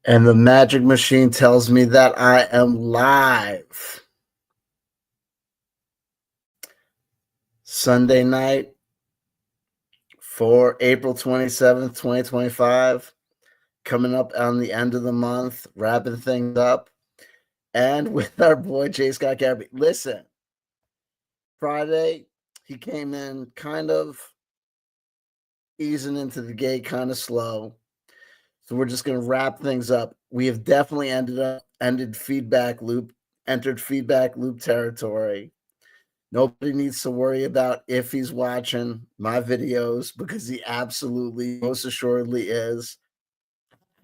And the magic machine tells me that I am live. Sunday night for April 27th, 2025. Coming up on the end of the month, wrapping things up. And with our boy J.Scott Garibay. Listen, Friday, he came in kind of easing into the gate, kind of slow. So we're just going to wrap things up. We have definitely entered feedback loop territory. Nobody needs to worry about if he's watching my videos because he absolutely, most assuredly is.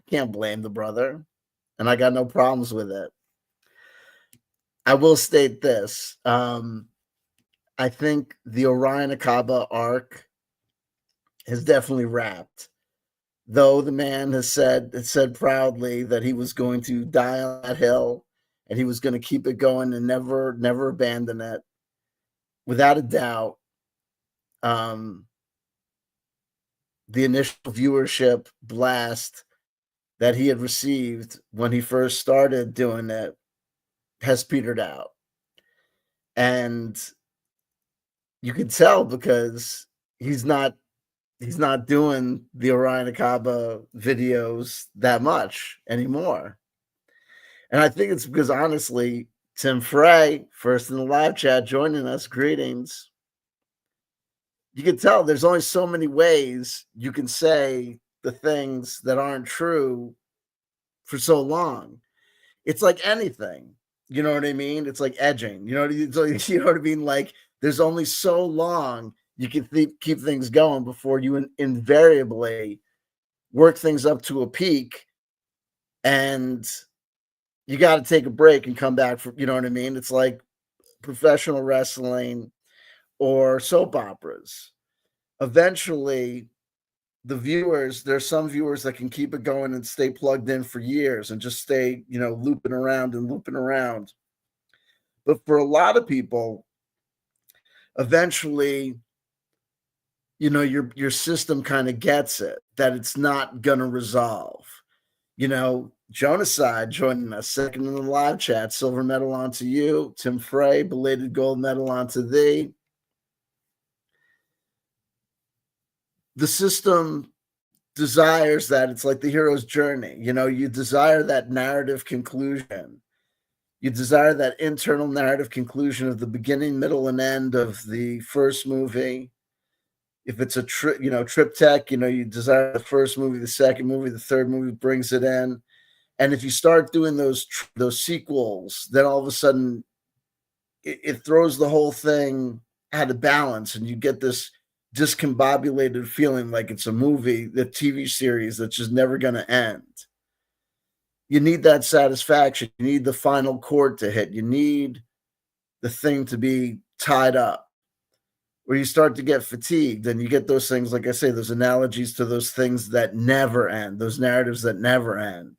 Can't blame the brother, and I got no problems with it. I will state this. I think the Orion Akaba arc has definitely wrapped. Though the man has said proudly that he was going to die on that hill and he was going to keep it going and never abandon it. Without a doubt, the initial viewership blast that he had received when he first started doing it has petered out. And you can tell because he's not doing the Orion Akaba videos that much anymore. And I think it's because, honestly, Tim Frey, first in the live chat, joining us. Greetings. You can tell there's only so many ways you can say the things that aren't true for so long. It's like anything. You know what I mean? It's like edging. You know what I mean? Like, there's only so long you can keep things going before you invariably work things up to a peak, and you got to take a break and come back for, you know what I mean? It's like professional wrestling or soap operas. Eventually, there's some viewers that can keep it going and stay plugged in for years and just stay, looping around. But for a lot of people, eventually, your system kind of gets it, that it's not going to resolve. Jonaside joining us, second in the live chat, silver medal onto you. Tim Frey, belated gold medal onto thee. The system desires that. It's like the hero's journey. You desire that narrative conclusion. You desire that internal narrative conclusion of the beginning, middle, and end of the first movie. If it's a triptych, you desire the first movie, the second movie, the third movie brings it in. And if you start doing those sequels, then all of a sudden it throws the whole thing out of balance, and you get this discombobulated feeling like it's a movie, the TV series that's just never going to end. You need that satisfaction. You need the final chord to hit. You need the thing to be tied up. Where you start to get fatigued, and you get those things, like I say, those analogies to those things that never end, those narratives that never end,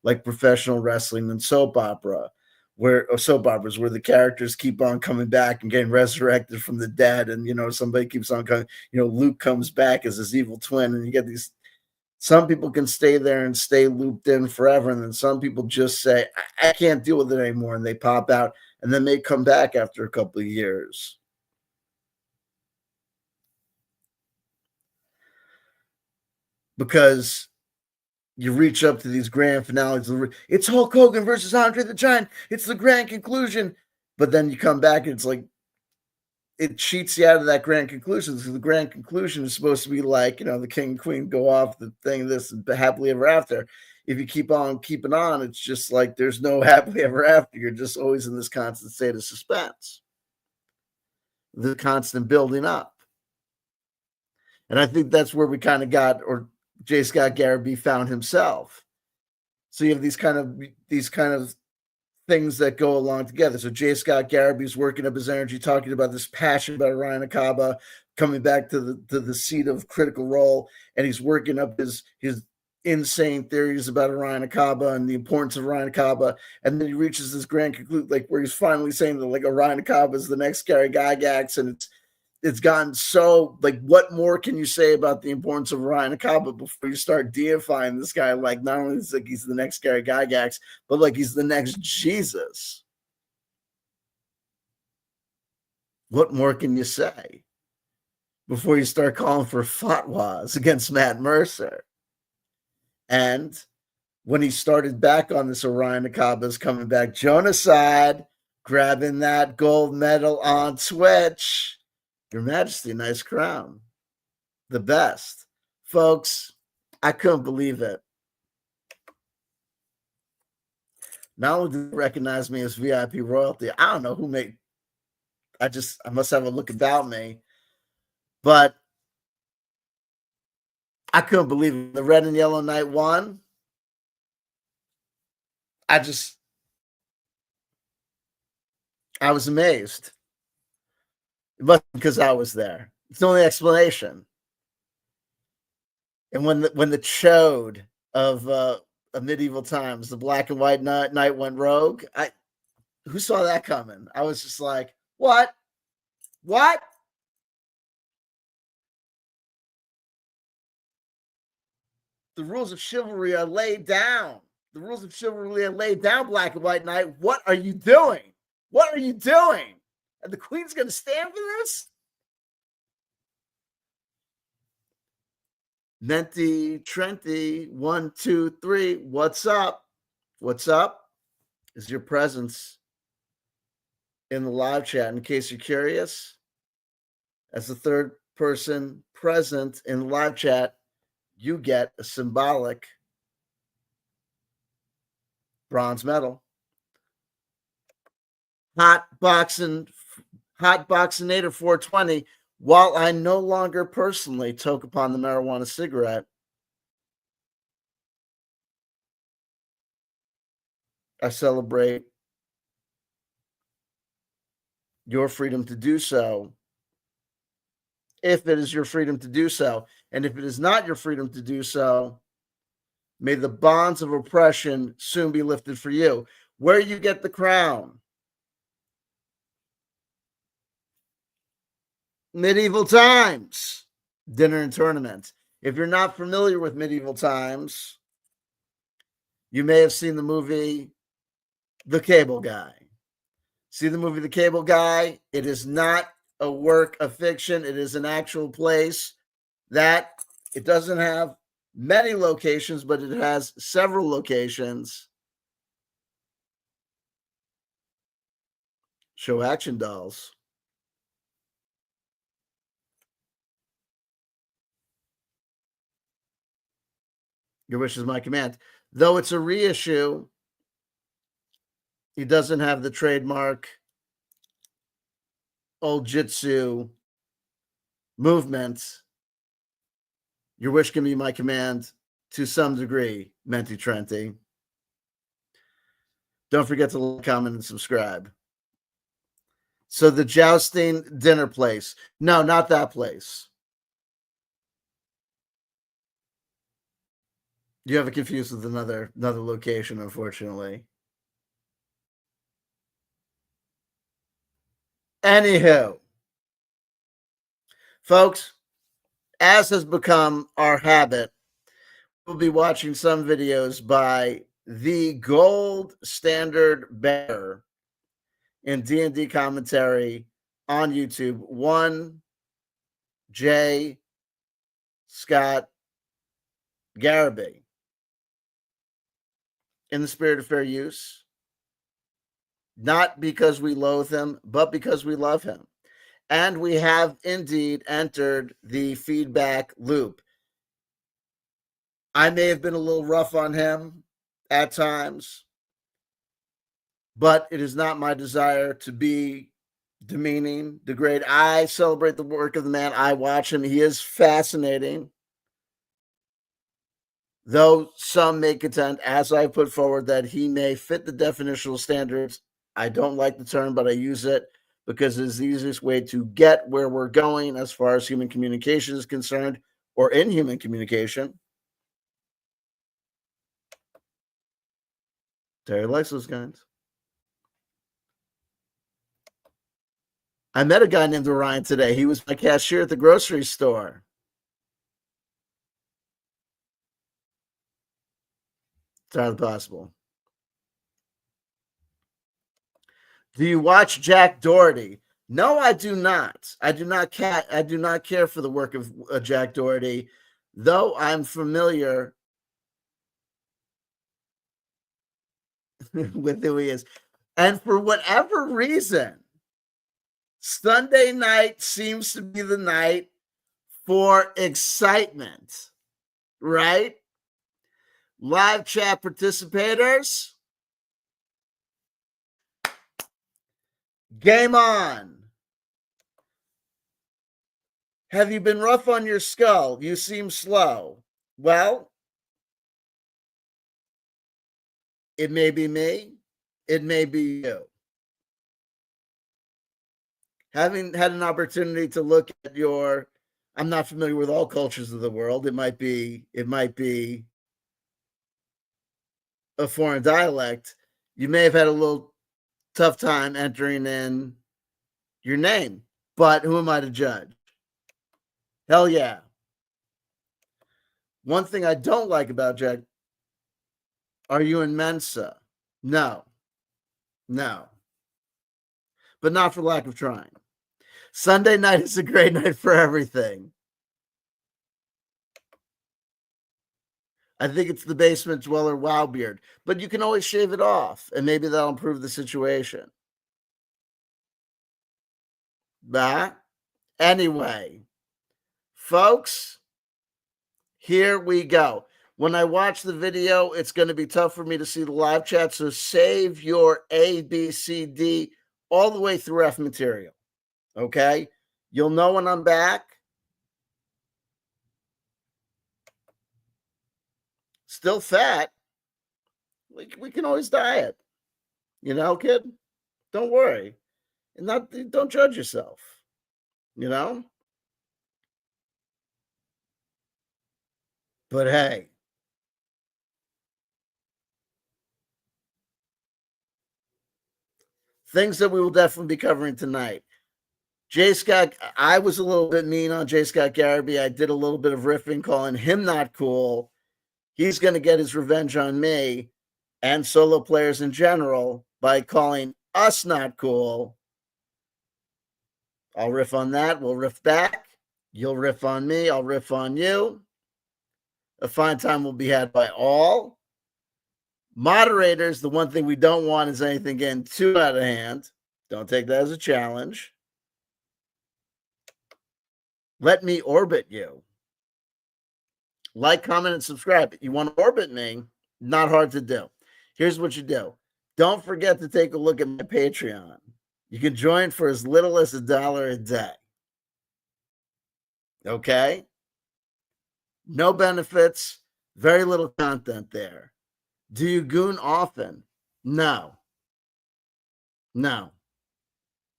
like professional wrestling and soap operas, where the characters keep on coming back and getting resurrected from the dead, and somebody keeps on coming. Luke comes back as his evil twin, and you get these. Some people can stay there and stay looped in forever, and then some people just say, I can't deal with it anymore, and they pop out, and then they come back after a couple of years. Because you reach up to these grand finales. It's Hulk Hogan versus Andre the Giant. It's the grand conclusion. But then you come back and it's like, it cheats you out of that grand conclusion. So the grand conclusion is supposed to be like, the king and queen go off the thing, this happily ever after. If you keep on keeping on, it's just like there's no happily ever after. You're just always in this constant state of suspense, the constant building up. And I think that's where we kind of got, or J.Scott Garibay found himself. So you have these kind of things that go along together. So J.Scott Garibay's working up his energy, talking about this passion about Orion Akaba, coming back to the seat of Critical Role, and he's working up his insane theories about Orion Akaba and the importance of Orion Akaba. And then he reaches this grand conclusion, like where he's finally saying that like Orion Akaba is the next Gary Gygax, and it's gotten so like, what more can you say about the importance of Orion Akaba before you start deifying this guy? Like, not only is like he's the next Gary Gygax, but like he's the next Jesus. What more can you say before you start calling for fatwas against Matt Mercer? And when he started back on this Orion Akaba's coming back, Jonaside grabbing that gold medal on Twitch. Your Majesty, nice crown. The best. Folks, I couldn't believe it. Not only did they recognize me as VIP royalty, I don't know who made, I must have a look about me, but I couldn't believe it. The red and yellow knight won. I was amazed. It wasn't because I was there. It's the only explanation. And when the chode of medieval times, the black and white knight went rogue, who saw that coming? I was just like, what? What? The rules of chivalry are laid down. The rules of chivalry are laid down, black and white knight. What are you doing? What are you doing? And the queen's going to stand for this? Menti Trenti, 1, 2, 3. What's up? What's up? Is your presence in the live chat, in case you're curious. As the third person present in the live chat, you get a symbolic bronze medal. Hot Boxinator 420. While I no longer personally toke upon the marijuana cigarette, I celebrate your freedom to do so, if it is your freedom to do so. And if it is not your freedom to do so, may the bonds of oppression soon be lifted for you. Where you get the crown? Medieval Times, Dinner and Tournament. If you're not familiar with Medieval Times, you may have seen the movie The Cable Guy. See the movie The Cable Guy? It is not a work of fiction. It is an actual place that it doesn't have many locations, but it has several locations. Show action dolls. Your wish is my command. Though it's a reissue, he doesn't have the trademark old jitsu movement. Your wish can be my command to some degree, Menti Trenti. Don't forget to like, comment, and subscribe. So the jousting dinner place. No, not that place. You have it confused with another location, unfortunately. Anywho, folks, as has become our habit, we'll be watching some videos by the gold standard bearer in D&D commentary on YouTube, one J.Scott Garibay. In the spirit of fair use, not because we loathe him, but because we love him. And we have indeed entered the feedback loop. I may have been a little rough on him at times, but it is not my desire to be demeaning, degrade. I celebrate the work of the man. I watch him. He is fascinating. Though some may contend, as I put forward, that he may fit the definitional standards. I don't like the term, but I use it because it's the easiest way to get where we're going as far as human communication is concerned, or inhuman communication. Terry likes those kinds. I met a guy named Orion today. He was my cashier at the grocery store. It's entirely possible. Do you watch Jack Doherty? No, I do not. I do not care for the work of Jack Doherty, though I'm familiar with who he is. And for whatever reason, Sunday night seems to be the night for excitement, right? Live chat participators, game on. Have you been rough on your skull? You seem slow. Well, it may be me. It may be you. Having had an opportunity to look at your, I'm not familiar with all cultures of the world. It might be a foreign dialect. You may have had a little tough time entering in your name, but who am I to judge? Hell yeah. One thing I don't like about Jack, are you in Mensa? No, but not for lack of trying. Sunday night is a great night for everything. I think it's the basement dweller wow beard, but you can always shave it off, and maybe that'll improve the situation. But anyway, folks, here we go. When I watch the video, it's going to be tough for me to see the live chat, so save your A, B, C, D, all the way through F material, okay? You'll know when I'm back. Still fat. We can always diet, kid. Don't worry, and don't judge yourself, But hey, things that we will definitely be covering tonight. J.Scott, I was a little bit mean on J.Scott Garibay. I did a little bit of riffing, calling him not cool. He's going to get his revenge on me and solo players in general by calling us not cool. I'll riff on that. We'll riff back. You'll riff on me. I'll riff on you. A fine time will be had by all. Moderators, the one thing we don't want is anything getting too out of hand. Don't take that as a challenge. Let me orbit you. Like, comment, and subscribe. You want to orbit me? Not hard to do. Here's what you do. Don't forget to take a look at my Patreon. You can join for as little as $1 a day. Okay? No benefits, very little content there. Do you goon often? No.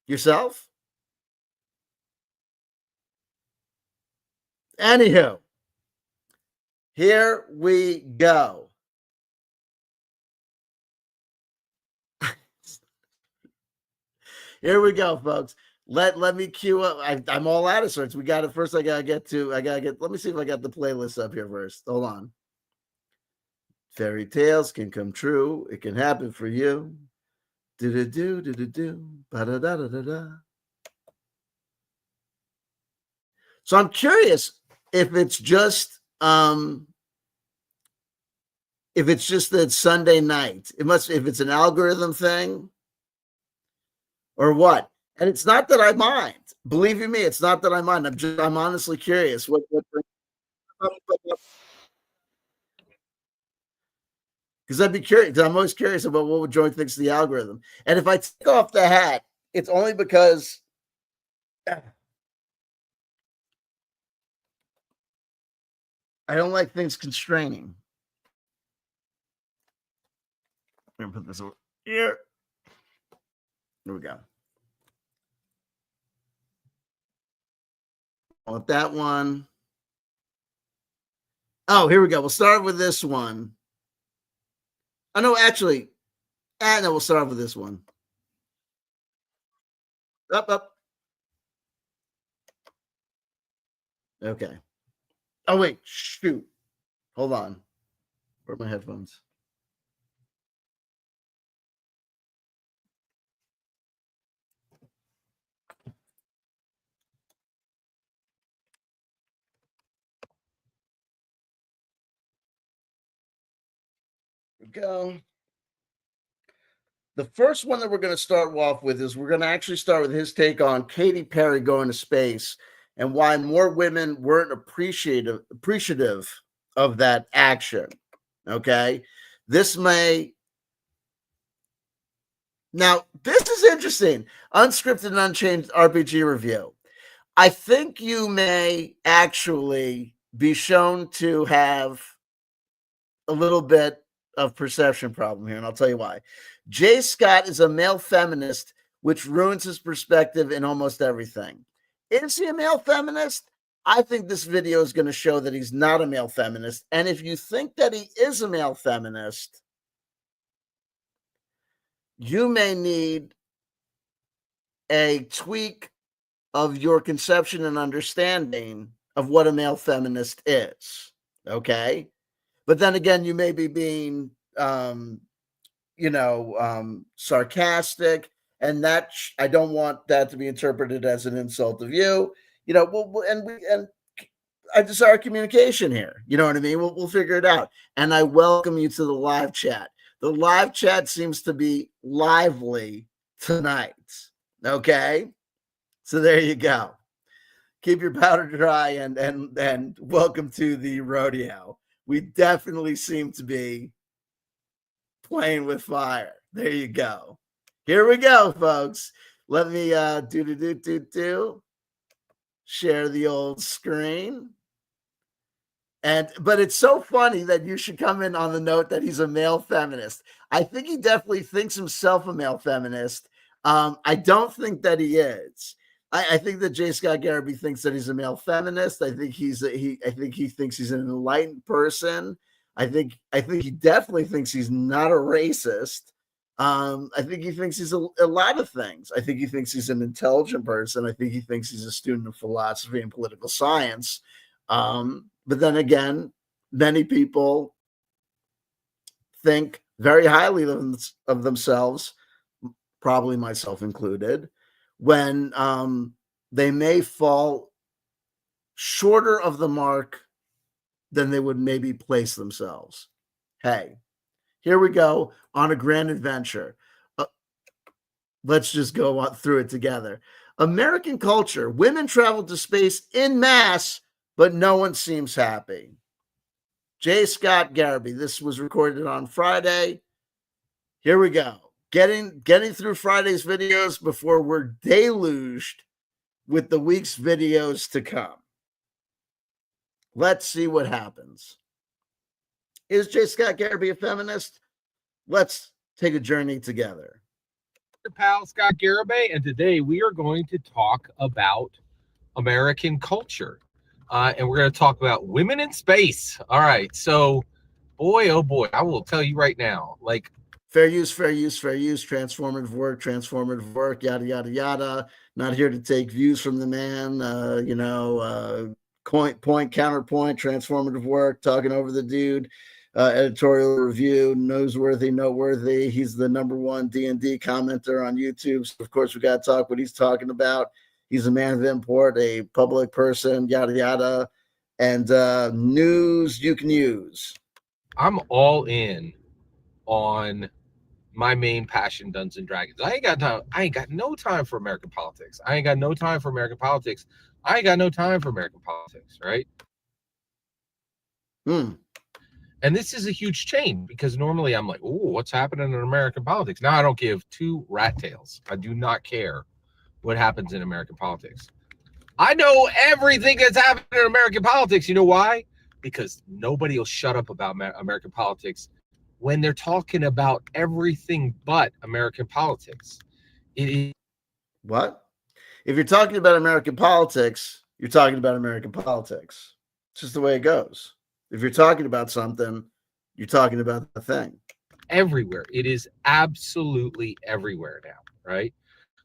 Yourself? Anywho, here we go. Here we go, folks. Let me cue up. I'm all out of sorts. We got it. First, let me see if I got the playlist up here first. Hold on. Fairy tales can come true. It can happen for you. Do. Ba-da-da-da-da-da. So I'm curious if it's just that Sunday night. If it's an algorithm thing or what. And it's not that I mind. Believe you me, it's not that I mind. I'm honestly curious because I'd be curious. Because I'm always curious about what Joy thinks of the algorithm. And if I take off the hat, it's only because I don't like things constraining. I'm gonna put this over here. Here we go. I want that one. Oh, here we go. We'll start with this one. Oh, no, actually, no, we'll start with this one. Up. Okay. Oh, wait. Shoot. Hold on. Where are my headphones? Here we go. The first one that we're going to start off with is we're going to actually start with his take on Katy Perry going to space and why more women weren't appreciative of that action. Okay. This may Now, this is interesting. Unscripted and Unchanged RPG review. I think you may actually be shown to have a little bit of perception problem here, and I'll tell you why. J.Scott is a male feminist, which ruins his perspective in almost everything. Is he a male feminist? I think this video is going to show that he's not a male feminist. And if you think that he is a male feminist, you may need a tweak of your conception and understanding of what a male feminist is. Okay. But then again, you may be being, sarcastic, and that I don't want that to be interpreted as an insult of you. And I desire communication here. You know what I mean? We'll figure it out. And I welcome you to the live chat. The live chat seems to be lively tonight. Okay, so there you go. Keep your powder dry and welcome to the rodeo. We definitely seem to be playing with fire. There you go. Here we go, folks. Let me share the old screen. But it's so funny that you should come in on the note that he's a male feminist. I think he definitely thinks himself a male feminist. I don't think that he is. I think that J.Scott Garibay thinks that he's a male feminist. I think I think he thinks he's an enlightened person. I think he definitely thinks he's not a racist. I think he thinks he's a lot of things. I think he thinks he's an intelligent person. I think he thinks he's a student of philosophy and political science. But then again, many people think very highly of themselves, probably myself included, when they may fall shorter of the mark than they would maybe place themselves. Hey, here we go on a grand adventure. Let's just go through it together. American culture, women travel to space en masse, but no one seems happy. J.Scott Garibay. This was recorded on Friday. Here we go. Getting through Friday's videos before we're deluged with the week's videos to come. Let's see what happens. Is J.Scott Garibay a feminist? Let's take a journey together. Your pal Scott Garibay, and today we are going to talk about American culture. And we're going to talk about women in space. All right. So, boy, oh boy, I will tell you right now, like, fair use, transformative work, yada, yada, yada. Not here to take views from the man, point, counterpoint, transformative work, talking over the dude, editorial review, noteworthy. He's the #1 DnD commenter on YouTube. So, of course, we got to talk what he's talking about. He's a man of import, a public person, yada, yada. And news you can use. I'm all in on my main passion, Dungeons and Dragons. I ain't got time. I ain't got no time for American politics. I ain't got no time for American politics. I ain't got no time for American politics, right? And this is a huge change because normally I'm like, oh, what's happening in American politics? Now I don't give two rat tails. I do not care what happens in American politics. I know everything that's happening in American politics. You know why? Because nobody will shut up about American politics when they're talking about everything but American politics. What? If you're talking about American politics, you're talking about American politics. It's just the way it goes. If you're talking about something, you're talking about the thing. Everywhere. It is absolutely everywhere now, right?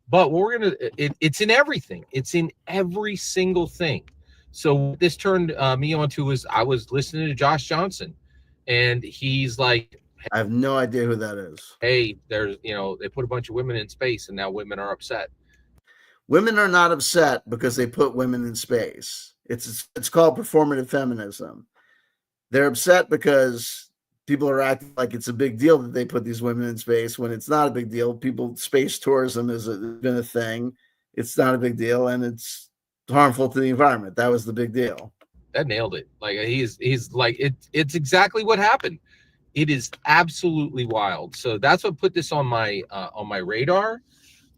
But what we're going to, it's in everything. It's in every single thing. So what this turned me onto was I was listening to Josh Johnson, and he's like, I have no idea who that is. "Hey, there's they put a bunch of women in space, and now women are upset." Women are not upset because they put women in space. It's called performative feminism. They're upset because people are acting like it's a big deal that they put these women in space when it's not a big deal. Space tourism has been a thing. It's not a big deal, and it's harmful to the environment. That was the big deal. That nailed it. Like he's like it's exactly what happened. It is absolutely wild. So that's what put this on my radar.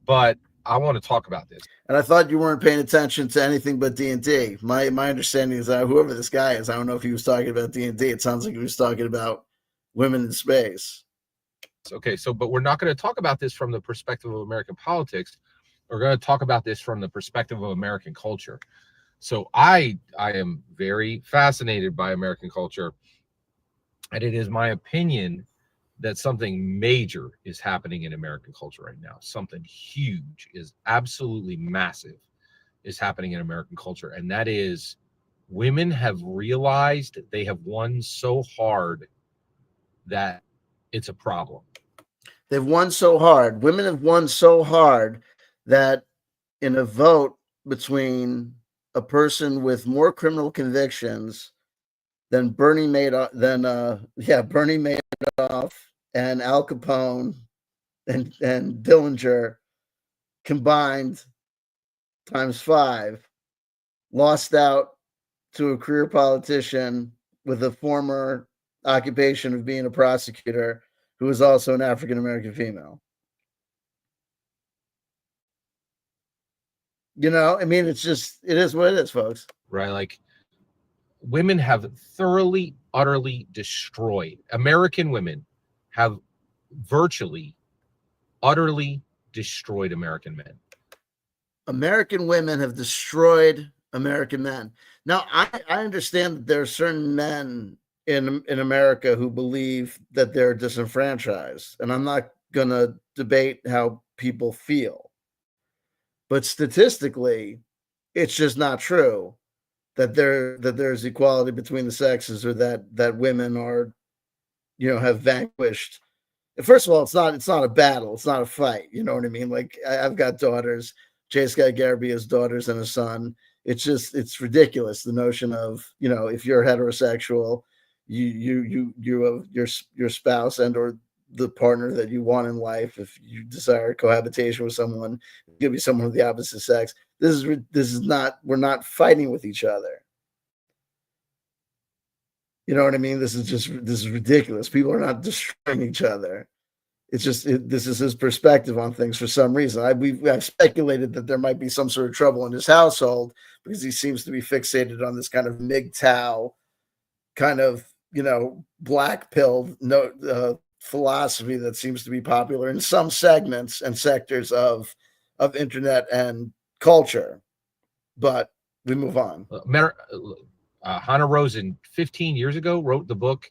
But I want to talk about this. And I thought you weren't paying attention to anything but D&D. My understanding is that whoever this guy is, I don't know if he was talking about D&D. It sounds like he was talking about women in space. Okay, so but we're not going to talk about this from the perspective of American politics. We're going to talk about this from the perspective of American culture. So I am very fascinated by American culture, and it is my opinion that something major is happening in American culture right now. Something huge is absolutely massive is happening in American culture, and that is women have realized they have won so hard that it's a problem. They've won so hard. Women have won so hard that in a vote between a person with more criminal convictions than Bernie Madoff, Bernie Madoff and Al Capone and Dillinger combined times 5, lost out to a career politician with a former occupation of being a prosecutor who is also an African American female. I mean, it is what it is, folks. Right? Like women have thoroughly, utterly destroyed. American women have virtually, utterly destroyed American men. American women have destroyed American men. Now, I understand that there are certain men in America who believe that they're disenfranchised, and I'm not going to debate how people feel. But statistically, it's just not true that there's equality between the sexes, or that women are, have vanquished. First of all, it's not a battle, it's not a fight. You know what I mean? Like I've got daughters. J.Scott Garibay has daughters and a son. It's ridiculous, the notion of, if you're heterosexual, you have your spouse and or the partner that you want in life, if you desire cohabitation with someone, give you someone of the opposite sex. This is not, we're not fighting with each other. You know what I mean? This is ridiculous. People are not destroying each other. It's just this is his perspective on things for some reason. I've speculated that there might be some sort of trouble in his household because he seems to be fixated on this kind of MGTOW kind of, black pill philosophy that seems to be popular in some segments and sectors of internet and culture. But we move on. Hannah Rosen 15 years ago wrote the book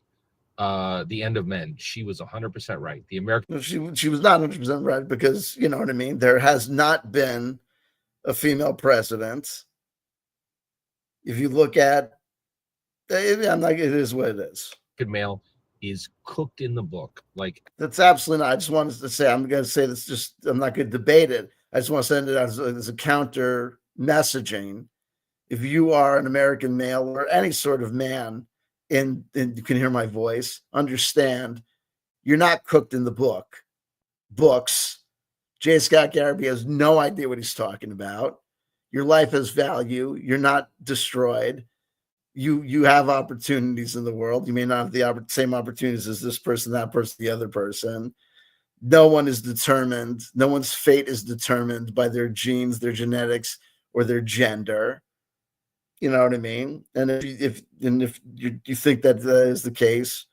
The End of Men. She was 100% right. The American She was not 100% right because, you know what I mean, there has not been a female president. If you look at, it is what it is. male is cooked in the book. Like that's absolutely not. I just wanted to say, I'm going to say this. I'm not going to debate it. I just want to send it out as a counter messaging. If you are an American male or any sort of man, and you can hear my voice, understand you're not cooked in the books. J.Scott Garibay has no idea what he's talking about. Your life has value. You're not destroyed. You have opportunities in the world. You may not have the same opportunities as this person, that person, the other person. No one is determined. No one's fate is determined by their genes, their genetics, or their gender. You know what I mean? And if you think that is the case,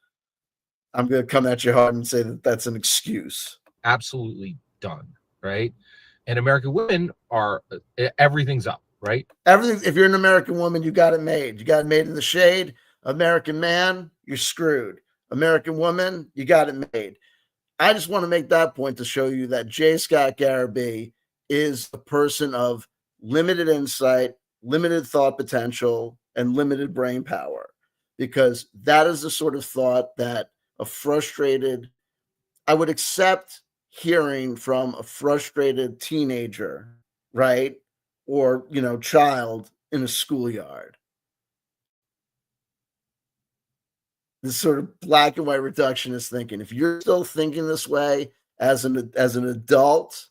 I'm going to come at you hard and say that that's an excuse. Absolutely done, right? And American women are, everything's up, right? Everything. If you're an American woman, you got it made. You got it made in the shade. American man, you're screwed. American woman, you got it made. I just want to make that point to show you that J.Scott Garibay is a person of limited insight, limited thought potential, and limited brain power, because that is the sort of thought that I would accept hearing from a frustrated teenager, right? Or, child in a schoolyard. This sort of black and white reductionist thinking. If you're still thinking this way as an adult,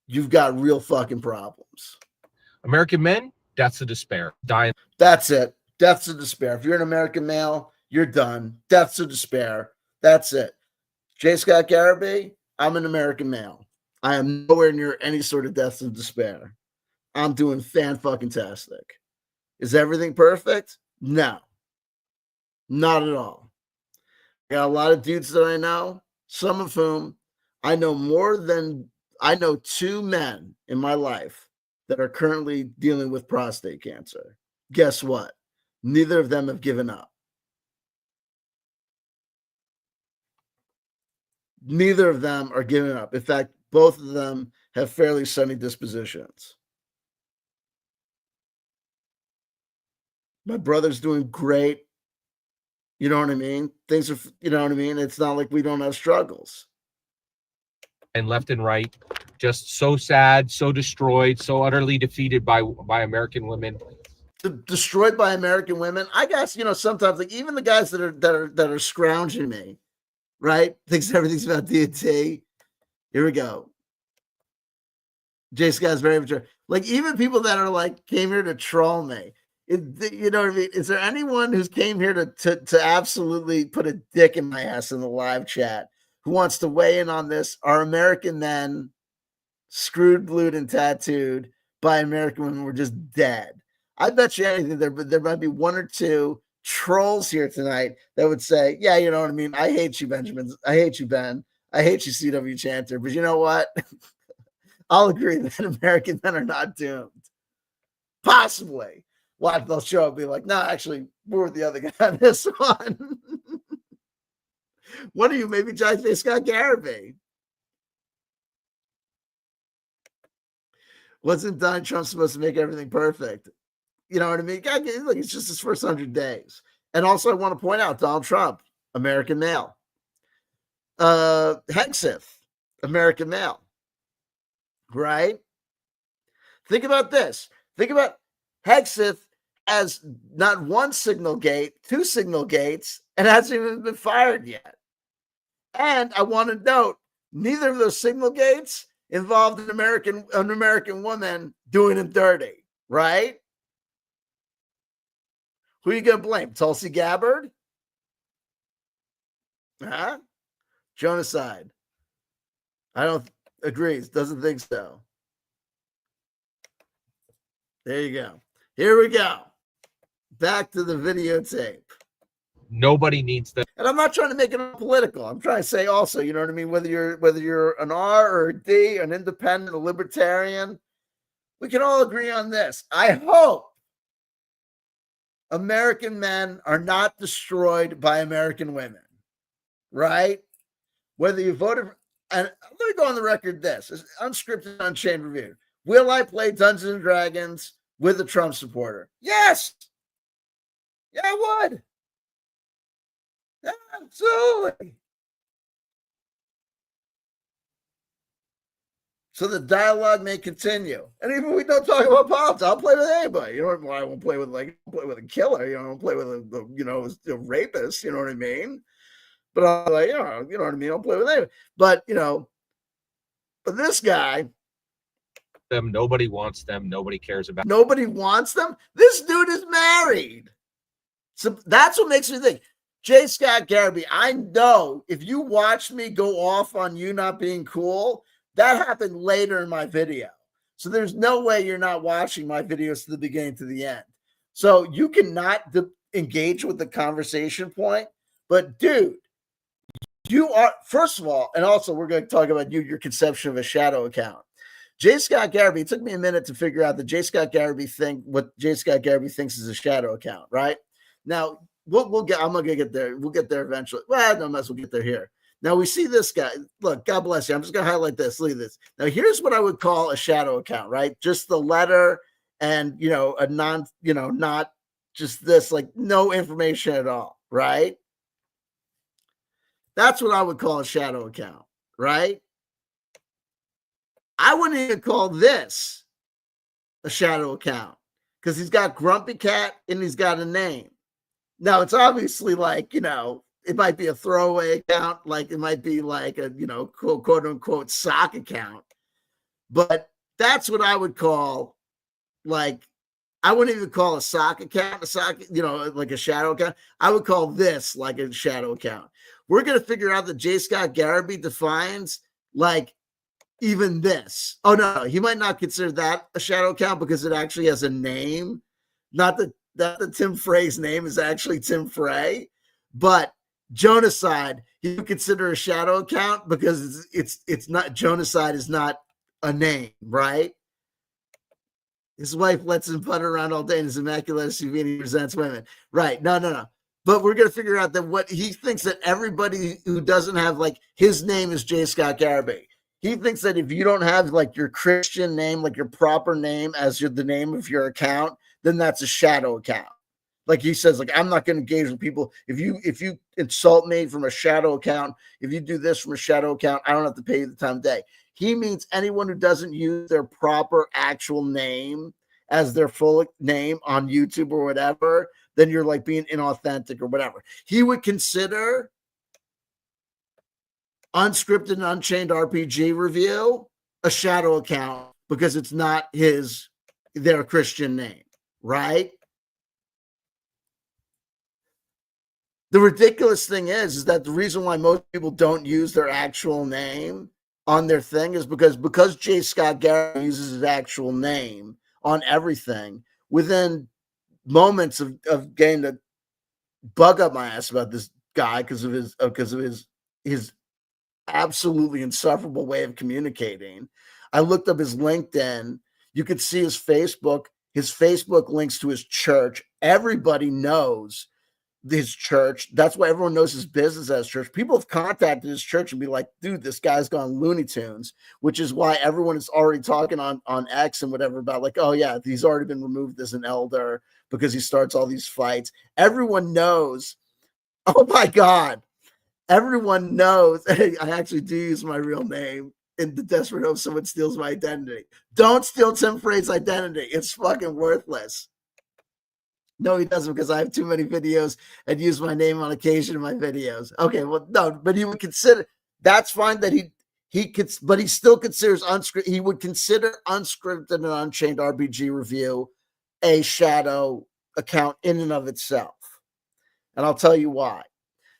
you've got real fucking problems. American men, deaths of despair, dying. That's it. Deaths of despair. If you're an American male, you're done. Deaths of despair. That's it. J.Scott Garibay, I'm an American male. I am nowhere near any sort of deaths of despair. I'm doing fan-fucking-tastic. Is everything perfect? No. Not at all. I got a lot of dudes that I know, some of whom I know two men in my life that are currently dealing with prostate cancer. Guess what? Neither of them have given up. Neither of them are giving up. In fact, both of them have fairly sunny dispositions. My brother's doing great. You know what I mean? Things are, you know what I mean? It's not like we don't have struggles. And left and right, just so sad, so destroyed, so utterly defeated by American women. Destroyed by American women. I guess, sometimes, like, even the guys that are scrounging me, right? Thinks everything's about DnD. Here we go. J.Scott's very mature. Like, even people that are like came here to troll me. You know what I mean? Is there anyone who's came here to absolutely put a dick in my ass in the live chat who wants to weigh in on this? Are American men screwed, blued, and tattooed by American women were just dead? I bet you anything there might be one or two trolls here tonight that would say, yeah, you know what I mean? I hate you, Benjamin. I hate you, Ben. I hate you, CW Chanter. But you know what? I'll agree that American men are not doomed. Possibly. What they'll show up and be like, no, actually, we're with the other guy on this one. What are you? Maybe J.Scott Garibay. Wasn't Donald Trump supposed to make everything perfect? You know what I mean? God, look, it's just his first 100 days. And also, I want to point out Donald Trump, American male. Hexith, American male. Right? Think about this. Think about Hexith has not one signal gate, two signal gates, and hasn't even been fired yet. And I want to note, neither of those signal gates involved an American woman doing him dirty, right? Who are you going to blame? Tulsi Gabbard? Huh? Genocide. I don't agree. Doesn't think so. There you go. Here we go. Back to the videotape. Nobody needs that. And I'm not trying to make it political. I'm trying to say also, you know what I mean? Whether you're an R or a D, an independent, a libertarian, we can all agree on this. I hope American men are not destroyed by American women, right? Whether you voted for, and let me go on the record this, it's unscripted, unchained review. Will I play Dungeons and Dragons with a Trump supporter? Yes. Yeah, I would. Yeah, absolutely. So the dialogue may continue. And even if we don't talk about politics, I'll play with anybody. You know, I won't play with a killer, I won't play with a rapist, you know what I mean? But I'll like, you know what I mean? I'll play with anybody. But but this guy, them, nobody wants them, nobody cares about. Nobody wants them. This dude is married. So that's what makes me think. J.Scott Garibay, I know if you watched me go off on you not being cool, that happened later in my video. So there's no way you're not watching my videos to the beginning to the end. So you cannot engage with the conversation point. But dude, you are, first of all, and also we're going to talk about your conception of a shadow account. J.Scott Garibay, it took me a minute to figure out what J.Scott Garibay thinks is a shadow account, right? Now, we'll get. I'm gonna get there. We'll get there eventually. Well, no mess. We'll get there here. Now we see this guy. Look, God bless you. I'm just going to highlight this. Look at this. Now here's what I would call a shadow account, right? Just the letter and, a non, not just this, like no information at all, right? That's what I would call a shadow account, right? I wouldn't even call this a shadow account because he's got Grumpy Cat and he's got a name. Now it's obviously like, it might be a throwaway account, like it might be like a, quote unquote sock account. But that's what I would call, like, I wouldn't even call a sock account, like a shadow account. I would call this like a shadow account. We're going to figure out that J.Scott Garibay defines like even this. Oh, no, he might not consider that a shadow account because it actually has a name. Not that Tim Frey's name is actually Tim Frey, but Jonaside, he would consider a shadow account because it's not, Jonaside is not a name, right? His wife lets him putter around all day in his immaculate SUV and he resents women. Right. No. But we're going to figure out that what he thinks that everybody who doesn't have, like, his name is J.Scott Garibay. He thinks that if you don't have like your Christian name, like your proper name as the name of your account, then that's a shadow account. Like he says, like, I'm not going to engage with people. If you insult me from a shadow account, if you do this from a shadow account, I don't have to pay you the time of day. He means anyone who doesn't use their proper actual name as their full name on YouTube or whatever, then you're like being inauthentic or whatever. He would consider Unscripted and Unchained RPG Review a shadow account because it's not their Christian name, right? The ridiculous thing is that the reason why most people don't use their actual name on their thing is because J.Scott Garibay uses his actual name on everything. Within moments of getting to bug up my ass about this guy because of his absolutely insufferable way of communicating, I looked up his LinkedIn. You could see his Facebook. His Facebook links to his church. Everybody knows his church. That's why everyone knows his business as church. People have contacted his church and be like, dude, this guy's gone Looney Tunes, which is why everyone is already talking on X and whatever about like, oh yeah, he's already been removed as an elder because he starts all these fights. Everyone knows. Oh my God. Everyone knows. Hey, I actually do use my real name in the desperate hope someone steals my identity. Don't steal Tim Frey's identity. It's fucking worthless. No, he doesn't, because I have too many videos and use my name on occasion in my videos. Okay, well, no, but he would consider, that's fine that he could, but he still considers unscripted. He would consider Unscripted and Unchained RPG Review a shadow account in and of itself. And I'll tell you why.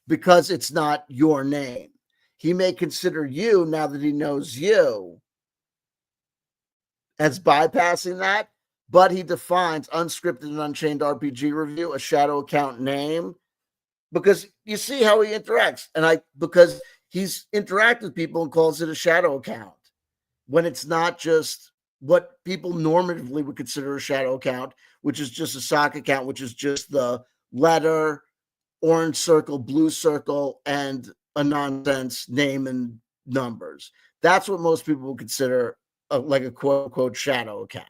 Because it's not your name. He may consider you, now that he knows you, as bypassing that, but he defines Unscripted and Unchained RPG Review a shadow account name because you see how he interacts. And because he's interacted with people and calls it a shadow account when it's not just what people normatively would consider a shadow account, which is just a sock account, which is just the letter, orange circle, blue circle, and a nonsense name and numbers. That's what most people would consider like a quote unquote shadow account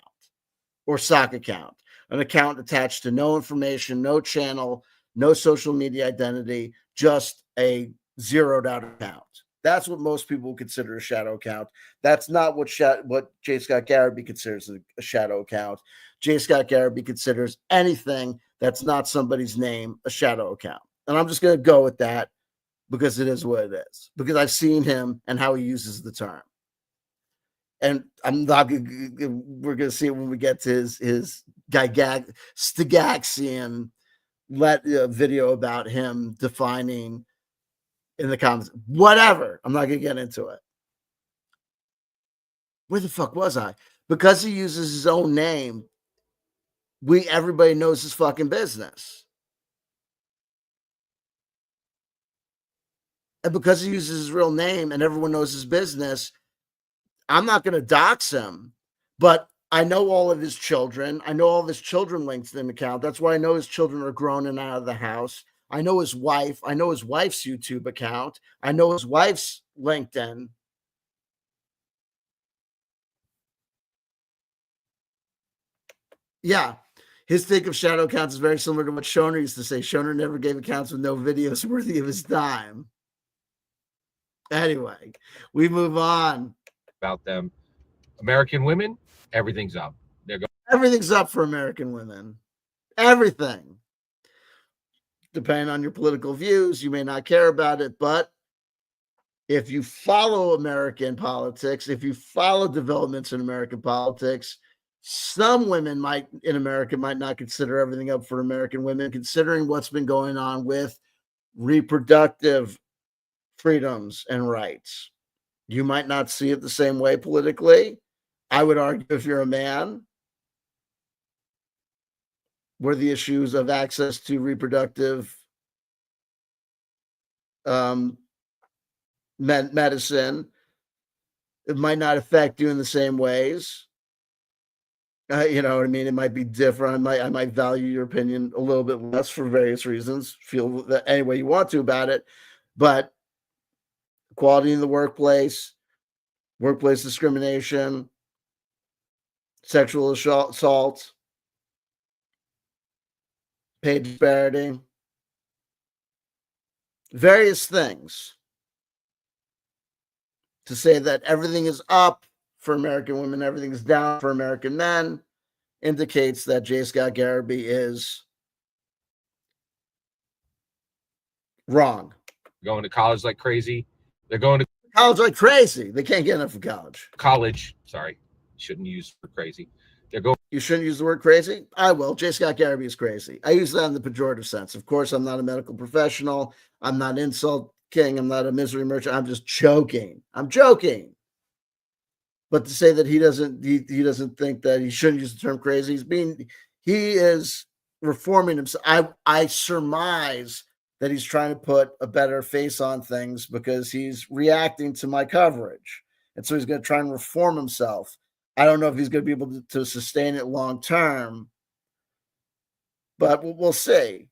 or sock account, an account attached to no information, no channel, no social media identity, just a zeroed out account. That's what most people consider a shadow account. That's not what J.Scott Garibay considers a shadow account. J.Scott Garibay considers anything that's not somebody's name a shadow account. And I'm just going to go with that because it is what it is, because I've seen him and how he uses the term. And I'm not going to, we're going to see it when we get to his Stagaxian video about him defining in the comments. Whatever. I'm not going to get into it. Where the fuck was I? Because he uses his own name, everybody knows his fucking business. And because he uses his real name and everyone knows his business, I'm not going to dox him, but I know all of his children. I know all of his children linked to an account. That's why I know his children are grown and out of the house. I know his wife. I know his wife's YouTube account. I know his wife's LinkedIn. Yeah. His take of shadow accounts is very similar to what Shoner used to say. Shoner never gave accounts with no videos worthy of his time. Anyway, we move on. About them. American women, everything's up. Everything's up for American women. Everything. Depending on your political views, you may not care about it, but if you follow American politics, if you follow developments in American politics, some women in America might not consider everything up for American women, considering what's been going on with reproductive freedoms and rights. You might not see it the same way politically. I would argue if you're a man, where the issues of access to reproductive medicine, it might not affect you in the same ways. You know what I mean? It might be different. I might value your opinion a little bit less for various reasons. Feel that any way you want to about it, but equality in the workplace discrimination, sexual assault, pay disparity, various things. To say that everything is up for American women, everything is down for American men, indicates that J.Scott Garibay is wrong. Going to college like crazy. They're going to college like crazy. They can't get enough of college. Sorry, shouldn't use for crazy. You shouldn't use the word crazy? I will. J.Scott Garibay is crazy. I use that in the pejorative sense. Of course, I'm not a medical professional. I'm not insult king. I'm not a misery merchant. I'm just joking. I'm joking. But to say that he doesn't think that he shouldn't use the term crazy, he is reforming himself. I surmise that he's trying to put a better face on things because he's reacting to my coverage. And so he's going to try and reform himself. I don't know if he's going to be able to sustain it long term, but we'll see.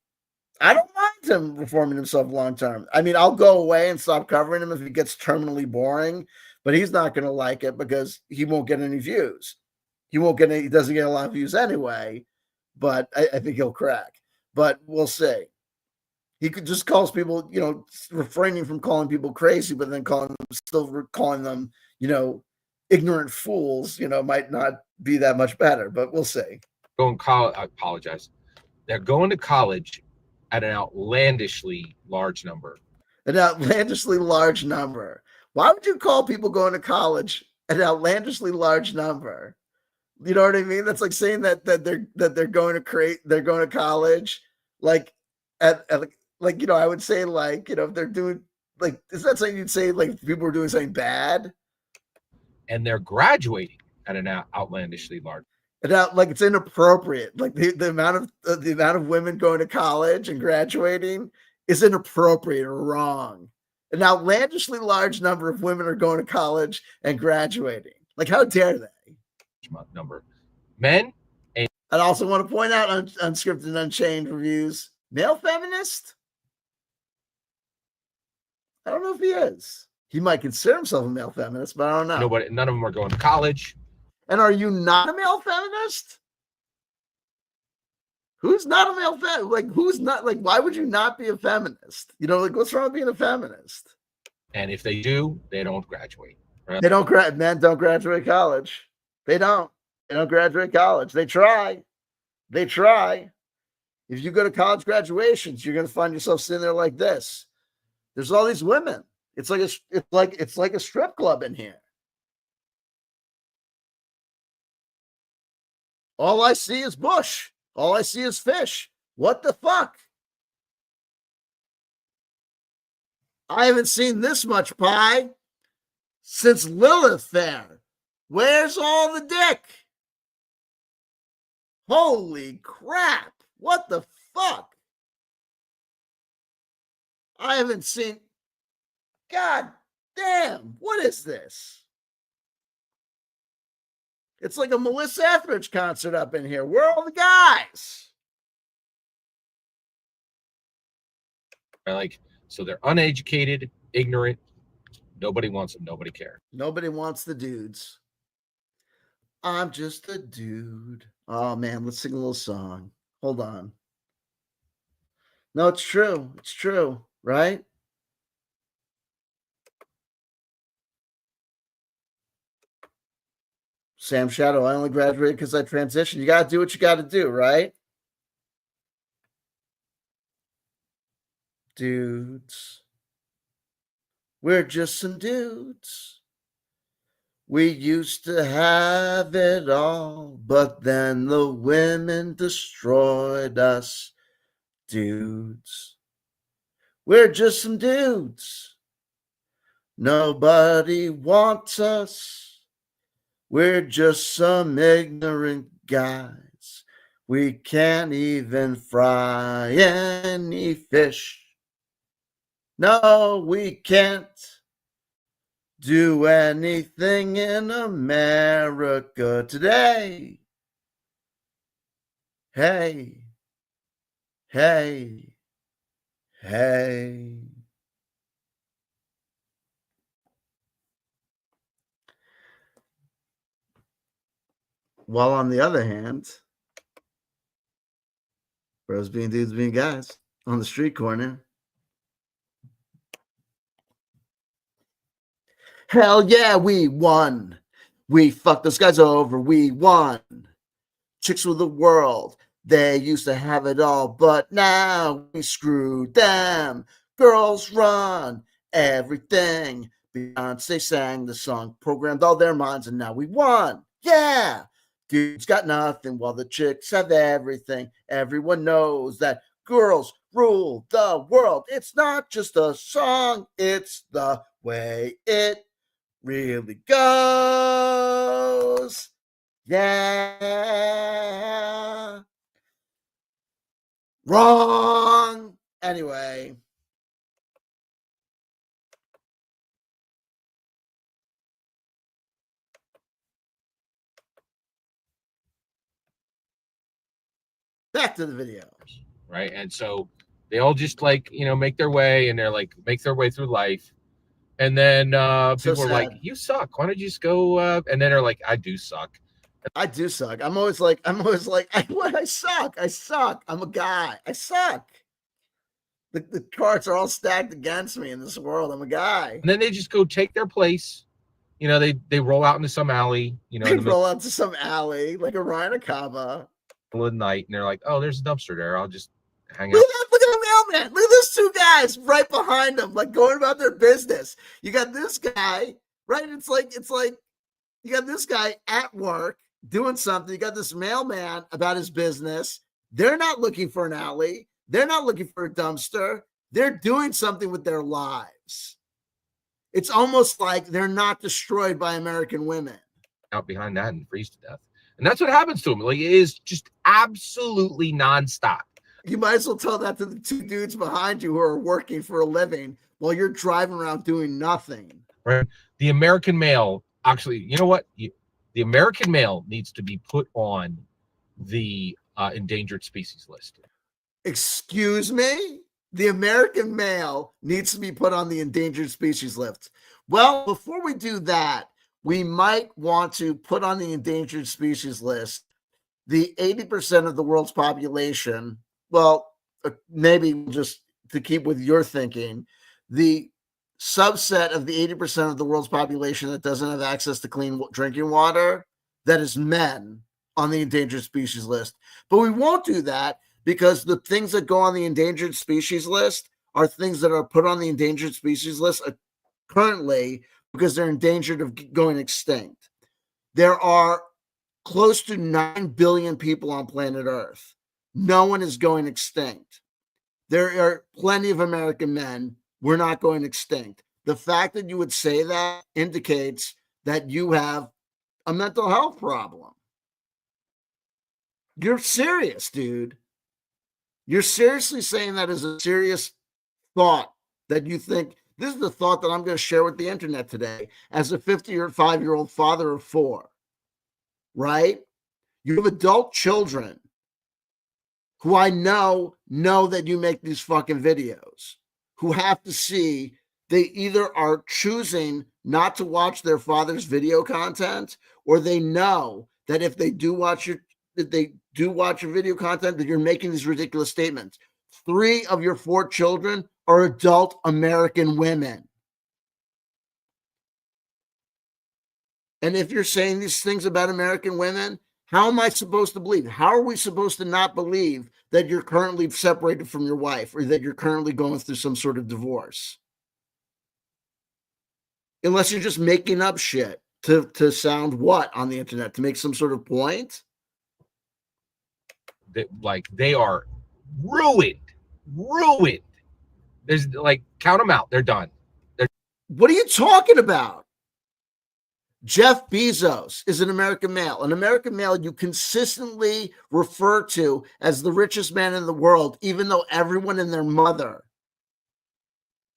I don't mind him reforming himself long term. I mean, I'll go away and stop covering him if he gets terminally boring, but he's not going to like it because he won't get any views. He doesn't get a lot of views anyway, but I think he'll crack. But we'll see. He could just calls people, refraining from calling people crazy, but then still calling them, ignorant fools, might not be that much better, but we'll see. Going college, I apologize. They're going to college at an outlandishly large number. An outlandishly large number. Why would you call people going to college an outlandishly large number? You know what I mean? That's like saying that they're going to college, like at I would say if they're doing is that something you'd say like people are doing something bad? And they're graduating at an outlandishly large. It's inappropriate. Like the amount of women going to college and graduating is inappropriate or wrong. An outlandishly large number of women are going to college and graduating. Like, how dare they? Number men. I'd also want to point out on Unscripted and Unchained reviews, male feminist. I don't know if he is. He might consider himself a male feminist, but I don't know. None of them are going to college. And are you not a male feminist? Who's not a male feminist? Who's not? Why would you not be a feminist? What's wrong with being a feminist? And if they do, they don't graduate. Right? Men don't graduate college. They don't graduate college. They try. If you go to college graduations, you're going to find yourself sitting there like this. There's all these women. It's like a strip club in here. All I see is bush. All I see is fish. What the fuck? I haven't seen this much pie since Lilith Fair. Where's all the dick? Holy crap. What the fuck? I haven't seen. God damn. What is this? It's like a Melissa Etheridge concert up in here. Where are all the guys? Like, so they're uneducated, ignorant. Nobody wants them. Nobody cares. Nobody wants the dudes. I'm just a dude. Oh man, let's sing a little song. Hold on. No, it's true. It's true, right? Sam Shadow, I only graduated because I transitioned. You got to do what you got to do, right? Dudes. We're just some dudes. We used to have it all, but then the women destroyed us. Dudes. We're just some dudes. Nobody wants us. We're just some ignorant guys. We can't even fry any fish. No, we can't do anything in America today. Hey, hey, hey. While on the other hand, bros being dudes being guys on the street corner. Hell yeah, we won. We fucked those guys over. We won. Chicks with the world. They used to have it all, but now we screwed them. Girls run everything. Beyonce sang the song, programmed all their minds, and now we won. Yeah. Dudes got nothing while the chicks have everything. Everyone knows that girls rule the world. It's not just a song, it's the way it really goes. Yeah. Wrong. Anyway. Back to the video. Right. And so they all just like, make their way, and they're like, make their way through life. And then people are like, you suck. Why don't you just go? And then they're like, I do suck. I do suck. I'm always like, I suck. I'm a guy. I suck. The cards are all stacked against me in this world. I'm a guy. And then they just go take their place. They roll out into some alley. They roll out to some alley like a Rhinocaba. Middle of the night, and they're like, oh, there's a dumpster there. I'll just hang out. Look at the mailman. Look at those two guys right behind them, like going about their business. You got this guy, right? It's like you got this guy at work doing something. You got this mailman about his business. They're not looking for an alley. They're not looking for a dumpster. They're doing something with their lives. It's almost like they're not destroyed by American women. Out behind that and freeze to death. And that's what happens to them. Like, it is just absolutely nonstop. You might as well tell that to the two dudes behind you who are working for a living while you're driving around doing nothing. Right. The American male, actually, you know what? The American male needs to be put on the endangered species list. Excuse me? The American male needs to be put on the endangered species list. Well, before we do that, we might want to put on the endangered species list the 80% of the world's population. Well, maybe just to keep with your thinking, the subset of the 80% of the world's population that doesn't have access to clean drinking water, that is men on the endangered species list. But we won't do that because the things that go on the endangered species list are things that are put on the endangered species list currently because they're endangered of going extinct. There are close to 9 billion people on planet Earth. No one is going extinct. There are plenty of American men. We're not going extinct. The fact that you would say that indicates that you have a mental health problem. You're serious, dude. You're seriously saying that as a serious thought that you think, this is the thought that I'm going to share with the internet today as a 55-year-old father of 4, right? You have adult children who I know that you make these fucking videos. who have to see they either are choosing not to watch their father's video content, or they know that if they do watch your video content, that you're making these ridiculous statements. 3 of your 4 children are adult American women. And if you're saying these things about American women, how am I supposed to believe? How are we supposed to not believe that you're currently separated from your wife, or that you're currently going through some sort of divorce? Unless you're just making up shit to sound what on the internet, to make some sort of point? They are ruined. There's count them out. They're done. What are you talking about? Jeff Bezos is an American male. An American male you consistently refer to as the richest man in the world, even though everyone and their mother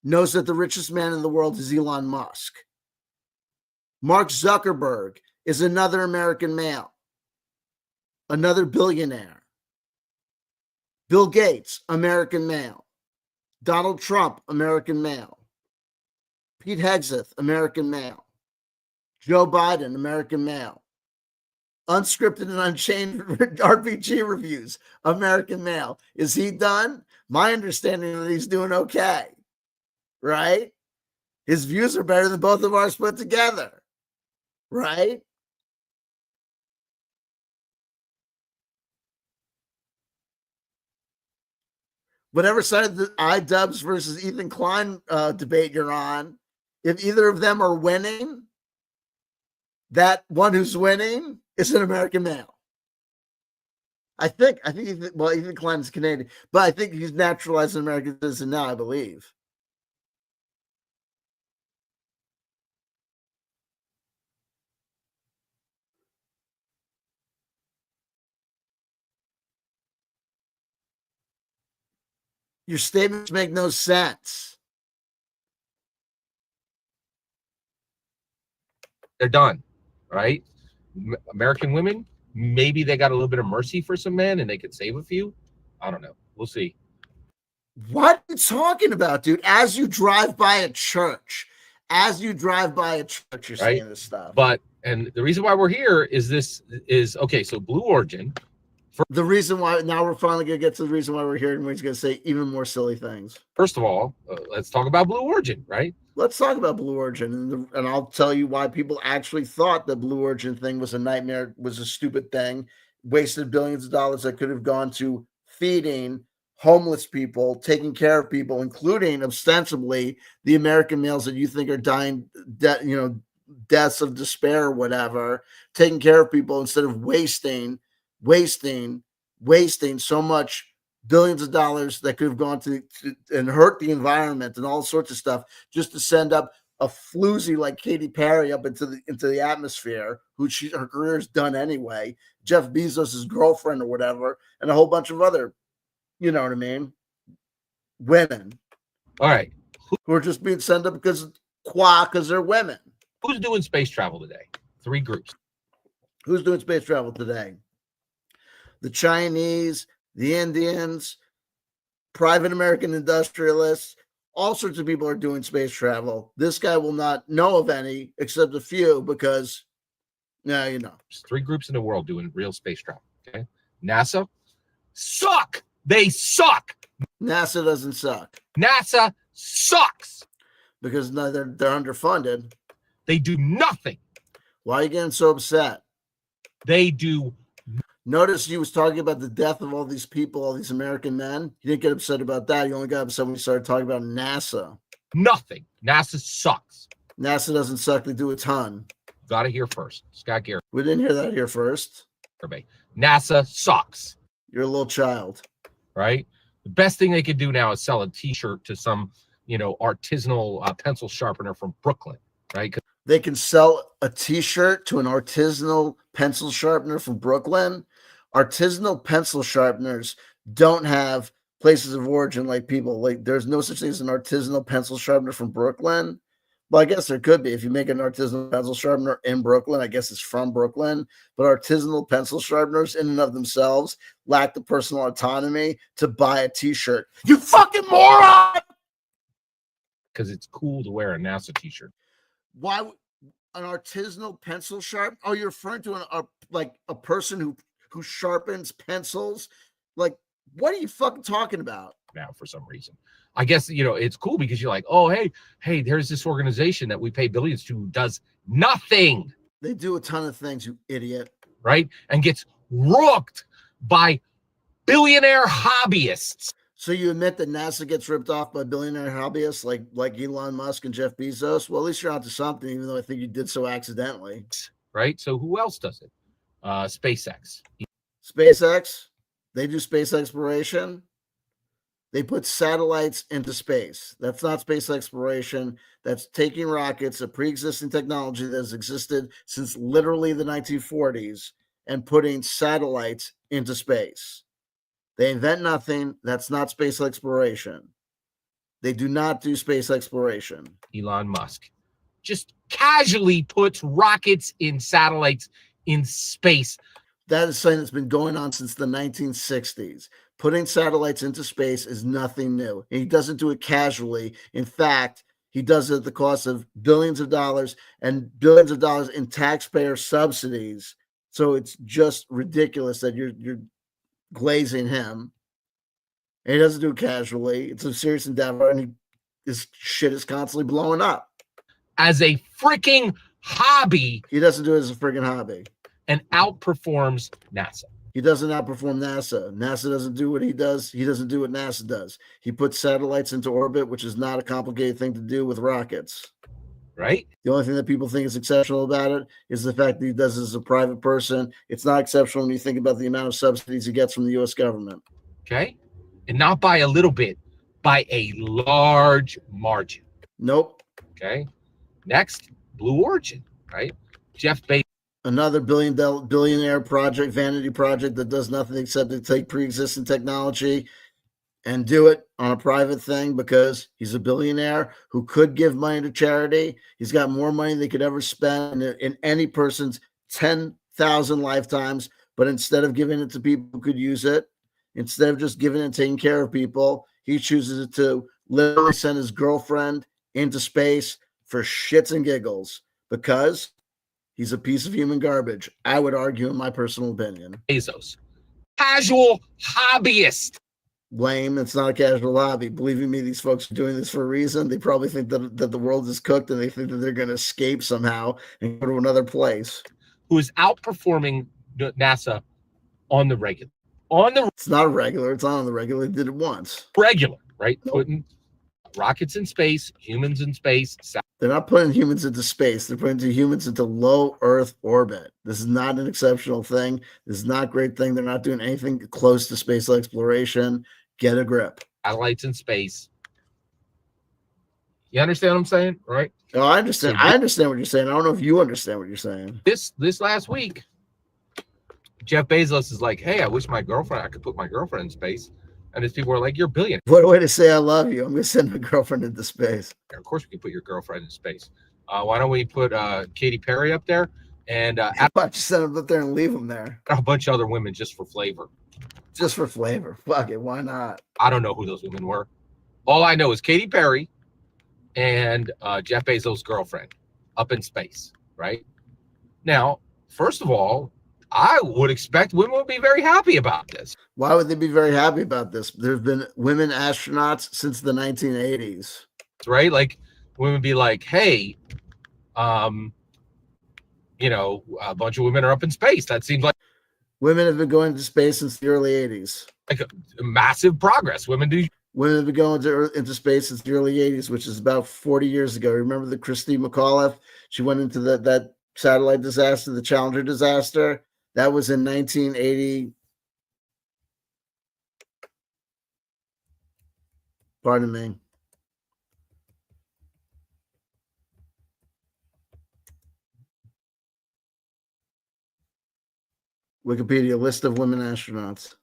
knows that the richest man in the world is Elon Musk. Mark Zuckerberg is another American male, another billionaire. Bill Gates, American male. Donald Trump, American male. Pete Hegseth, American male. Joe Biden, American male. Unscripted and Unchained RPG reviews, American male. Is he done? My understanding is that he's doing okay, right? His views are better than both of ours put together, right? Whatever side of the iDubbbz versus Ethan Klein debate you're on, if either of them are winning, that one who's winning is an American male. I think Ethan Klein is Canadian, but I think he's naturalized an American citizen now, I believe. Your statements make no sense. They're done, right? American women, maybe they got a little bit of mercy for some men and they could save a few. I don't know. We'll see. What are you talking about, dude? As you drive by a church, you're right? saying this stuff. And the reason why we're here is okay. So Blue Origin. The reason why, now we're finally going to get to the reason why we're here, and we're going to say even more silly things. First of all, let's talk about Blue Origin, right? Let's talk about Blue Origin, and I'll tell you why people actually thought the Blue Origin thing was a nightmare, was a stupid thing, wasted billions of dollars that could have gone to feeding homeless people, taking care of people, including ostensibly the American males that you think are dying, deaths of despair or whatever, taking care of people instead of wasting so much billions of dollars that could have gone to and hurt the environment and all sorts of stuff, just to send up a floozy like Katy Perry up into the atmosphere, who her career is done anyway, Jeff Bezos' girlfriend or whatever, and a whole bunch of other, you know what I mean, women. All right. Who are just being sent up because they're women. Who's doing space travel today? 3 groups. Who's doing space travel today? The Chinese, the Indians, private American industrialists, all sorts of people are doing space travel. This guy will not know of any except a few because, There's 3 groups in the world doing real space travel. Okay. NASA suck. They suck. NASA doesn't suck. NASA sucks. Because they're underfunded. They do nothing. Why are you getting so upset? They do. Notice he was talking about the death of all these people, all these American men. He didn't get upset about that. He only got upset when he started talking about NASA. Nothing. NASA sucks. NASA doesn't suck. They do a ton. Got to hear first. Scott Garibay. We didn't hear that here first. NASA sucks. You're a little child. Right? The best thing they could do now is sell a T-shirt to some, artisanal pencil sharpener from Brooklyn. Right? They can sell a T-shirt to an artisanal pencil sharpener from Brooklyn. Artisanal pencil sharpeners don't have places of origin like people. Like, there's no such thing as an artisanal pencil sharpener from Brooklyn. Well, I guess there could be. If you make an artisanal pencil sharpener in Brooklyn, I guess it's from Brooklyn. But artisanal pencil sharpeners in and of themselves lack the personal autonomy to buy a T-shirt. You fucking moron! because it's cool to wear a NASA t-shirt. Why an artisanal pencil sharp? Oh, you're referring to a person who sharpens pencils? Like, what are you fucking talking about? Now, for some reason, I guess, it's cool because you're like, oh, hey, there's this organization that we pay billions to who does nothing. They do a ton of things, you idiot. Right? And gets rooked by billionaire hobbyists. So you admit that NASA gets ripped off by billionaire hobbyists like Elon Musk and Jeff Bezos? Well, at least you're onto something, even though I think you did so accidentally. Right? So who else does it? SpaceX. SpaceX, they do space exploration. They put satellites into space. That's not space exploration. That's taking rockets, a pre-existing technology that has existed since literally the 1940s, and putting satellites into space. They invent nothing. That's not space exploration. They do not do space exploration. Elon Musk just casually puts rockets in satellites in space. That is something that's been going on since the 1960s. Putting satellites into space is nothing new. And he doesn't do it casually. In fact, he does it at the cost of billions of dollars and billions of dollars in taxpayer subsidies. So it's just ridiculous that you're glazing him. And he doesn't do it casually. It's a serious endeavor, and his shit is constantly blowing up. As a freaking hobby. He doesn't do it as a freaking hobby. And outperforms NASA. He doesn't outperform NASA. NASA doesn't do what he does. He doesn't do what NASA does. He puts satellites into orbit, which is not a complicated thing to do with rockets. Right? The only thing that people think is exceptional about it is the fact that he does it as a private person. It's not exceptional when you think about the amount of subsidies he gets from the U.S. government. Okay? And not by a little bit, by a large margin. Nope. Okay? Next, Blue Origin, right? Jeff Bezos. Another billionaire project, vanity project that does nothing except to take pre-existing technology and do it on a private thing because he's a billionaire who could give money to charity. He's got more money than he could ever spend in any person's 10,000 lifetimes. But instead of giving it to people who could use it, instead of just giving it and taking care of people, he chooses to literally send his girlfriend into space for shits and giggles because he's a piece of human garbage, I would argue, in my personal opinion. Bezos. Casual hobbyist. Lame. It's not a casual hobby. Believing me, these folks are doing this for a reason. They probably think that the world is cooked and they think that they're going to escape somehow and go to another place. Who is outperforming NASA on the regular. It's not a regular. It's not on the regular. They did it once. Regular, right? Nope. Putting rockets in space, humans in space. They're not putting humans into space. They're putting humans into low Earth orbit. This is not an exceptional thing. This is not a great thing. They're not doing anything close to space exploration. Get a grip. Satellites in space. You understand what I'm saying, right? Oh, I understand. I understand what you're saying. I don't know if you understand what you're saying. This last week, Jeff Bezos is like, hey, I wish I could put my girlfriend in space. And his people are like, you're a billionaire. What a way to say I love you. I'm going to send my girlfriend into space. Of course we can put your girlfriend in space. Why don't we put Katy Perry up there? And why don't you send them up there and leave them there? A bunch of other women just for flavor. Just for flavor. Fuck it. Why not? I don't know who those women were. All I know is Katy Perry and Jeff Bezos' girlfriend up in space, right? Now, first of all, I would expect women would be very happy about this. Why would they be very happy about this? There's been women astronauts since the 1980s. Right? Like, women would be like, hey, a bunch of women are up in space. That seems like women have been going to space since the early 80s. Like a massive progress. Women have been going into space since the early 80s, which is about 40 years ago. Remember the Christine McAuliffe? She went into that satellite disaster, the Challenger disaster. That was in 1980. Pardon me. Wikipedia, list of women astronauts.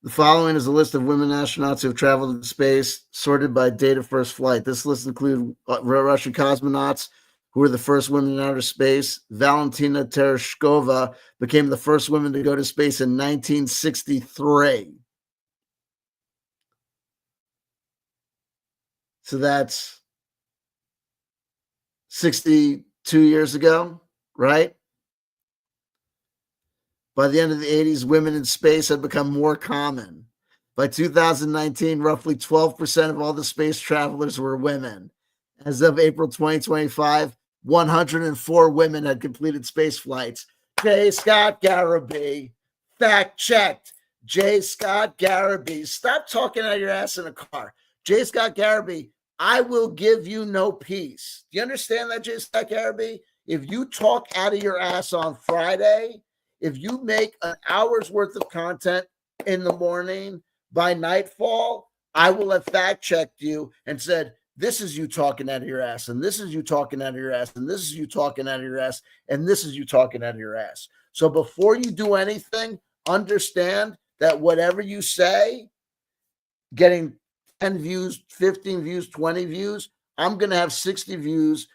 The following is a list of women astronauts who have traveled into space, sorted by date of first flight. This list includes Russian cosmonauts, who were the first women in outer space. Valentina Tereshkova became the first woman to go to space in 1963. So that's 62 years ago, right? By the end of the 80s, women in space had become more common. By 2019, roughly 12% of all the space travelers were women. As of April 2025, 104 women had completed space flights. J.Scott Garibay, fact checked. J.Scott Garibay, stop talking out of your ass in a car. J.Scott Garibay, I will give you no peace. Do you understand that, J.Scott Garibay? If you talk out of your ass on Friday, if you make an hour's worth of content in the morning, by nightfall, I will have fact checked you and said, this is you talking out of your ass, and this is you talking out of your ass, and this is you talking out of your ass, and this is you talking out of your ass. So before you do anything, understand that whatever you say, getting 10 views, 15 views, 20 views, I'm going to have 60 views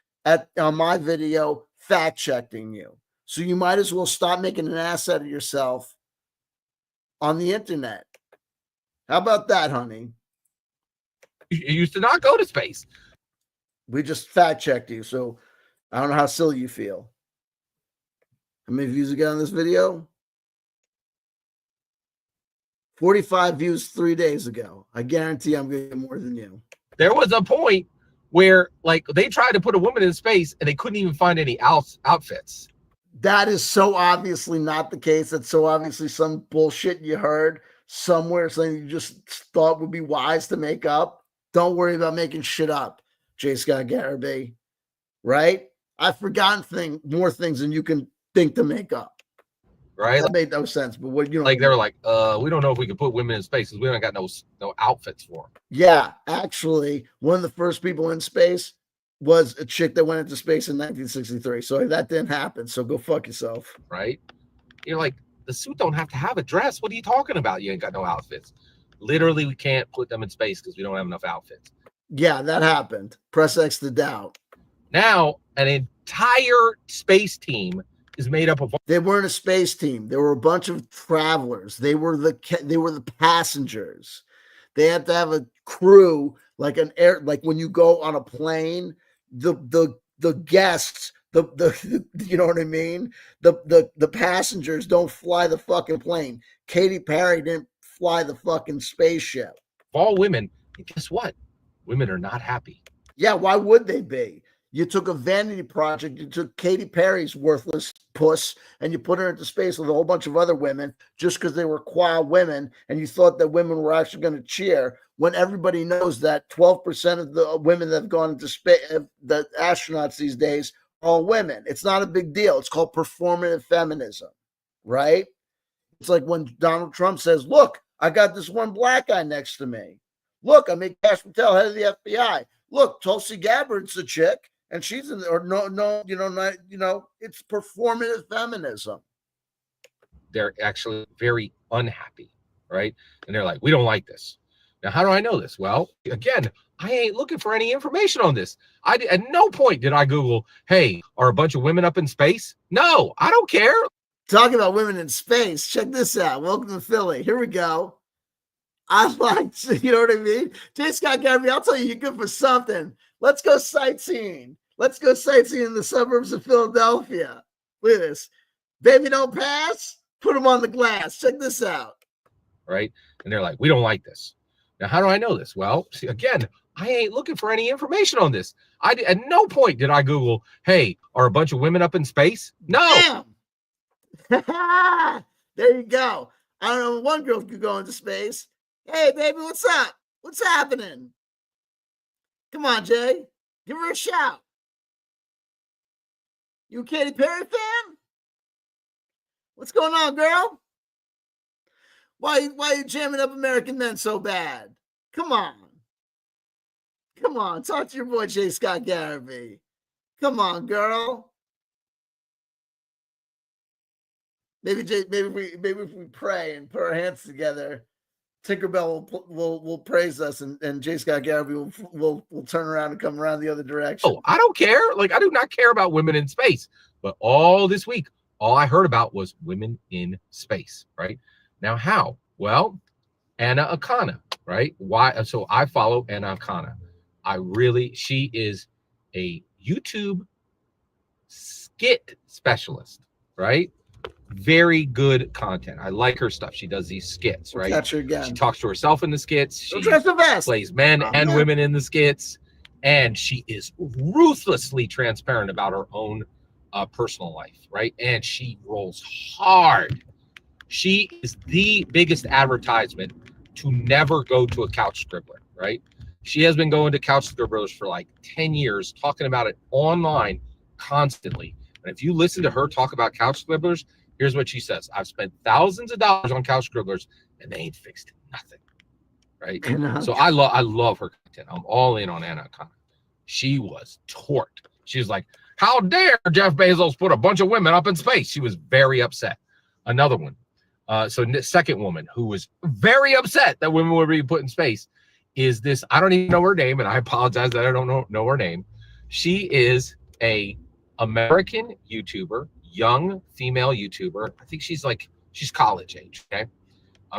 on my video fact checking you. So you might as well stop making an ass out of yourself on the internet. How about that, honey? You used to not go to space. We just fact checked you, so I don't know how silly you feel. How many views you got on this video? 45 views 3 days ago. I guarantee I'm going to get more than you. There was a point where, like, they tried to put a woman in space and they couldn't even find any outfits. That is so obviously not the case. That's so obviously some bullshit you heard somewhere, something you just thought would be wise to make up. Don't worry about making shit up, J.Scott Garibay. Right? I've forgotten more things than you can think to make up. Right? That made no sense. But what, you know, like they were like, we don't know if we can put women in space because we don't got no outfits for them. Yeah, actually, one of the first people in space was a chick that went into space in 1963. So that didn't happen. So go fuck yourself. Right? You're like, the suit don't have to have a dress. What are you talking about? You ain't got no outfits. Literally, we can't put them in space because we don't have enough outfits. Yeah, that happened. Press X to doubt. Now, an entire space team is made up of. They weren't a space team. They were a bunch of travelers. They were the passengers. They had to have a crew, like when you go on a plane, the guests, the you know what I mean? The passengers don't fly the fucking plane. Katy Perry didn't fly the fucking spaceship. All women, and guess what? Women are not happy. Yeah, why would they be? You took a vanity project, you took Katy Perry's worthless puss, and you put her into space with a whole bunch of other women just because they were qua women, and you thought that women were actually going to cheer, when everybody knows that 12% of the women that have gone into space, the astronauts these days, are all women. It's not a big deal. It's called performative feminism, right? It's like when Donald Trump says, look, I got this one black guy next to me. Look, I made Cash Patel head of the FBI. Look, Tulsi Gabbard's a chick. And she's in there, it's performative feminism. They're actually very unhappy, right? And they're like, we don't like this. Now, how do I know this? Well, again, I ain't looking for any information on this. At no point did I Google, hey, are a bunch of women up in space? No, I don't care. Talking about women in space, check this out. Welcome to Philly. Here we go. I like, you know what I mean? J.Scott Garibay, I'll tell you, you're good for something. Let's go sightseeing. Let's go sightseeing in the suburbs of Philadelphia. Look at this. Baby, don't pass. Put them on the glass. Check this out. Right? And they're like, we don't like this. Now, how do I know this? Well, see, again, I ain't looking for any information on this. At no point did I Google, hey, are a bunch of women up in space? No. Damn. There you go. I don't know. One girl could go into space. Hey, baby, what's up? What's happening? Come on, Jay. Give her a shout. You a Katy Perry fan? What's going on, girl? Why are you jamming up American Men so bad? Come on. Come on. Talk to your boy, J.Scott Garibay. Come on, girl. Maybe if we pray and put our hands together, Tinkerbell will praise us, and J.Scott Garibay will turn around and come around the other direction. Oh, I don't care. Like, I do not care about women in space. But all this week, all I heard about was women in space, right? Now, how? Well, Anna Akana, right? Why? So I follow Anna Akana. She is a YouTube skit specialist, right? Very good content. I like her stuff. She does these skits, right? Catch her again. She talks to herself in the skits. She plays men and women in the skits, and she is ruthlessly transparent about her own personal life, right? And she rolls hard. She is the biggest advertisement to never go to a couch scribbler, right? She has been going to couch scribblers for like 10 years, talking about it online constantly. And if you listen to her talk about couch scribblers, here's what she says. I've spent thousands of dollars on couch scribblers and they ain't fixed nothing, right? So I love her content. I'm all in on Anna O'Connor. She was torqued. She was like, how dare Jeff Bezos put a bunch of women up in space? She was very upset. Another one. So the second woman who was very upset that women were being put in space is this. I don't even know her name, and I apologize that I don't know her name. She is a American YouTuber, young female YouTuber. I think she's college age, okay?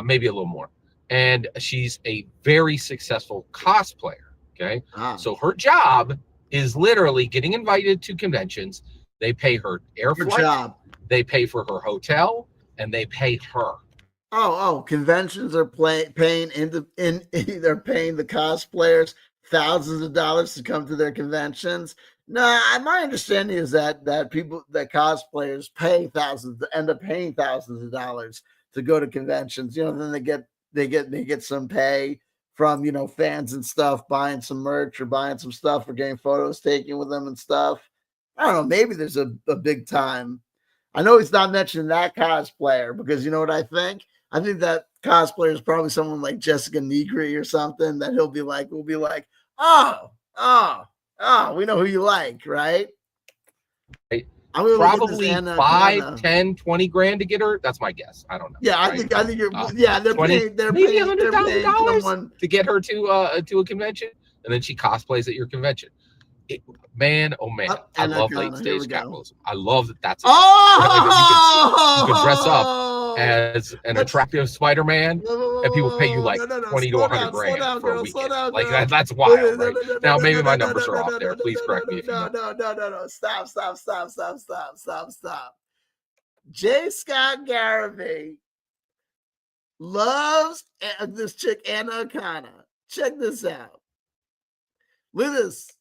Maybe a little more. And she's a very successful cosplayer, okay? So her job is literally getting invited to conventions. They pay her air flight, they pay for her hotel, and they pay her. Conventions are paying they're paying the cosplayers thousands of dollars to come to their conventions. No, my understanding is that cosplayers end up paying thousands of dollars to go to conventions. Then they get some pay from fans and stuff, buying some merch or buying some stuff or getting photos taken with them and stuff. I don't know. Maybe there's a big time. I know he's not mentioning that cosplayer because you know what I think? I think that cosplayer is probably someone like Jessica Negri or something that we'll be like, oh, we know who you like, right? Right. Probably 5, 10, 20 grand to get her. That's my guess. I don't know. Yeah, right? I think you're. Yeah, they're paying $100,000 to get her to a convention, and then she cosplays at your convention. Man, I love late stage capitalism. I love that. That's you could dress up as an attractive Spider-Man, and people pay you like 20 to 100 grand for a weekend. Like that's wild, right? Now maybe my numbers are off there. Please correct me if you know. No. Stop. J.Scott Garibay loves this chick Anna O'Connor. Check this out. Look at this.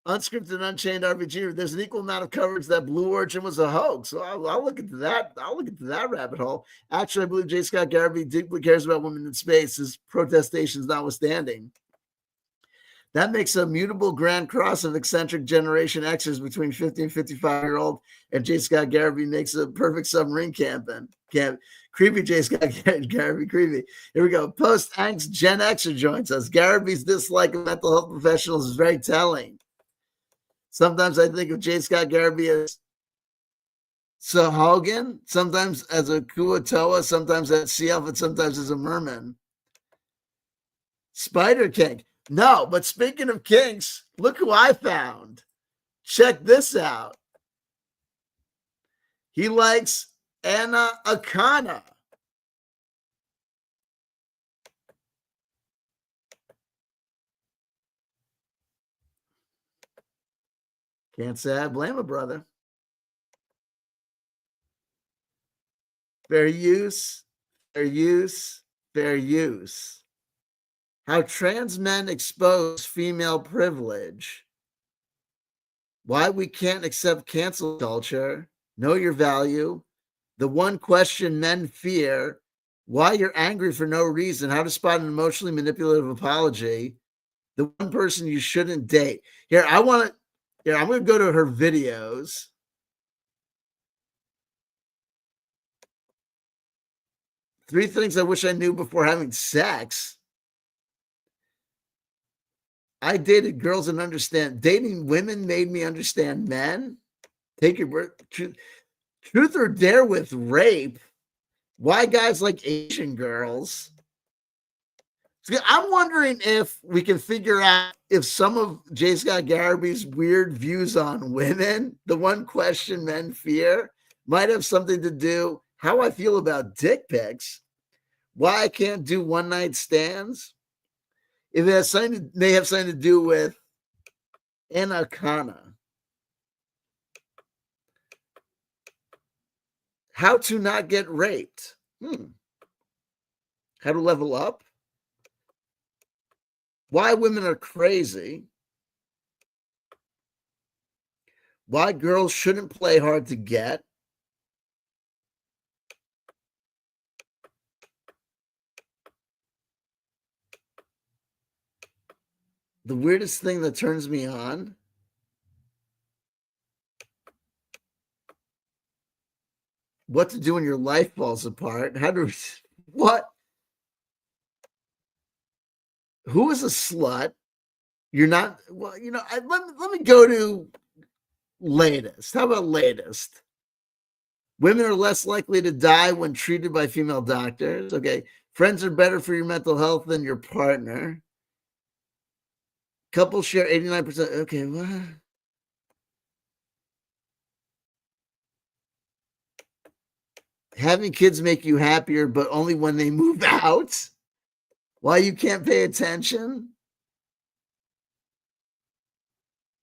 Unscripted, Unchained RPG. There's an equal amount of coverage that Blue Origin was a hoax. So I'll look into that. I'll look into that rabbit hole. Actually, I believe J.Scott Garibay deeply cares about women in space, his protestations notwithstanding. That makes a mutable grand cross of eccentric Generation Xers between 50 and 55-year-old, and J.Scott Garibay makes a perfect submarine camping. Creepy J.Scott Garibay, creepy. Here we go. Post-angst Gen Xer joins us. Garibay's dislike of mental health professionals is very telling. Sometimes I think of J.Scott Garibay as Sahogan, sometimes as a Kuatoa, sometimes as Sea Elf, and sometimes as a merman. Spider King. No, but speaking of kinks, look who I found. Check this out. He likes Anna O'Connor. Can't say I blame a brother. Fair use. How trans men expose female privilege. Why we can't accept cancel culture. Know your value. The one question men fear. Why you're angry for no reason. How to spot an emotionally manipulative apology. The one person you shouldn't date. I'm going to go to her videos. Three things I wish I knew before having sex. I dated girls and understand. Dating women made me understand men. Take your word. Truth or dare with rape. Why guys like Asian girls. I'm wondering if we can figure out if some of J.Scott Garibay's weird views on women, the one question men fear, might have something to do how I feel about dick pics, why I can't do one-night stands. If it has something, may have something to do with Anakana. How to not get raped. How to level up. Why women are crazy. Why girls shouldn't play hard to get. The weirdest thing that turns me on. What to do when your life falls apart. How to, what? Who is a slut? You're not, well, you know, let me go to latest. How about latest? Women are less likely to die when treated by female doctors. Okay. Friends are better for your mental health than your partner. Couples share 89%. Okay. What? Having kids make you happier, but only when they move out. Why you can't pay attention?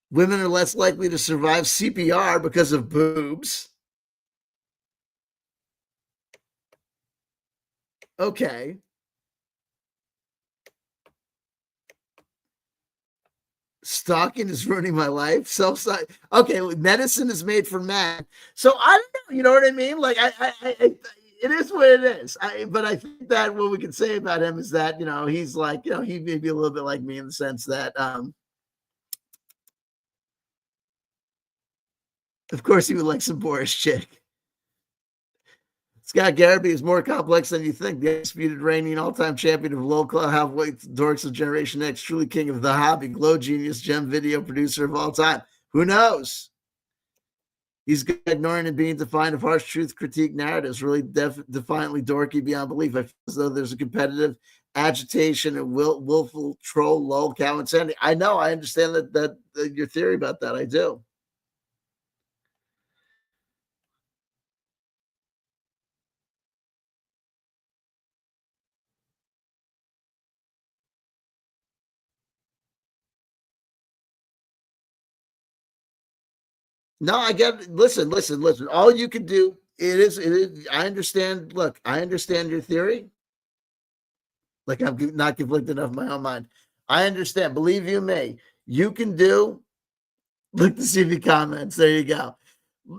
Women are less likely to survive CPR because of boobs. Okay. Stalking is ruining my life. Okay, medicine is made for men. So I don't know. You know what I mean? Like it is what it is. But I think that what we can say about him is that, you know, he's like, you know, he may be a little bit like me in the sense that, of course, he would like some Boris chick. Scott Garibay is more complex than you think. The undisputed reigning all-time champion of low-class halfweight dorks of Generation X, truly king of the hobby, glow genius, gem video producer of all time. Who knows? He's good at ignoring and being defined of harsh truth critique narratives, really defiantly dorky beyond belief. I feel as though there's a competitive agitation and willful troll, lull, cow insanity. I know, I understand that your theory about that. I do. No, I get it. Listen. All you can do it is. I understand. Look, I understand your theory. Like I'm not conflicted enough in my own mind. I understand. Believe you me, you can do. Look to see the comments. There you go.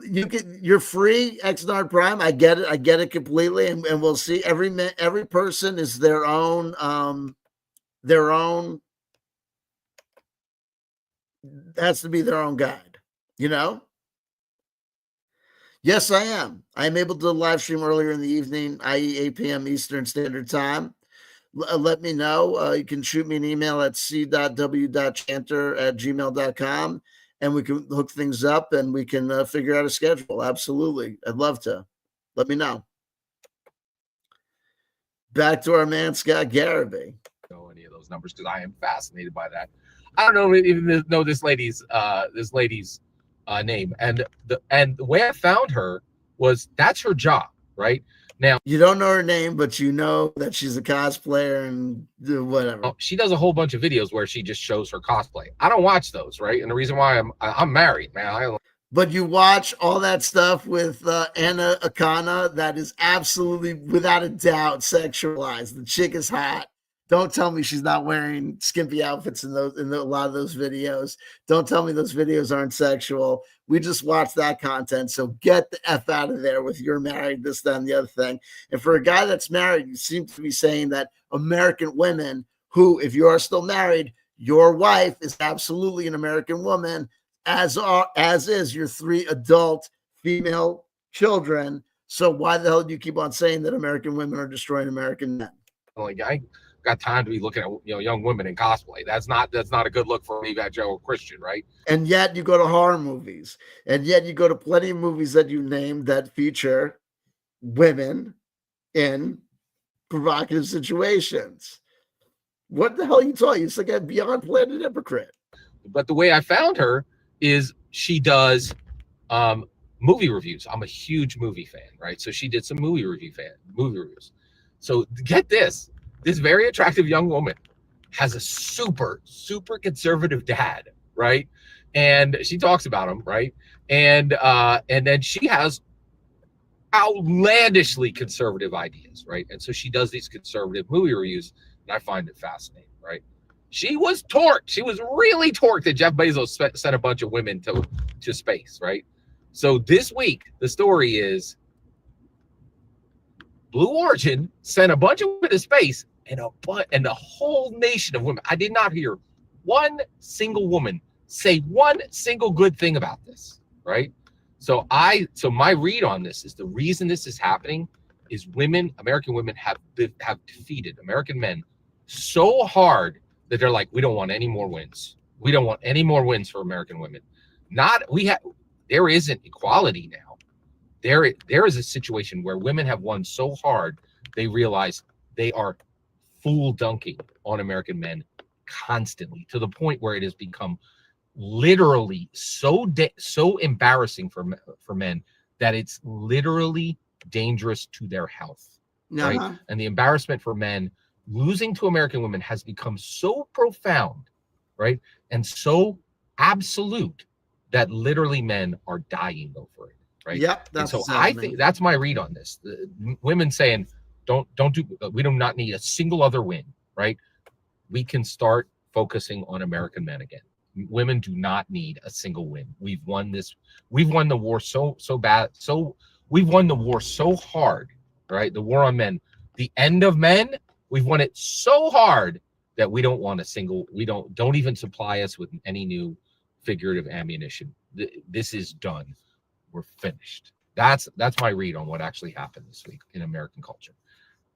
You're free, Xnard Prime. I get it. I get it completely. And we'll see. Every person is their own. Has to be their own guide. You know. Yes, I am. I am able to live stream earlier in the evening, i.e. 8 p.m. Eastern Standard Time. Let me know. You can shoot me an email at c.w.chanter@gmail.com, and we can hook things up and we can figure out a schedule. Absolutely. I'd love to. Let me know. Back to our man, Scott Garibay. Know any of those numbers because I am fascinated by that. I don't even know this lady's name, and the way I found her was that's her job, right? Now you don't know her name, but you know that she's a cosplayer and whatever. She does a whole bunch of videos where she just shows her cosplay. I don't watch those, right? And the reason why I'm married, man. But you watch all that stuff with Anna Akana that is absolutely, without a doubt, sexualized. The chick is hot. Don't tell me she's not wearing skimpy outfits in a lot of those videos. Don't tell me those videos aren't sexual. We just watch that content. So get the F out of there with you're married, this, that, and the other thing. And for a guy that's married, you seem to be saying that American women who, if you are still married, your wife is absolutely an American woman, as is your 3 adult female children. So why the hell do you keep on saying that American women are destroying American men? Like I got time to be looking at young women in cosplay. That's not a good look for an evangelical Christian, right? And yet you go to horror movies, and yet you go to plenty of movies that you named that feature women in provocative situations. What the hell are you talking? It's like a beyond planet hypocrite. But the way I found her is she does movie reviews. I'm a huge movie fan, right? So she did some movie reviews. So get this very attractive young woman has a super conservative dad, right? And she talks about him, right? And then she has outlandishly conservative ideas, right? And so she does these conservative movie reviews, and I find it fascinating, right? She was torqued. She was really torqued that Jeff Bezos sent a bunch of women to space, right? So this week, the story is Blue Origin sent a bunch of women to space, and the whole nation of women. I did not hear one single woman say one single good thing about this, right? So my read on this is the reason this is happening is American women have defeated American men so hard that they're like, we don't want any more wins. We don't want any more wins for American women. There isn't equality now. There is a situation where women have won so hard they realize they are fool dunking on American men constantly, to the point where it has become literally so embarrassing for men that it's literally dangerous to their health, right? And the embarrassment for men losing to American women has become so profound, right, and so absolute that literally men are dying over it, right? Yep. And so I think that's my read on this. Women saying, we do not need a single other win, right? We can start focusing on American men again. Women do not need a single win. We've won this. We've won the war so bad. So we've won the war so hard, right? The war on men, the end of men. We've won it so hard that we don't want a single. Don't even supply us with any new figurative ammunition. This is done. We're finished. That's my read on what actually happened this week in American culture.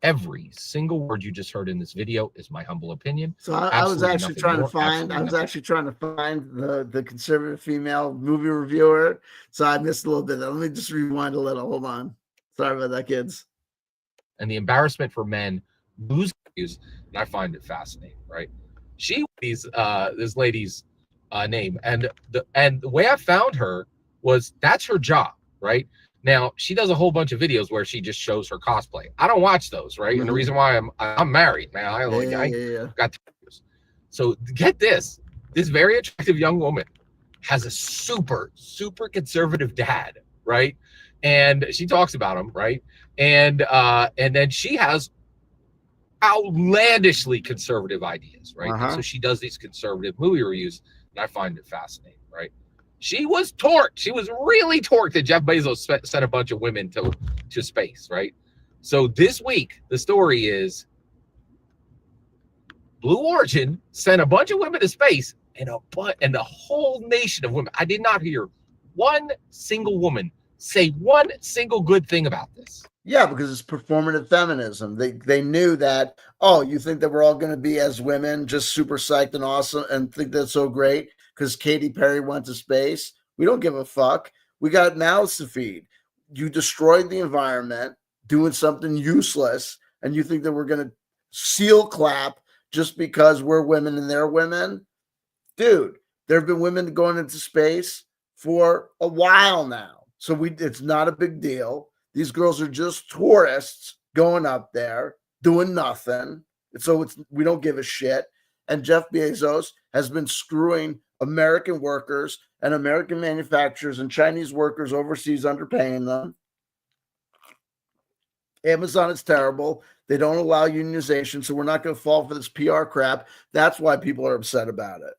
Every single word you just heard in this video is my humble opinion. So I was actually trying to find the conservative female movie reviewer. So I missed a little bit. Let me just rewind a little. Hold on. Sorry about that, kids. And the embarrassment for men losing views, and I find it fascinating, right? This lady's name, and the way I found her was that's her job, right? Now, she does a whole bunch of videos where she just shows her cosplay. I don't watch those, right? Mm-hmm. And the reason why I'm married, man. I got so get this very attractive young woman has a super conservative dad, right? And she talks about him, right? And then she has outlandishly conservative ideas, right? And so she does these conservative movie reviews, and I find it fascinating, right? She was torqued. She was really torqued that Jeff Bezos sent a bunch of women to space, right? So this week, the story is Blue Origin sent a bunch of women to space, and the whole nation of women. I did not hear one single woman say one single good thing about this. Yeah, because it's performative feminism. They knew that, you think that we're all going to be as women, just super psyched and awesome and think that's so great because Katy Perry went to space. We don't give a fuck. We got mouths to feed. You destroyed the environment doing something useless, and you think that we're going to seal clap just because we're women and they're women? Dude, there have been women going into space for a while now. So it's not a big deal. These girls are just tourists going up there doing nothing. So we don't give a shit. And Jeff Bezos has been screwing American workers and American manufacturers and Chinese workers overseas, underpaying them. Amazon is terrible. They don't allow unionization, so we're not going to fall for this PR crap. That's why people are upset about it.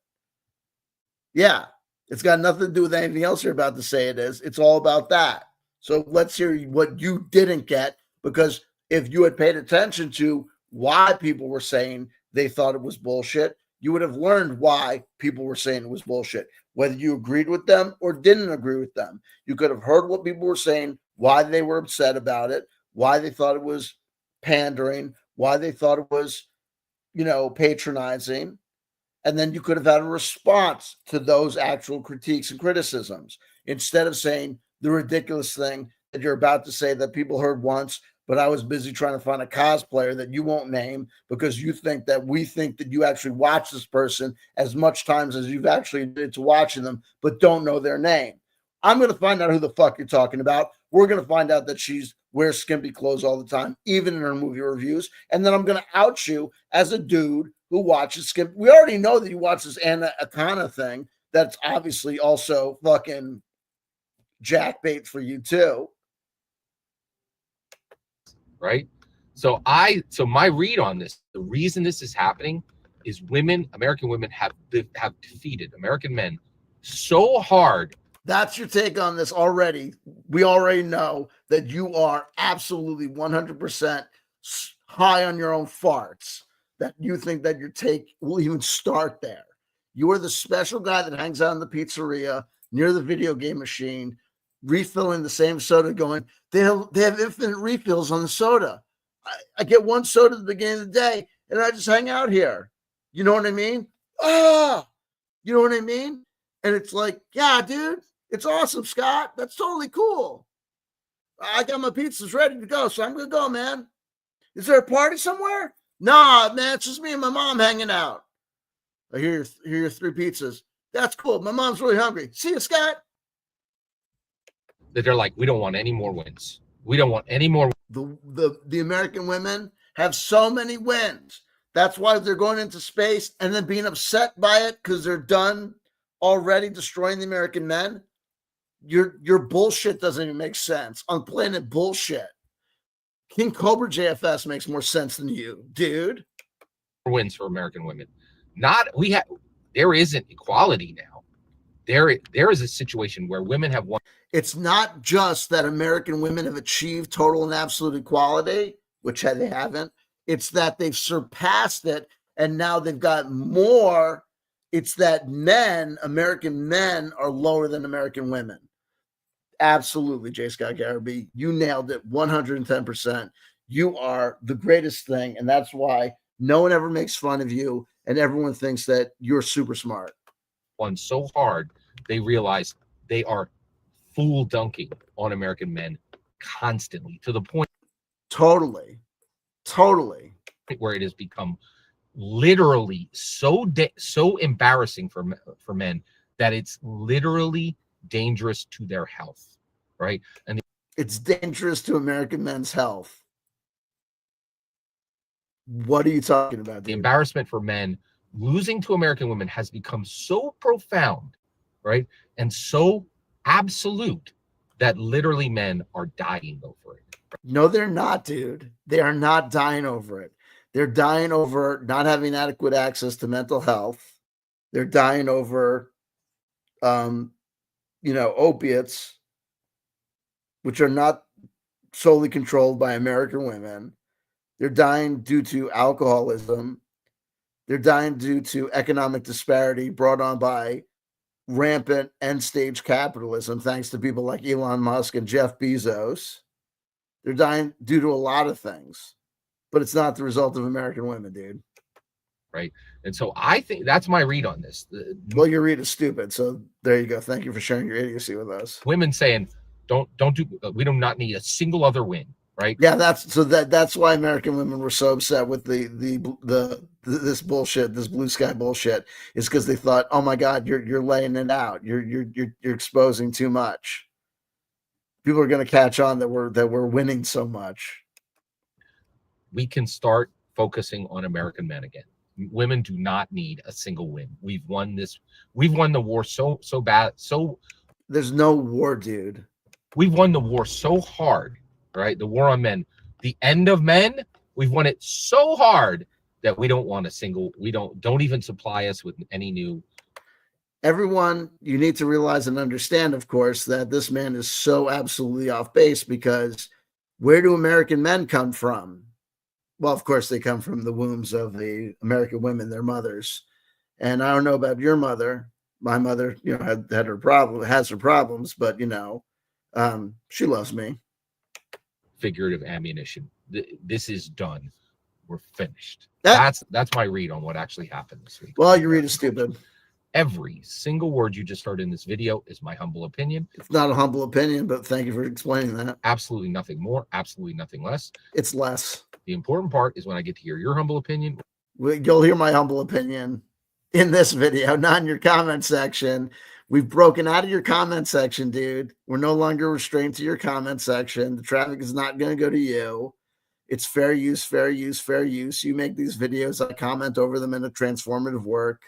Yeah, it's got nothing to do with anything else you're about to say it is. It's all about that. So let's hear what you didn't get, because if you had paid attention to why people were saying they thought it was bullshit, you would have learned why people were saying it was bullshit, whether you agreed with them or didn't agree with them. You could have heard what people were saying, why they were upset about it, why they thought it was pandering, why they thought it was, patronizing. And then you could have had a response to those actual critiques and criticisms, instead of saying the ridiculous thing that you're about to say that people heard once, but I was busy trying to find a cosplayer that you won't name because we think that you actually watch this person as much times as you've actually did to watching them, but don't know their name. I'm going to find out who the fuck you're talking about. We're going to find out that she wears skimpy clothes all the time, even in her movie reviews. And then I'm going to out you as a dude who watches Skip. We already know that you watch this Anna Akana thing. That's obviously also fucking jackbait for you too. Right? So my read on this, the reason this is happening is American women have defeated American men so hard. That's your take on this already. We already know that you are absolutely 100% high on your own farts, that you think that your take will even start there. You are the special guy that hangs out in the pizzeria near the video game machine, refilling the same soda, going, they have infinite refills on the soda. I get one soda at the beginning of the day, and I just hang out here. You know what I mean? You know what I mean? And it's like, yeah, dude, it's awesome, Scott. That's totally cool. I got my pizzas ready to go, so I'm going to go, man. Is there a party somewhere? Nah, man, it's just me and my mom hanging out. I hear your 3 pizzas. That's cool. My mom's really hungry. See you, Scott. That they're like, we don't want any more wins. We don't want any more. The American women have so many wins. That's why they're going into space and then being upset by it because they're done already destroying the American men. Your bullshit doesn't even make sense. On planet bullshit. King Cobra JFS makes more sense than you, dude. Wins for American women. There isn't equality now. There is a situation where women have won. It's not just that American women have achieved total and absolute equality, which they haven't. It's that they've surpassed it, and now they've got more. It's that American men, are lower than American women. Absolutely, J.Scott Garibay. You nailed it 110%. You are the greatest thing, and that's why no one ever makes fun of you, and everyone thinks that you're super smart. Won so hard, they realize they are fool dunking on American men constantly, to the point totally where it has become literally so embarrassing for men that it's literally dangerous to their health, right? And it's dangerous to American men's health. What are you talking about, dude? The embarrassment for men losing to American women has become so profound, right? And so absolute that literally men are dying over it. No, they're not, dude. They are not dying over it. They're dying over not having adequate access to mental health. They're dying over, opiates, which are not solely controlled by American women. They're dying due to alcoholism. They're dying due to economic disparity brought on by rampant end-stage capitalism, thanks to people like Elon Musk and Jeff Bezos. They're dying due to a lot of things, but it's not the result of American women, dude. Right. And so I think that's my read on this. Well, your read is stupid. So there you go. Thank you for sharing your idiocy with us. Women saying, we do not need a single other win. Right. Yeah, that's why American women were so upset with this bullshit, this blue sky bullshit, is because they thought, oh my God, you're laying it out. You're exposing too much. People are going to catch on that we're winning so much. We can start focusing on American men again. Women do not need a single win. We've won this. We've won the war so bad. So there's no war, dude. We've won the war so hard, right? The war on men, the end of men. We've won it so hard that we don't want a single. We don't even supply us with any new. Everyone, you need to realize and understand, of course, that this man is so absolutely off base, because where do American men come from? Well, of course, they come from the wombs of the American women, their mothers. And I don't know about your mother. My mother, has her problems, but she loves me. Figurative ammunition. This is done. We're finished. That's my read on what actually happened this week. Well, your read is stupid. Every single word you just heard in this video is my humble opinion. It's not a humble opinion, but thank you for explaining that. Absolutely nothing more, absolutely nothing less. It's less. The important part is when I get to hear your humble opinion. You'll hear my humble opinion in this video, not in your comment section. We've broken out of your comment section, dude. We're no longer restrained to your comment section. The traffic is not going to go to you. It's fair use, fair use, fair use. You make these videos, I comment over them in a transformative work.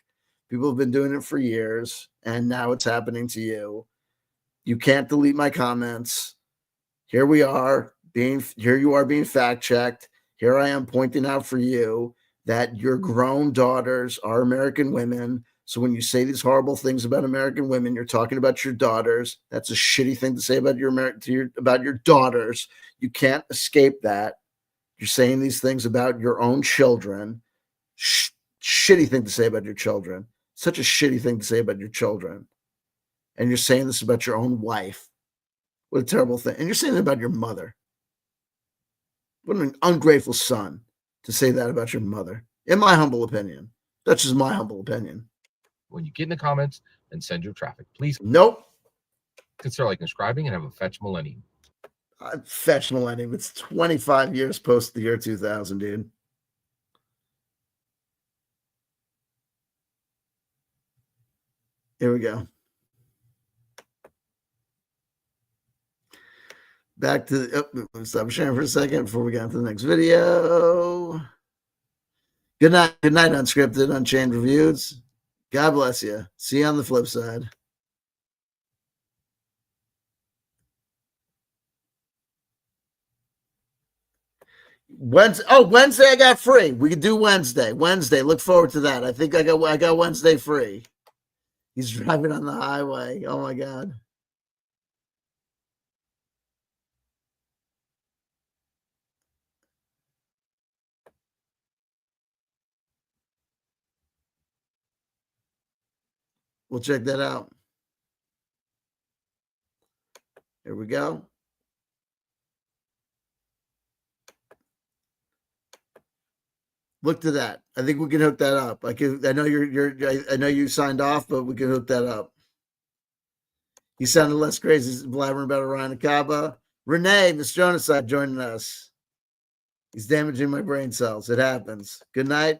People have been doing it for years, and now it's happening to you. You can't delete my comments. Here we are here you are being fact checked. Here I am pointing out for you that your grown daughters are American women. So when you say these horrible things about American women, you're talking about your daughters. That's a shitty thing to say about about your daughters. You can't escape that. You're saying these things about your own children. Shitty thing to say about your children. Such a shitty thing to say about your children. And you're saying this about your own wife. What a terrible thing. And you're saying it about your mother. What an ungrateful son to say that about your mother. In my humble opinion. That's just my humble opinion. When you get in the comments and send your traffic, please. Nope. Consider like subscribing and have a fetch millennium. Fetch millennium. It's 25 years post the year 2000, dude. Here we go. Back to stop sharing for a second before we get into the next video. Good night, Unscripted, Unchained Reviews. God bless you. See you on the flip side. Wednesday I got free. We could do Wednesday. Look forward to that. I think I got Wednesday free. He's driving on the highway. Oh my God. We'll check that out. Here we go. Look to that. I think we can hook that up. I know I know you signed off, but we can hook that up. He sounded less crazy blabbering about Orion Akaba. Renee, Mr. Jonaside, joining us. He's damaging my brain cells. It happens. Good night.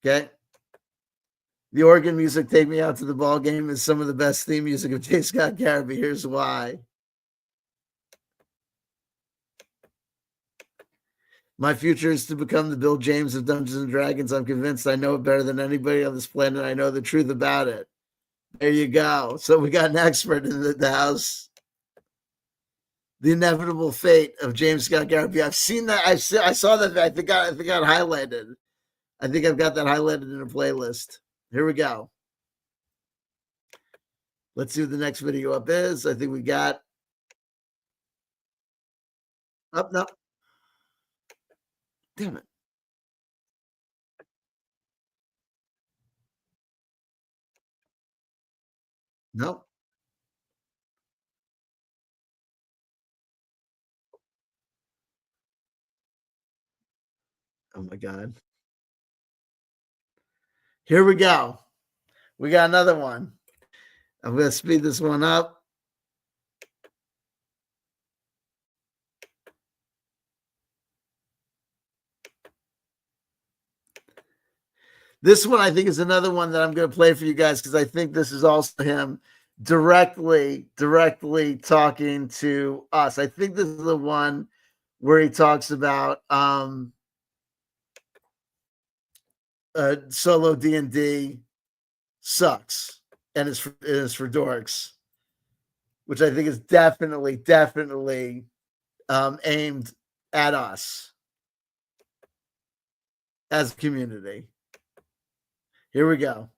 Okay. The organ music, Take Me Out to the Ball Game, is some of the best theme music of J.Scott Garibay. Here's why. My future is to become the Bill James of Dungeons and Dragons. I'm convinced I know it better than anybody on this planet. I know the truth about it. There you go. So we got an expert in the house. The inevitable fate of J.Scott Garibay. I've seen that. I saw that. I think I highlighted. I think I've got that highlighted in a playlist. Here we go. Let's see what the next video up is. I think we got up. No. Damn it. Nope. Oh my God. Here we go. We got another one. I'm going to speed this one up. This one, I think, is another one that I'm going to play for you guys because I think this is also him directly talking to us. I think this is the one where he talks about solo DnD sucks and it's for dorks, which I think is definitely aimed at us as a community. Here we go.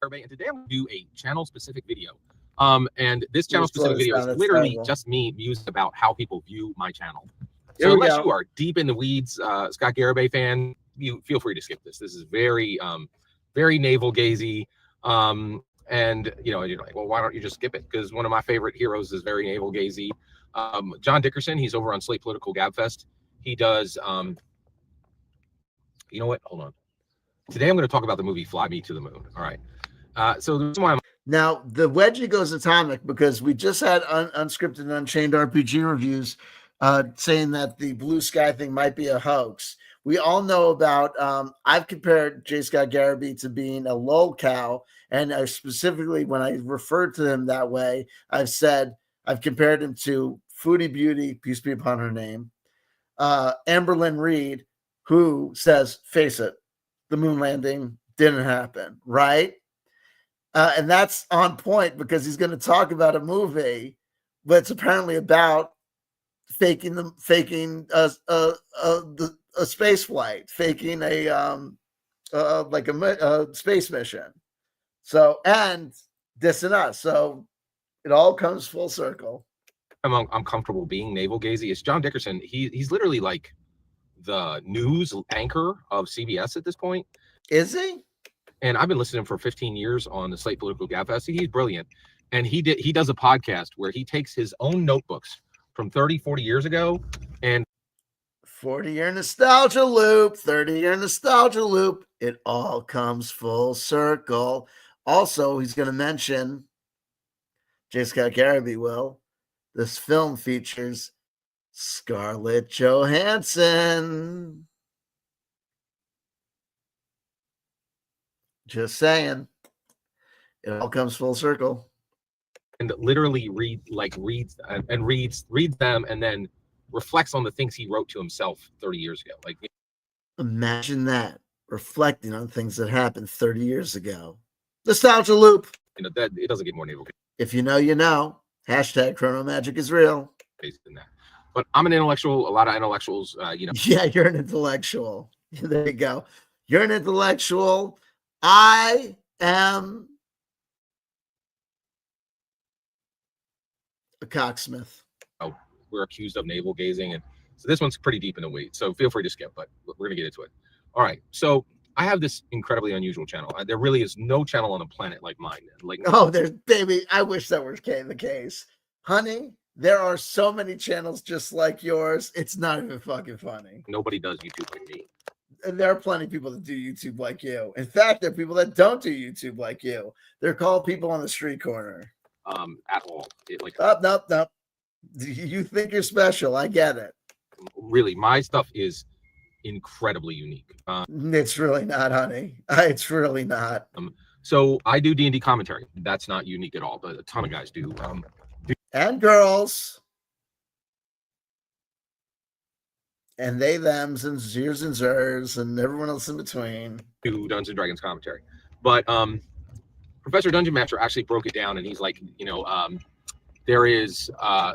And today I'm going to do a channel specific video. And this channel specific video is literally just me musing about how people view my channel. So unless you are deep in the weeds, Scott Garibay fan, you feel free to skip this. This is very navel gazy. And you're like, well, why don't you just skip it? Because one of my favorite heroes is very navel gazy. John Dickerson, he's over on Slate Political Gabfest. He does you know what? Hold on. Today I'm going to talk about the movie Fly Me to the Moon. All right. So the reason why now the wedgie goes atomic because we just had unscripted and unchained RPG reviews saying that the blue sky thing might be a hoax. We all know about I've compared J.Scott Garibay to being a lolcow, and I specifically, when I referred to him that way, I've said I've compared him to Foodie Beauty, peace be upon her name, Amberlynn Reed, who says, face it, the moon landing didn't happen, right? And that's on point because he's going to talk about a movie, but it's apparently about faking a space flight, faking a space mission. So, and dissing us. So it all comes full circle. I'm comfortable being navel gazing. It's John Dickerson. He's literally like the news anchor of CBS at this point. Is he? And I've been listening to him for 15 years on the Slate Political Gabfest. He's brilliant. And he does a podcast where he takes his own notebooks from 30, 40 years ago and 40-year nostalgia loop, 30-year nostalgia loop. It all comes full circle. Also, he's going to mention, J.Scott Garibay will, this film features Scarlett Johansson. Just saying. It all comes full circle. And literally reads them and then reflects on the things he wrote to himself 30 years ago. Like, imagine that, reflecting on things that happened 30 years ago. Nostalgia loop. That it doesn't get more navel. If you know, you know. Hashtag Chrono Magic is real. Than that. But I'm an intellectual. A lot of intellectuals, Yeah, you're an intellectual. There you go. You're an intellectual. I am a cocksmith. Oh, we're accused of navel gazing, and so this one's pretty deep in the weeds. So feel free to skip, but we're gonna get into it. All right. So I have this incredibly unusual channel. There really is no channel on the planet like mine. Like, oh, there's baby. I wish that was the case, honey. There are so many channels just like yours. It's not even fucking funny. Nobody does YouTube like me. And there are plenty of people that do YouTube like you. In fact, there are people that don't do YouTube like you. They're called people on the street corner. At all. Nope. You think you're special. I get it. Really, my stuff is incredibly unique. It's really not, honey. It's really not. So I do D&D commentary. That's not unique at all, but a ton of guys do. And girls. And they, thems, and zers and zers, and everyone else in between. Do Dungeons and Dragons commentary. But Professor Dungeon Master actually broke it down, and he's like, there is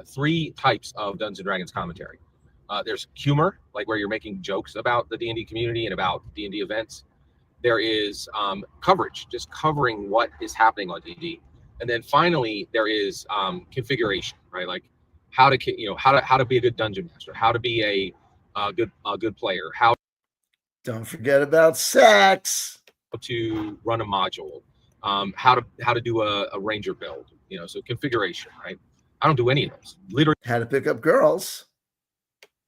3 types of Dungeons and Dragons commentary. There's humor, like where you're making jokes about the D&D community and about D&D events. There is coverage, just covering what is happening on D&D. And then finally, there is configuration, right? Like how to be a good dungeon master, how to be a good player, how. Don't forget about sex. To run a module, how to do a ranger build, so configuration, right? I don't do any of those. Literally, how to pick up girls.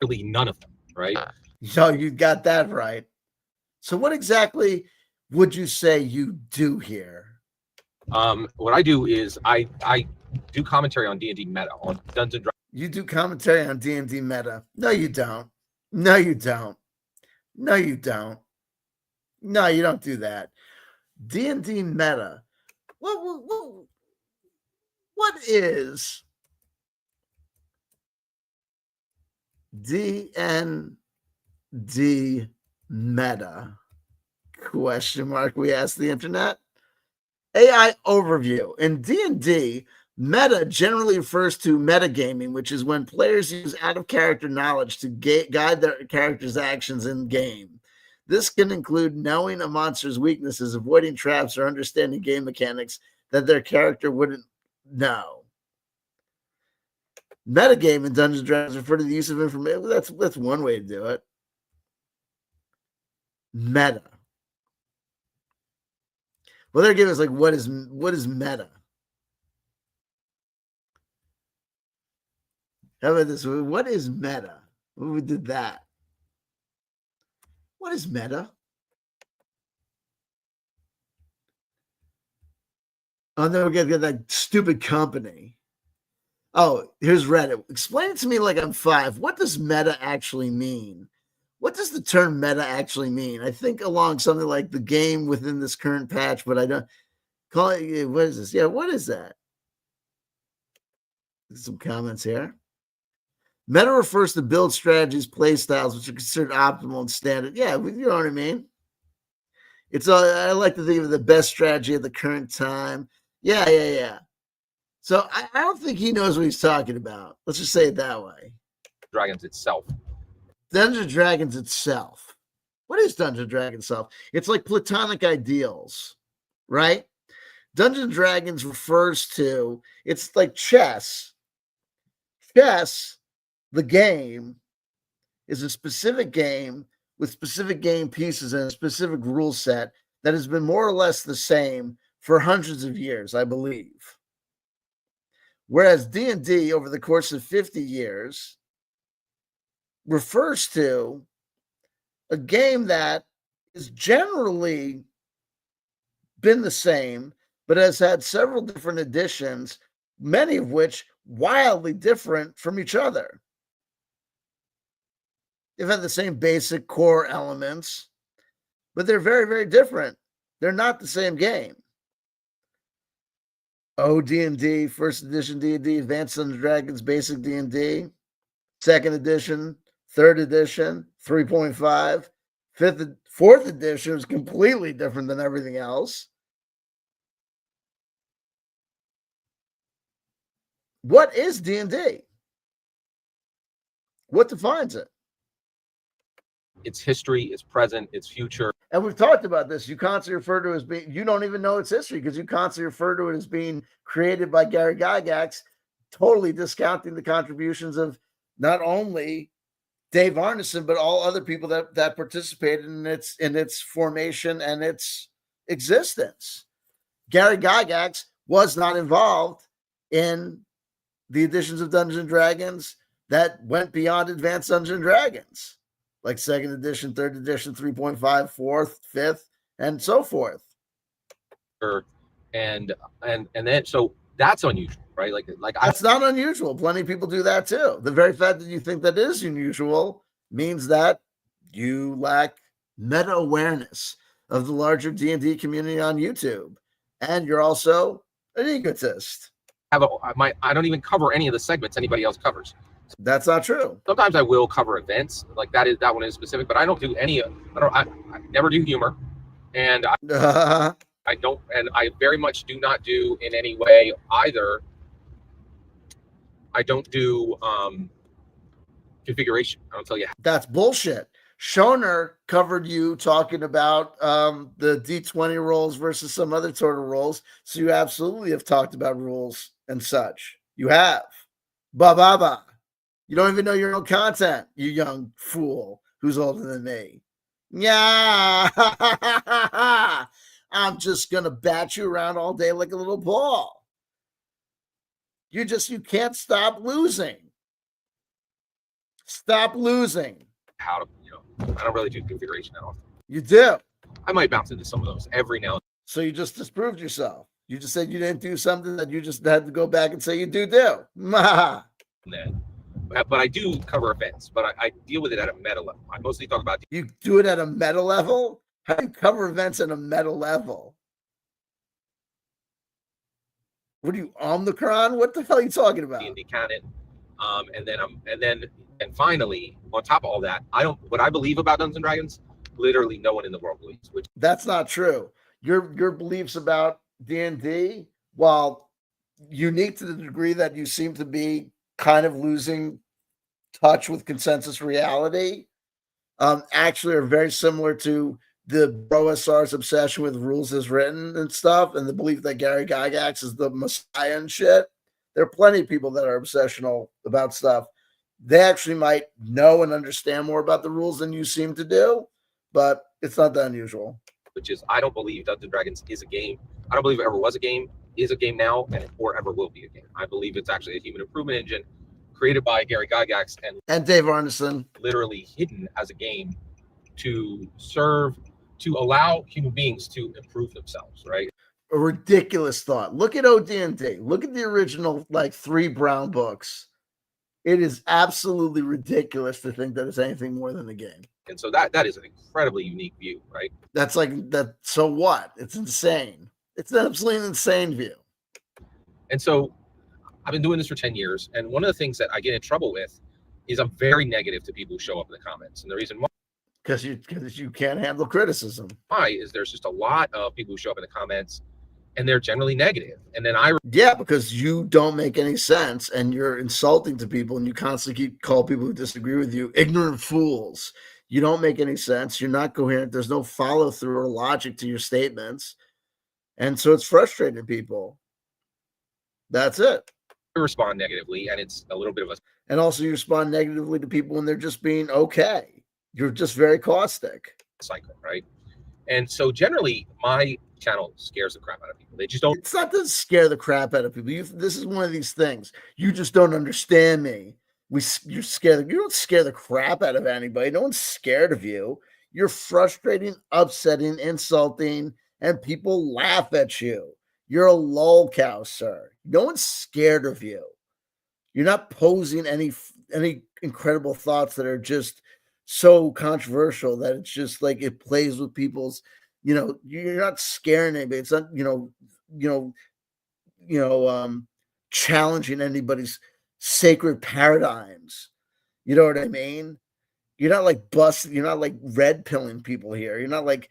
Really, none of them, right? So you got that right. So what exactly would you say you do here? What I do is I do commentary on D&D meta, on Dungeons and Dragons. You do commentary on D&D meta. No, you don't. No, you don't. No, you don't. No, you don't do that. D&D meta. What is DnD meta? Question mark. We ask the internet. AI overview. In D&D, meta generally refers to metagaming, which is when players use out-of-character knowledge to guide their character's actions in game. This can include knowing a monster's weaknesses, avoiding traps, or understanding game mechanics that their character wouldn't know. Metagame in Dungeons & Dragons refer to the use of information. That's one way to do it. Meta. Well, they're giving us like what is meta? How about this? What is meta? We did that. What is meta? Oh, then we get that stupid company. Oh, here's Reddit. Explain it to me like I'm 5. What does meta actually mean? What does the term meta actually mean? I think along something like the game within this current patch, but I don't call it. What is this? Yeah, what is that? Some comments here. Meta refers to build strategies, play styles, which are considered optimal and standard. Yeah, you know what I mean? It's I like to think of the best strategy at the current time. Yeah. So I don't think he knows what he's talking about. Let's just say it that way. Dragons itself. Dungeons & Dragons itself. What is Dungeons & Dragons itself? It's like platonic ideals, right? Dungeons & Dragons refers to, it's like chess. Chess, the game, is a specific game with specific game pieces and a specific rule set that has been more or less the same for hundreds of years, I believe. Whereas D&D, over the course of 50 years, refers to a game that has generally been the same, but has had several different editions, many of which wildly different from each other. They've had the same basic core elements, but they're very, very different. They're not the same game. D&D, first edition D&D, Advanced Dungeons & Dragons, basic D&D, second edition, third edition, 3.5, fourth edition is completely different than everything else. What is D&D? What defines it? Its history, its present, its future. And we've talked about this. You constantly refer to it as being, you don't even know its history because you constantly refer to it as being created by Gary Gygax, totally discounting the contributions of not only Dave Arneson, but all other people that participated in its formation and its existence. Gary Gygax was not involved in the editions of Dungeons & Dragons that went beyond Advanced Dungeons & Dragons, like second edition, third edition, 3.5, fourth, fifth, and so forth. And then so that's unusual, right? Like that's not unusual. Plenty of people do that too. The very fact that you think that is unusual means that you lack meta awareness of the larger D&D community on YouTube, and you're also an egotist. I don't even cover any of the segments anybody else covers. That's not true. Sometimes I will cover events, like that one is specific, but I don't do any. I never do humor, and I don't, and I very much do not do in any way either. I don't do configuration. I don't tell you. That's bullshit. Shoner covered you talking about the D20 rolls versus some other sort of rolls, so you absolutely have talked about rules and such. You have. Ba. You don't even know your own content, you young fool who's older than me. Yeah. I'm just going to bat you around all day like a little ball. You can't stop losing. Stop losing. How to, I don't really do configuration that often. You do. I might bounce into some of those every now and then. So you just disproved yourself. You just said you didn't do something that you just had to go back and say you do. But I do cover events, but I deal with it at a meta level. I mostly talk about. You do it at a meta level? How do you cover events at a meta level? What are you, Omnicron? What the hell are you talking about? D&D canon, and finally, on top of all that, what I believe about Dungeons and Dragons, literally no one in the world believes. Which that's not true. Your beliefs about D&D, while unique to the degree that you seem to be kind of losing touch with consensus reality, actually are very similar to the BroSR's obsession with rules as written and stuff, and the belief that Gary Gygax is the messiah and shit. There are plenty of people that are obsessional about stuff. They actually might know and understand more about the rules than you seem to do, but it's not that unusual. Which is, I don't believe Dungeons and Dragons is a game. I don't believe it ever was a game, is a game now, or ever will be a game. I believe it's actually a human improvement engine created by Gary Gygax and Dave Arneson, literally hidden as a game to allow human beings to improve themselves, right? A ridiculous thought. Look at OD&D. Look at the original, 3 brown books. It is absolutely ridiculous to think that it's anything more than a game. And so that is an incredibly unique view, right? That's like that. So what? It's insane. It's an absolutely insane view. And so I've been doing this for 10 years. And one of the things that I get in trouble with is I'm very negative to people who show up in the comments. And the reason because you can't handle criticism. why is there's just a lot of people who show up in the comments and they're generally negative. And then yeah, because you don't make any sense and you're insulting to people and you constantly call people who disagree with you ignorant fools. You don't make any sense. You're not coherent. There's no follow through or logic to your statements. And so it's frustrating people. That's it. respond negatively, and it's a little bit of a. And also you respond negatively to people when they're just being okay. You're just very caustic. Cycle, right? And so generally my channel scares the crap out of people. They just don't. It's not to scare the crap out of people. This is one of these things. You just don't understand me. You're scared. You don't scare the crap out of anybody. No one's scared of you. You're frustrating, upsetting, insulting, and people laugh at you. You're a lol cow, sir. No one's scared of you. You're not posing any incredible thoughts that are just so controversial that it's just like it plays with people's, you're not scaring anybody. It's not, challenging anybody's sacred paradigms. You know what I mean? You're not like you're not like red pilling people here. You're not like,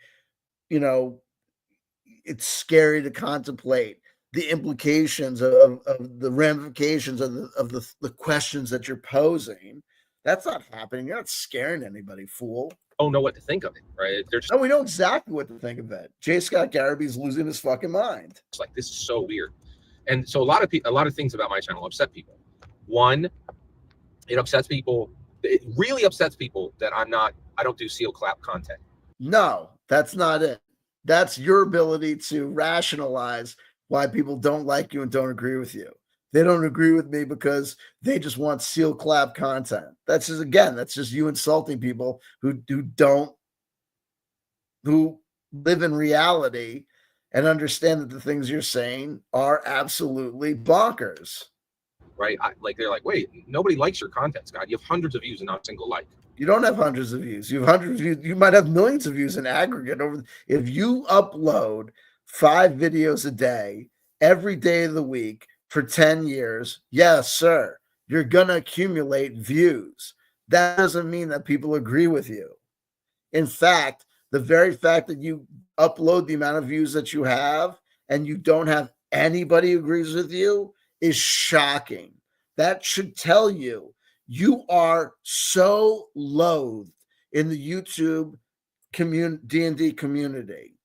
it's scary to contemplate the implications of the ramifications of the questions that you're posing. That's not happening. You're not scaring anybody, fool. Don't know what to think of it, right? They're just, no, we know exactly what to think of it. J.Scott Garibay's losing his fucking mind. It's like, this is so weird. And so a lot of things about my channel upset people. One, it upsets people. It really upsets people that I don't do seal clap content. No, that's not it. That's your ability to rationalize why people don't like you and don't agree with you. They don't agree with me because they just want seal clap content. That's just you insulting people who live in reality and understand that the things you're saying are absolutely bonkers. Right? They're like, wait, nobody likes your content, Scott. You have hundreds of views and not a single like. You don't have hundreds of views. You have hundreds of views. You might have millions of views in aggregate. If you upload 5 videos a day, every day of the week for 10 years, yes, sir, you're going to accumulate views. That doesn't mean that people agree with you. In fact, the very fact that you upload the amount of views that you have and you don't have anybody who agrees with you is shocking. That should tell you you are so loathed in the YouTube DnD community.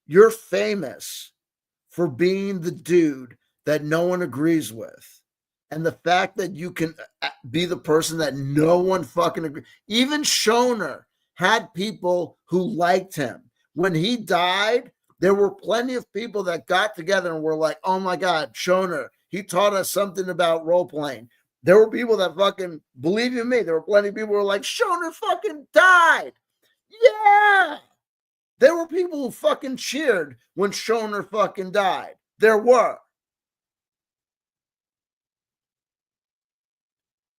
You're famous for being the dude that no one agrees with. And the fact that you can be the person that no one fucking agrees. Even Shoner had people who liked him. When he died, there were plenty of people that got together and were like, oh my God, Shoner, he taught us something about role-playing. There were people that fucking, believe you me, there were plenty of people who were like, Shoner fucking died. Yeah. There were people who fucking cheered when Shoner fucking died. There were.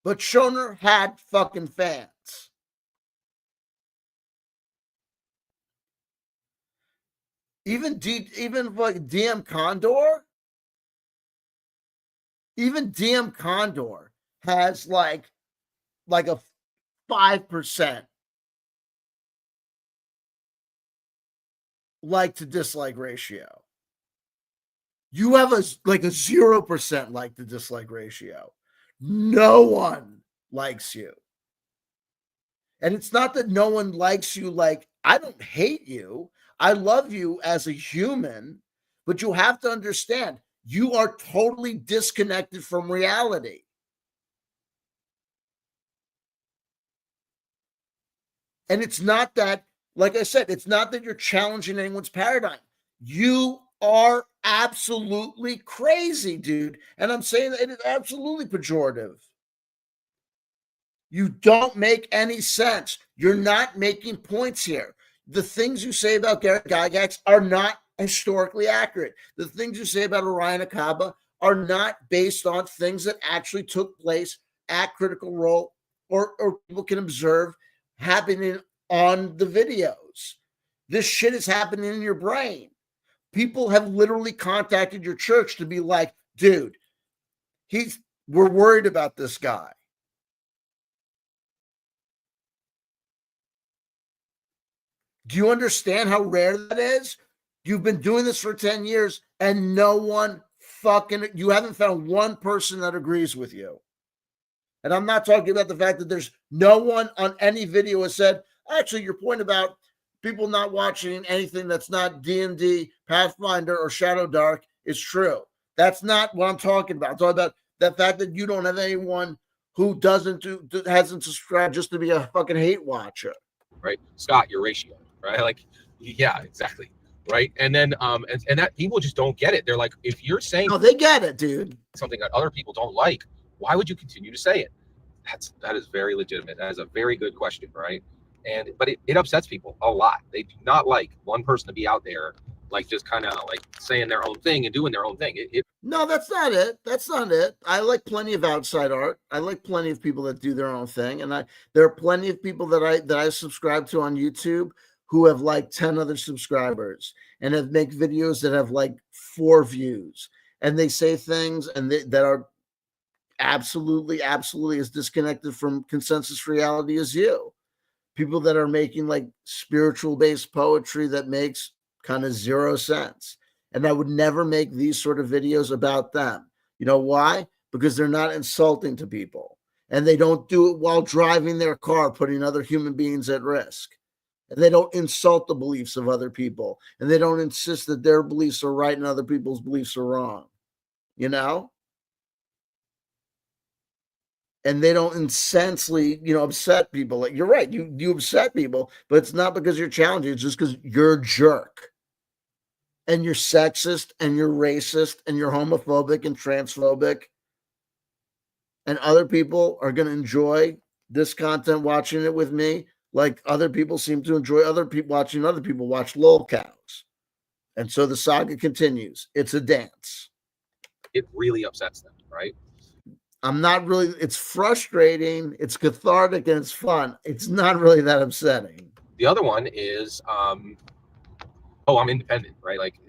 But Shoner had fucking fans. Even like DM Condor. Even DM Condor has like a 5% like to dislike ratio. You have a 0% like to dislike ratio. No one likes you. And it's not that no one likes you. Like, I don't hate you. I love you as a human, but you have to understand you are totally disconnected from reality. And it's not that, like I said, it's not that you're challenging anyone's paradigm. You are absolutely crazy, dude. And I'm saying that it is absolutely pejorative. You don't make any sense. You're not making points here. The things you say about Garrett Gygax are not historically accurate. The things you say about Orion Akaba are not based on things that actually took place at Critical Role or people can observe happening on the videos. This shit is happening in your brain. People have literally contacted your church to be like, dude, we're worried about this guy. Do you understand how rare that is? You've been doing this for 10 years and no one you haven't found one person that agrees with you. And I'm not talking about the fact that there's no one on any video has said, actually, your point about people not watching anything that's not D&D, Pathfinder, or Shadow Dark is true. That's not what I'm talking about. I'm talking about the fact that you don't have anyone who hasn't subscribed just to be a fucking hate watcher. Right, Scott, your ratio, right? Like, yeah, exactly. Right. And then and that people just don't get it. They're like, if you're saying no, they get it, dude. Something that other people don't like, why would you continue to say it? That is very legitimate. That is a very good question, right? But it upsets people a lot. They do not like one person to be out there like just kind of like saying their own thing and doing their own thing. No, that's not it. That's not it. I like plenty of outside art. I like plenty of people that do their own thing, and there are plenty of people that I subscribe to on YouTube who have like 10 other subscribers and have make videos that have like 4 views, and they say things that are absolutely as disconnected from consensus reality as you. People that are making like spiritual based poetry that makes kind of 0 sense. And I would never make these sort of videos about them. You know why? Because they're not insulting to people. And they don't do it while driving their car, putting other human beings at risk. And they don't insult the beliefs of other people. And they don't insist that their beliefs are right and other people's beliefs are wrong. You know? And they don't insensely, upset people. Like, you're right, you upset people, but it's not because you're challenging. It's just because you're a jerk. And you're sexist, and you're racist, and you're homophobic and transphobic. And other people are going to enjoy this content watching it with me, like other people seem to enjoy other people watching other people watch lol cows. And so the saga continues. It's a dance. It really upsets them, right? It's frustrating, it's cathartic, and it's fun. It's not really that upsetting. The other one is, I'm independent, right? Like,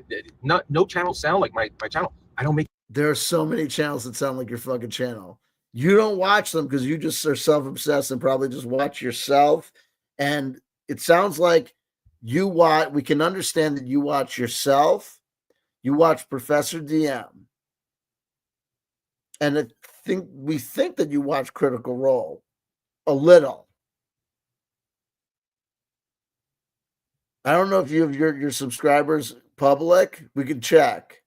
no channels sound like my channel. There are so many channels that sound like your fucking channel. You don't watch them because you just are self-obsessed and probably just watch yourself. And it sounds like we can understand that you watch yourself, you watch Professor DM, and we think that you watch Critical Role a little. I don't know if you have your subscribers public. We can check.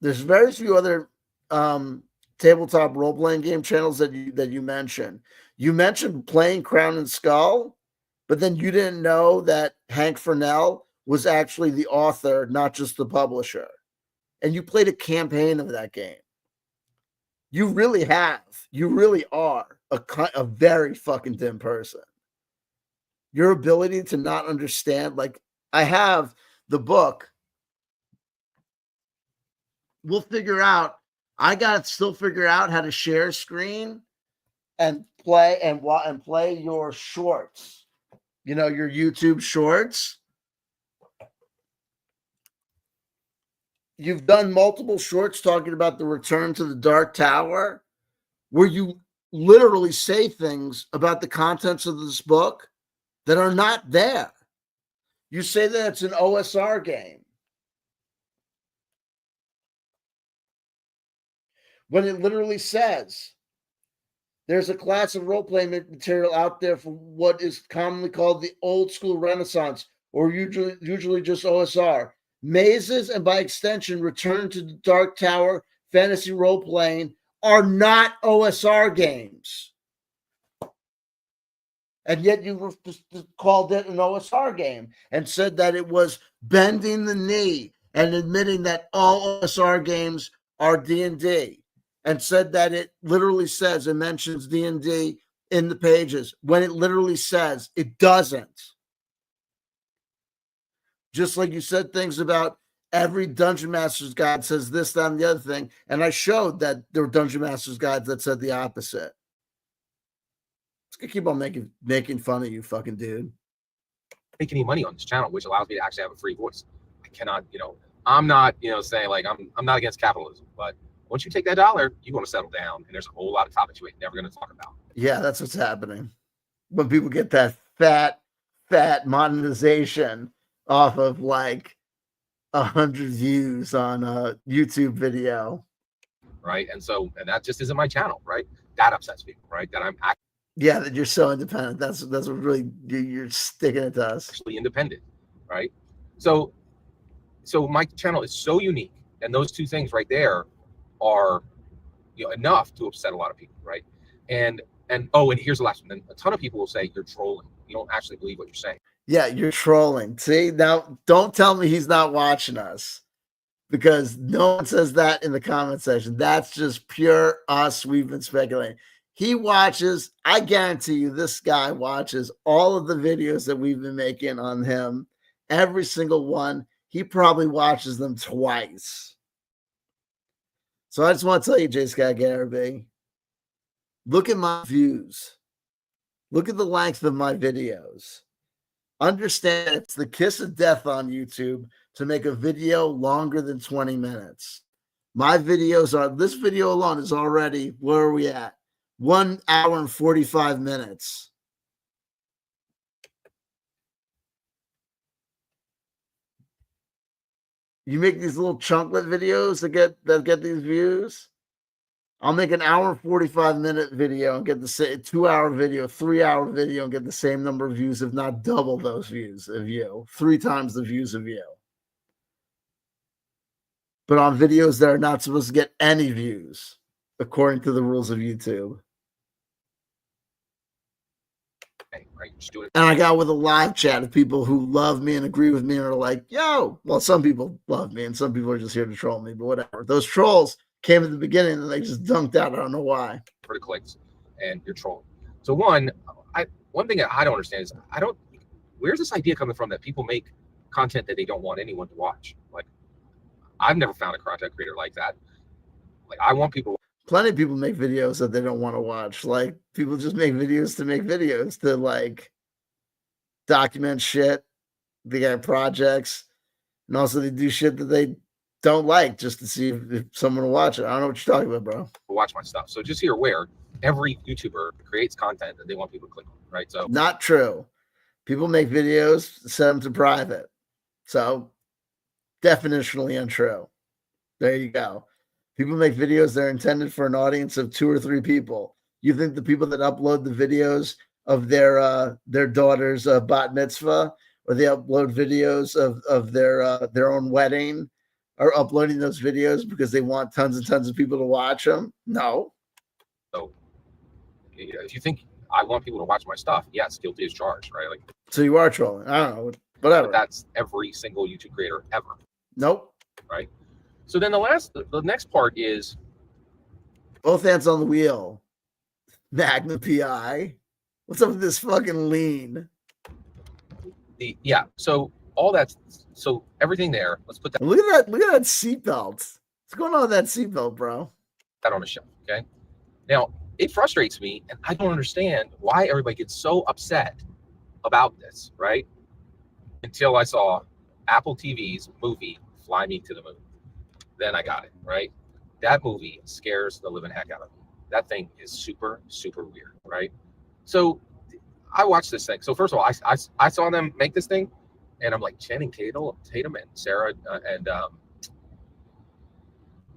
There's very few other tabletop role-playing game channels that you mentioned. You mentioned playing Crown and Skull, but then you didn't know that Hank Furnell was actually the author, not just the publisher. And you played a campaign of that game. You really are a very fucking dim person. Your ability to not understand, like, I have the book. I got to still figure out how to share screen and play your shorts. Your YouTube shorts. You've done multiple shorts talking about the return to the Dark Tower, where you literally say things about the contents of this book that are not there. You say that it's an OSR game, when it literally says there's a class of role-playing material out there for what is commonly called the old school Renaissance, or usually just OSR. Mazes, and by extension, Return to the Dark Tower fantasy role-playing are not OSR games. And yet you called it an OSR game and said that it was bending the knee and admitting that all OSR games are D&D, and said that it literally says and mentions D&D in the pages when it literally says it doesn't. Just like you said things about every Dungeon Master's Guide says this, that, and the other thing. And I showed that there were Dungeon Master's Guides that said the opposite. It's going to keep on making fun of you, fucking dude. Make any money on this channel, which allows me to actually have a free voice. I cannot, I'm not, saying like I'm not against capitalism, but once you take that dollar, you want to settle down. And there's a whole lot of topics you ain't never going to talk about. Yeah, that's what's happening. when people get that fat monetization off of like 100 views on a YouTube video. Right. And that just isn't my channel, right? That upsets people, right? That I'm Yeah, that you're so independent. That's what really you're sticking it to us. Actually independent, right? So my channel is so unique, and those two things right there are, enough to upset a lot of people, right? And here's the last one. And a ton of people will say you're trolling. You don't actually believe what you're saying. Yeah, you're trolling. See, now don't tell me he's not watching us, because no one says that in the comment section. That's just pure us. We've been speculating. He watches. I guarantee you, this guy watches all of the videos that we've been making on him. Every single one. He probably watches them twice. So I just want to tell you, J.Scott Garibay, look at my views. Look at the length of my videos. Understand it's the kiss of death on YouTube to make a video longer than 20 minutes. My videos are, this video alone is already, where are we at? 1 hour and 45 minutes. You make these little chunklet videos that get these views. I'll make an hour and 45-minute video and get the 2-hour video, 3-hour video, and get the same number of views, if not double those views of you, 3 times the views of you. But on videos that are not supposed to get any views, according to the rules of YouTube. Right? Just do it. And I got with a live chat of people who love me and agree with me and are like, yo, well, some people love me and some people are just here to troll me, but whatever. Those trolls came at the beginning and they just dunked out. I don't know why. For the clicks, and you're trolling. So one thing that I don't understand is where's this idea coming from that people make content that they don't want anyone to watch? Like, I've never found a content creator like that. Like, I want people. Plenty of people make videos that they don't want to watch. Like, people just make videos to make videos, to like document shit. They got projects, and also they do shit that they don't like just to see if someone will watch it. I don't know what you're talking about, bro. Watch my stuff. So just so you're aware, every YouTuber creates content that they want people to click on, right? So not true. People make videos, set them to private. So definitionally untrue. There you go. People make videos that are intended for an audience of 2 or 3 people. You think the people that upload the videos of their daughter's bat mitzvah, or they upload videos of their own wedding, are uploading those videos because they want tons and tons of people to watch them? No. So if you think I want people to watch my stuff, yes, guilty as charged, right? Like, so you are trolling. I don't know. Whatever. But that's every single YouTube creator ever. Nope. Right. So then the next part is both hands on the wheel. Magna PI. What's up with this fucking lean? So everything there. Let's put that. Look at that seatbelt. What's going on with that seatbelt, bro? That on a shelf. Okay. Now it frustrates me, and I don't understand why everybody gets so upset about this, right? Until I saw Apple TV's movie Fly Me to the Moon. Then I got it, right? That movie scares the living heck out of me. That thing is super, super weird, right? So I watched this thing. So first of all, I saw them make this thing, and I'm like, Channing Tatum and Sarah and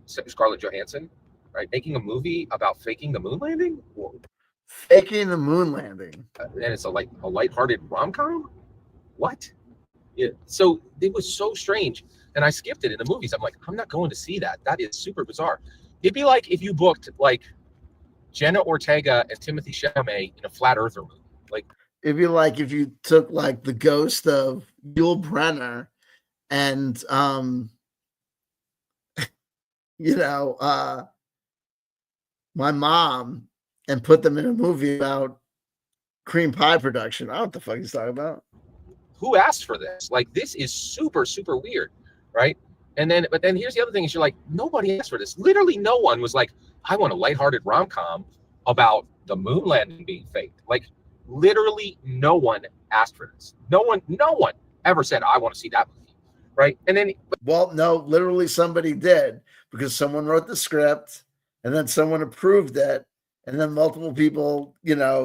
Scarlett Johansson, right? Making a movie about faking the moon landing? Whoa. Faking the moon landing. And it's a lighthearted rom-com? What? Yeah. So it was so strange. And I skipped it in the movies. I'm like, I'm not going to see that. That is super bizarre. It'd be like if you booked like Jenna Ortega and Timothy Chalamet in a flat earther movie. Like, it'd be like if you took like the ghost of Yul Brynner and my mom, and put them in a movie about cream pie production. I don't know what the fuck he's talking about. Who asked for this? Like, this is super, super weird, right? But then here's the other thing is you're like, nobody asked for this. Literally no one was like, I want a lighthearted rom-com about the moon landing being faked. Like, literally no one asked for this. No one ever said, I want to see that movie, right? And then, well, no, literally somebody did, because someone wrote the script and then someone approved it, And then multiple people,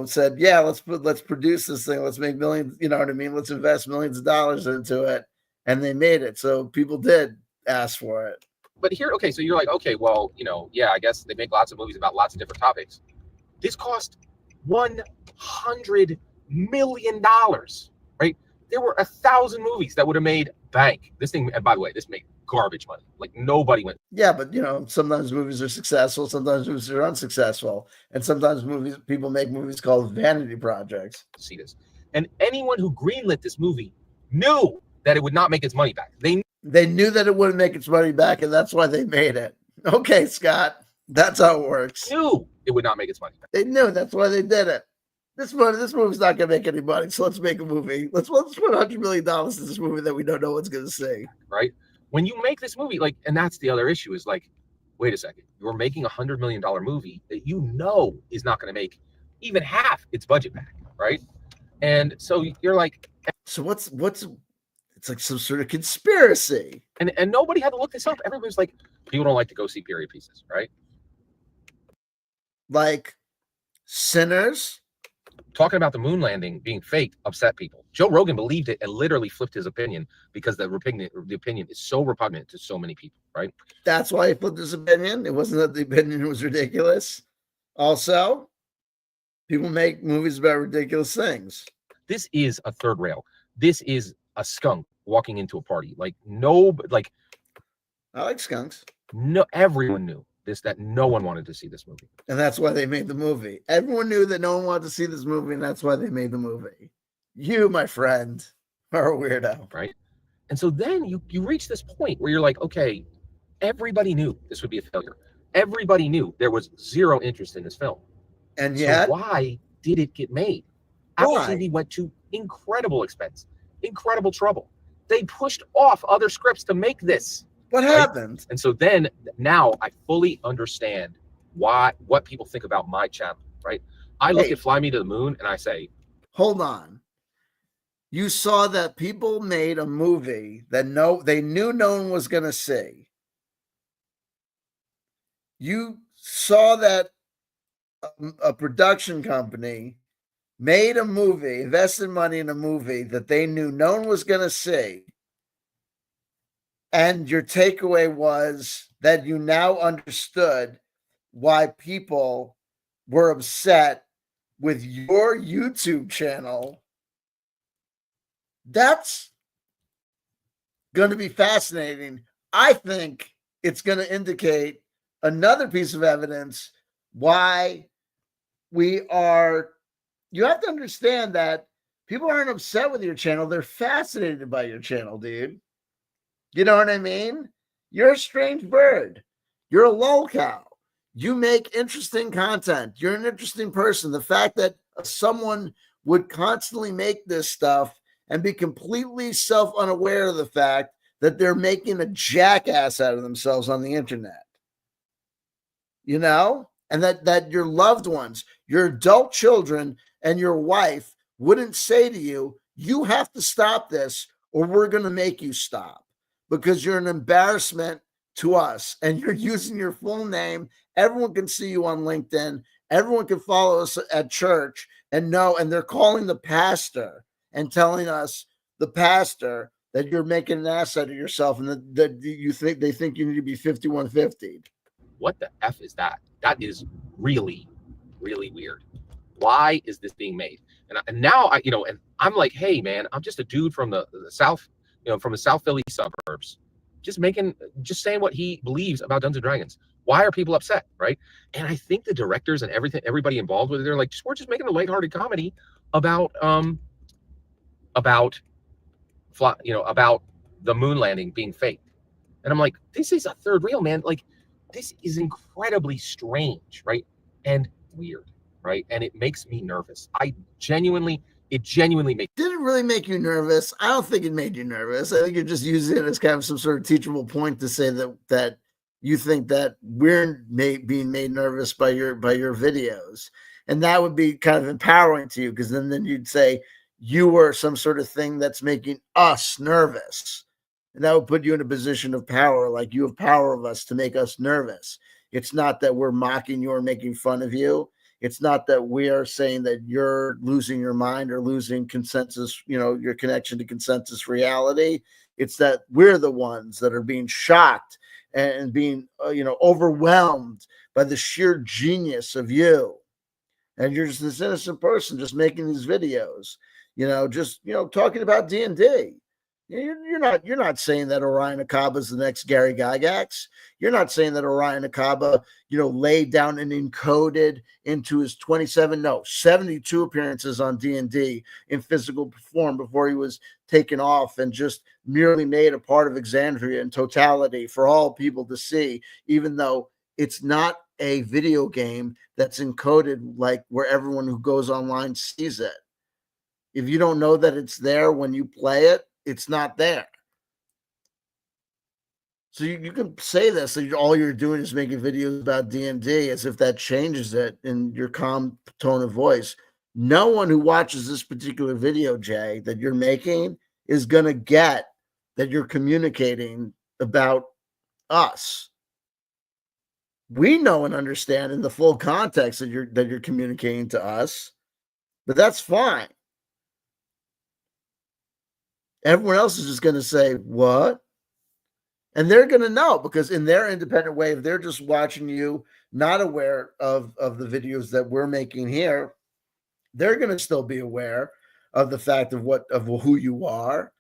said, yeah, let's produce this thing. Let's make millions, you know what I mean? Let's invest millions of dollars into it. And they made it. So people did ask for it. But here, okay, so you're like, okay, well, yeah, I guess they make lots of movies about lots of different topics. This cost $100 million, right? There were 1,000 movies that would have made bank. This thing, and by the way, this made garbage money. Like nobody went. Yeah, but sometimes movies are successful, sometimes movies are unsuccessful, and sometimes people make movies called vanity projects. See this, and anyone who greenlit this movie knew that it would not make its money back. They knew that it wouldn't make its money back, and that's why they made it. Okay, Scott, that's how it works. Knew it would not make its money back. They knew, that's why they did it. This movie's not gonna make any money, so let's make a movie. Let's put $100 million into this movie that we don't know what's gonna see. Right? When you make this movie, like, and that's the other issue is like, wait a second, you're making $100 million movie that is not gonna make even half its budget back, right? And so you're like, so what's it's like some sort of conspiracy. And nobody had to look this up. Everybody's like, people don't like to go see period pieces, right? Like Sinners. Talking about the moon landing being fake upset people. Joe Rogan believed it and literally flipped his opinion because the opinion is so repugnant to so many people, right? That's why he flipped his opinion. It wasn't that the opinion was ridiculous. Also, people make movies about ridiculous things. This is a third rail. This is a skunk walking into a party. I like skunks. No, everyone knew that no one wanted to see this movie. And that's why they made the movie. Everyone knew that no one wanted to see this movie, and that's why they made the movie. You, my friend, are a weirdo. Right? And so then you reach this point where you're like, okay, everybody knew this would be a failure. Everybody knew there was zero interest in this film. And yet, so why did it get made? Apple TV went to incredible expense, incredible trouble. They pushed off other scripts to make this. What happened? And so then now I fully understand what people think about my channel, right? I look at Fly Me to the Moon and I say, hold on. You saw that people made a movie that they knew no one was going to see. You saw that a production company made a movie, invested money in a movie that they knew no one was going to see. And your takeaway was that you now understood why people were upset with your YouTube channel. That's going to be fascinating. I think it's going to indicate another piece of evidence why you have to understand that people aren't upset with your channel. They're fascinated by your channel, dude. You know what I mean? You're a strange bird. You're a lolcow. You make interesting content. You're an interesting person. The fact that someone would constantly make this stuff and be completely self-unaware of the fact that they're making a jackass out of themselves on the internet. And that your loved ones, your adult children, and your wife wouldn't say to you, you have to stop this or we're going to make you stop. Because you're an embarrassment to us and you're using your full name. Everyone can see you on LinkedIn. Everyone can follow us at church and they're calling the pastor and telling us, the pastor, that you're making an ass out of yourself and that they think you need to be 5150. What the F is that? That is really, really weird. Why is this being made? And now and I'm like, hey man, I'm just a dude from the South, from the South Philly suburbs, just saying what he believes about Dungeons and Dragons. Why are people upset, right? And I think the directors and everybody involved with it, they're like, we're just making a lighthearted comedy about the moon landing being fake. And I'm like, this is a third reel, man. Like, this is incredibly strange, right? And weird, right? And it makes me nervous. It genuinely makes. Did it really make you nervous? I don't think it made you nervous. I think you're just using it as kind of some sort of teachable point to say that you think that we're being made nervous by your videos, and that would be kind of empowering to you, because then you'd say you were some sort of thing that's making us nervous, and that would put you in a position of power, like you have power of us to make us nervous. It's not that we're mocking you or making fun of you. It's not that we are saying that you're losing your mind or losing consensus, your connection to consensus reality. It's that we're the ones that are being shocked and being, overwhelmed by the sheer genius of you. And you're just this innocent person just making these videos, talking about D&D. You're not saying that Orion Akaba is the next Gary Gygax. You're not saying that Orion Akaba, laid down and encoded into his 72 appearances on D&D in physical form before he was taken off and just merely made a part of Exandria in totality for all people to see, even though it's not a video game that's encoded like where everyone who goes online sees it. If you don't know that it's there when you play it, it's not there. So you can say this, that all you're doing is making videos about D&D as if that changes it in your calm tone of voice. No one who watches this particular video, Jay, that you're making is going to get that you're communicating about us. We know and understand in the full context that you're communicating to us, but that's fine. Everyone else is just going to say, what? And they're going to know, because in their independent way, if they're just watching you, not aware of the videos that we're making here, they're going to still be aware of the fact of who you are,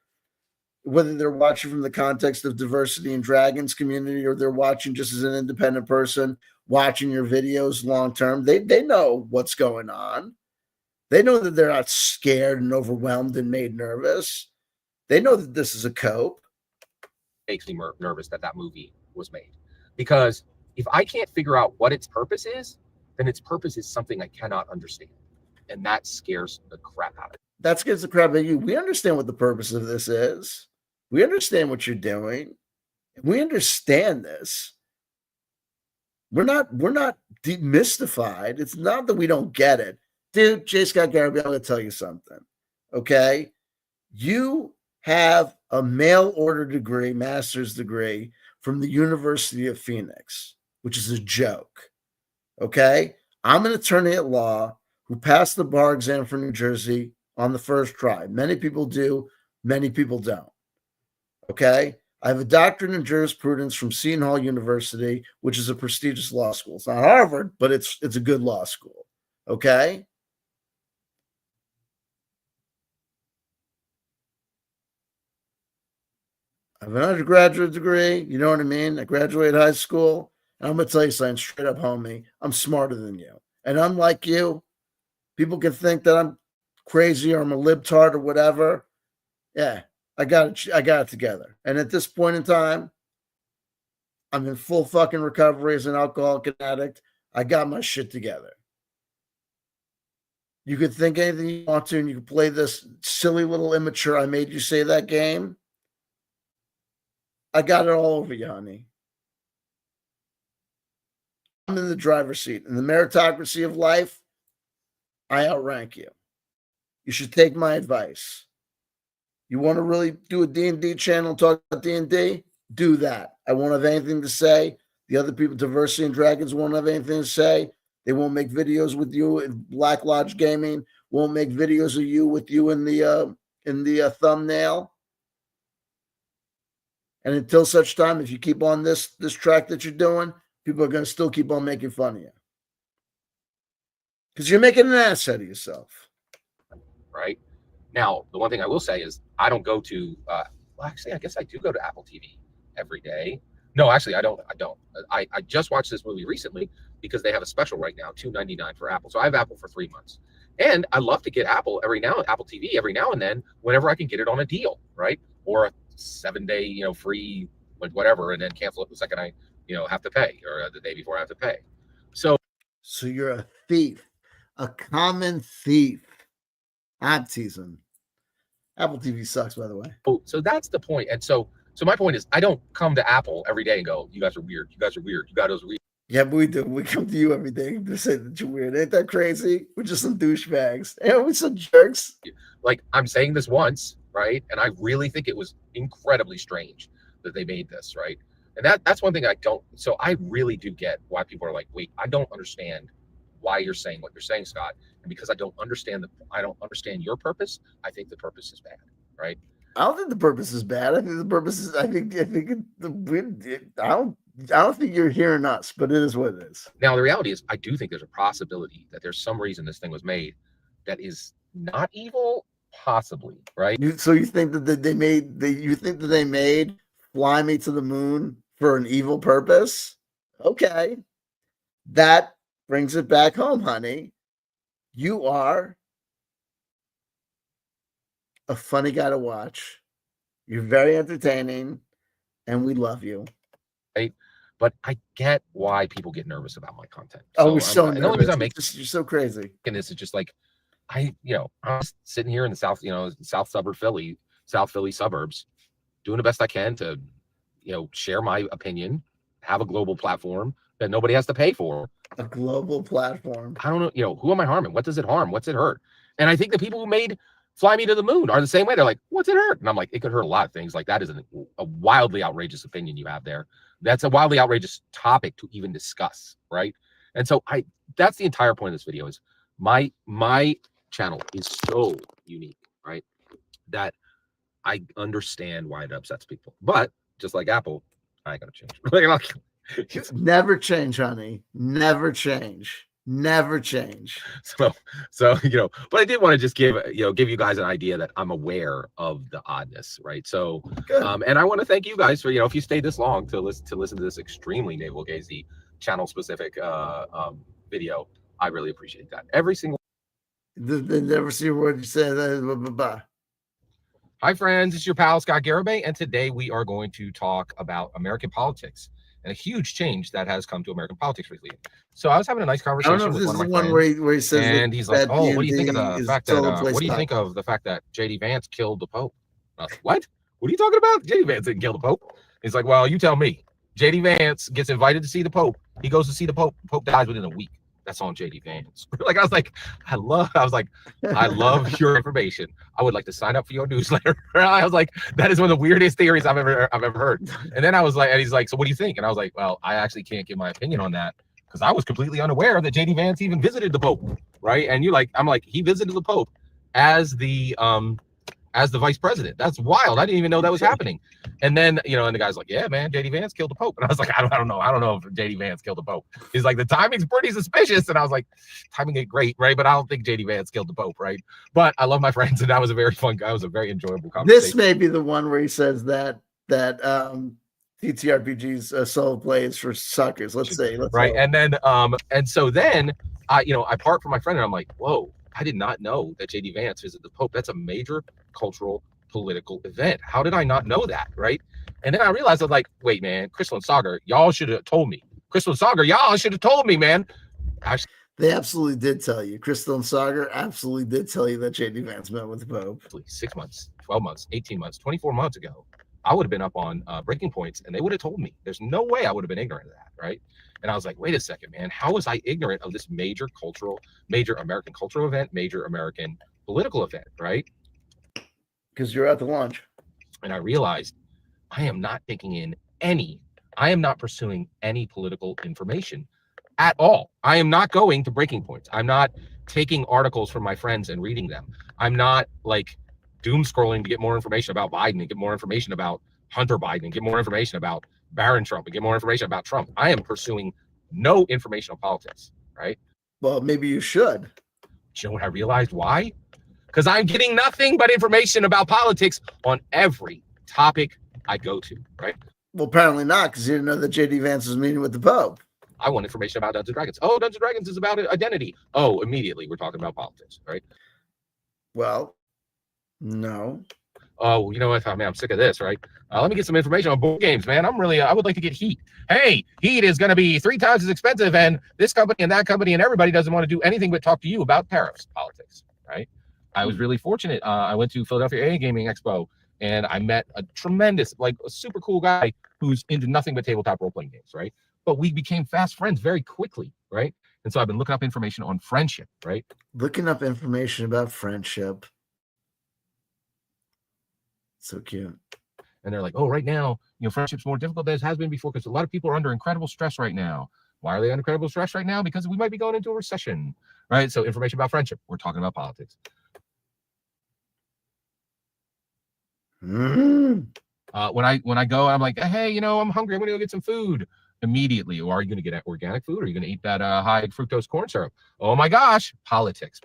whether they're watching from the context of diversity and dragons community, or they're watching just as an independent person, watching your videos long-term. They know what's going on. They know that they're not scared and overwhelmed and made nervous. They know that this is a cope. Makes me nervous that movie was made, because if I can't figure out what its purpose is, then its purpose is something I cannot understand, and that scares the crap out of me. That scares the crap out of you. We understand what the purpose of this is. We understand what you're doing. We understand this. We're not demystified. It's not that we don't get it, dude. J.Scott, Garibay, I'm going to tell you something. Okay, you have a mail order degree, master's degree from the University of Phoenix, which is a joke. Okay? I'm an attorney at law who passed the bar exam for New Jersey on the first try. Many people do, many people don't. Okay? I have a doctorate in jurisprudence from Seton Hall University, which is a prestigious law school. It's not Harvard, but it's a good law school. Okay? I have an undergraduate degree. You know what I mean? I graduated high school. And I'm going to tell you something straight up, homie. I'm smarter than you. And unlike you, people can think that I'm crazy or I'm a libtard or whatever. Yeah, I got it together. And at this point in time, I'm in full fucking recovery as an alcoholic addict. I got my shit together. You could think anything you want to, and you could play this silly little immature I made you say that game. I got it all over you, honey. I'm in the driver's seat. In the meritocracy of life, I outrank you. You should take my advice. You want to really do a D&D channel and talk about D&D? Do that. I won't have anything to say. The other people, Diversity and Dragons, won't have anything to say. They won't make videos with you in Black Lodge Gaming. Won't make videos of you with you in the thumbnail. And until such time, if you keep on this track that you're doing, people are going to still keep on making fun of you. Because you're making an ass out of yourself. Right? Now, the one thing I will say is I don't go to, well, actually, I guess I do go to Apple TV every day. No, actually, I don't. I just watched this movie recently because they have a special right now, $2.99 for Apple. So I have Apple for 3 months. And I love to get Apple TV every now and then whenever I can get it on a deal, right? Or a 7-day, free, whatever, and then cancel it the second I, have to pay, or the day before I have to pay. So you're a thief, a common thief. I'm teasing. Apple TV sucks, by the way. So that's the point. And so my point is, I don't come to Apple every day and go, you guys are weird. You guys are weird. You guys are weird. Yeah, but we do. We come to you every day to say that you're weird. Ain't that crazy? We're just some douchebags. And we're some jerks. Like, I'm saying this once, right? And I really think it was incredibly strange that they made this, right? And that's one thing I don't. So I really do get why people are like, wait, I don't understand why you're saying what you're saying, Scott. And because I don't understand your purpose, I think the purpose is bad, right? I don't think the purpose is bad. I think the purpose is. I think I don't think you're hearing us, but it is what it is. Now, the reality is, I do think there's a possibility that there's some reason this thing was made that is not evil, possibly, right? So you think that you think that they made Fly Me to the Moon for an evil purpose? Okay, that brings it back home, honey. You are a funny guy to watch. You're very entertaining, and we love you. Right? But I get why people get nervous about my content. Oh, we're so nervous. And the only reason I'm making you're so crazy. And this is just like I'm sitting here in the South suburb Philly, South Philly suburbs, doing the best I can to, share my opinion, have a global platform that nobody has to pay for. A global platform. I don't know, who am I harming? What does it harm? What's it hurt? And I think the people who made Fly Me to the Moon are the same way. They're like, what's it hurt? And I'm like, it could hurt a lot of things. Like, that is a wildly outrageous opinion you have there. That's a wildly outrageous topic to even discuss, right? And so that's the entire point of this video is my channel is so unique, right? That I understand why it upsets people. But just like Apple, I ain't gonna change. Never change, honey. Never change. Never change. So but I did want to just give you guys an idea that I'm aware of the oddness, right? So and I want to thank you guys for if you stayed this long to listen to this extremely navel gazy channel specific video. I really appreciate that. Every single They never see a word you say. Hi friends, it's your pal Scott Garibay, and today we are going to talk about American politics and a huge change that has come to American politics recently. So I was having a nice conversation with one of my friends, where he says, and he's like, "Oh, what do you think of the fact that? What do you think of the fact that J.D. Vance killed the Pope?" I was like, "What? What are you talking about? J.D. Vance didn't kill the Pope." He's like, "Well, you tell me." J.D. Vance gets invited to see the Pope. He goes to see the Pope. The Pope dies within a week. That's on J.D. Vance. I love your information. I would like to sign up for your newsletter. I was like, that is one of the weirdest theories I've ever heard. And then I was like, and he's like, so what do you think? And I was like, well, I actually can't give my opinion on that because I was completely unaware that J.D. Vance even visited the Pope, right? And I'm like, he visited the Pope as the vice president. That's wild. I didn't even know that was happening. And then, and the guy's like, yeah, man, J.D. Vance killed the Pope. And I was like, I don't know if J.D. Vance killed the Pope. He's like, the timing's pretty suspicious. And I was like, timing ain't great, right? But I don't think J.D. Vance killed the Pope, right? But I love my friends, and that was a very fun guy. It was a very enjoyable conversation. This may be the one where he says that TTRPG's solo plays for suckers. Let's say. Right. And then, and so then I part from my friend and I'm like, whoa, I did not know that J.D. Vance visited the Pope. That's a major cultural political event. How did I not know that, right? And then I realized I was like, wait, man, Crystal and Sagar, y'all should have told me. Crystal and Sagar, y'all should have told me, man. They absolutely did tell you. Crystal and Sagar absolutely did tell you that J.D. Vance met with the Pope. 6 months, 12 months, 18 months, 24 months ago, I would have been up on Breaking Points, and they would have told me. There's no way I would have been ignorant of that, right? And I was like, wait a second, man. How was I ignorant of this major American cultural event, major American political event, right? Because you're at the launch. And I realized I am not I am not pursuing any political information at all. I am not going to Breaking Points. I'm not taking articles from my friends and reading them. I'm not like doom scrolling to get more information about Biden and get more information about Hunter Biden and get more information about Barron Trump and get more information about Trump. I am pursuing no information on politics, right? Well, maybe you should. You know what I realized? Why? Because I'm getting nothing but information about politics on every topic I go to, right? Well, apparently not, because you didn't know that J.D. Vance was meeting with the Pope. I want information about Dungeons & Dragons. Oh, Dungeons & Dragons is about identity. Oh, immediately we're talking about politics, right? Well, no. Oh, you know what? I mean, I'm sick of this, right? Let me get some information on board games, man. I would like to get Heat. Hey, Heat is going to be 3 times as expensive, and this company and that company and everybody doesn't want to do anything but talk to you about tariffs, politics, right? I was really fortunate. I went to Philadelphia AA Gaming Expo, and I met a tremendous, a super cool guy who's into nothing but tabletop role-playing games, right? But we became fast friends very quickly, right? And so I've been looking up information on friendship, right? Looking up information about friendship. So cute. And they're like, oh, right now, friendship's more difficult than it has been before because a lot of people are under incredible stress right now. Why are they under incredible stress right now? Because we might be going into a recession, right? So information about friendship. We're talking about politics. When I go, I'm like, hey, I'm hungry. I'm gonna go get some food immediately. Or are you gonna get organic food? Or are you gonna eat that high fructose corn syrup? Oh my gosh, politics.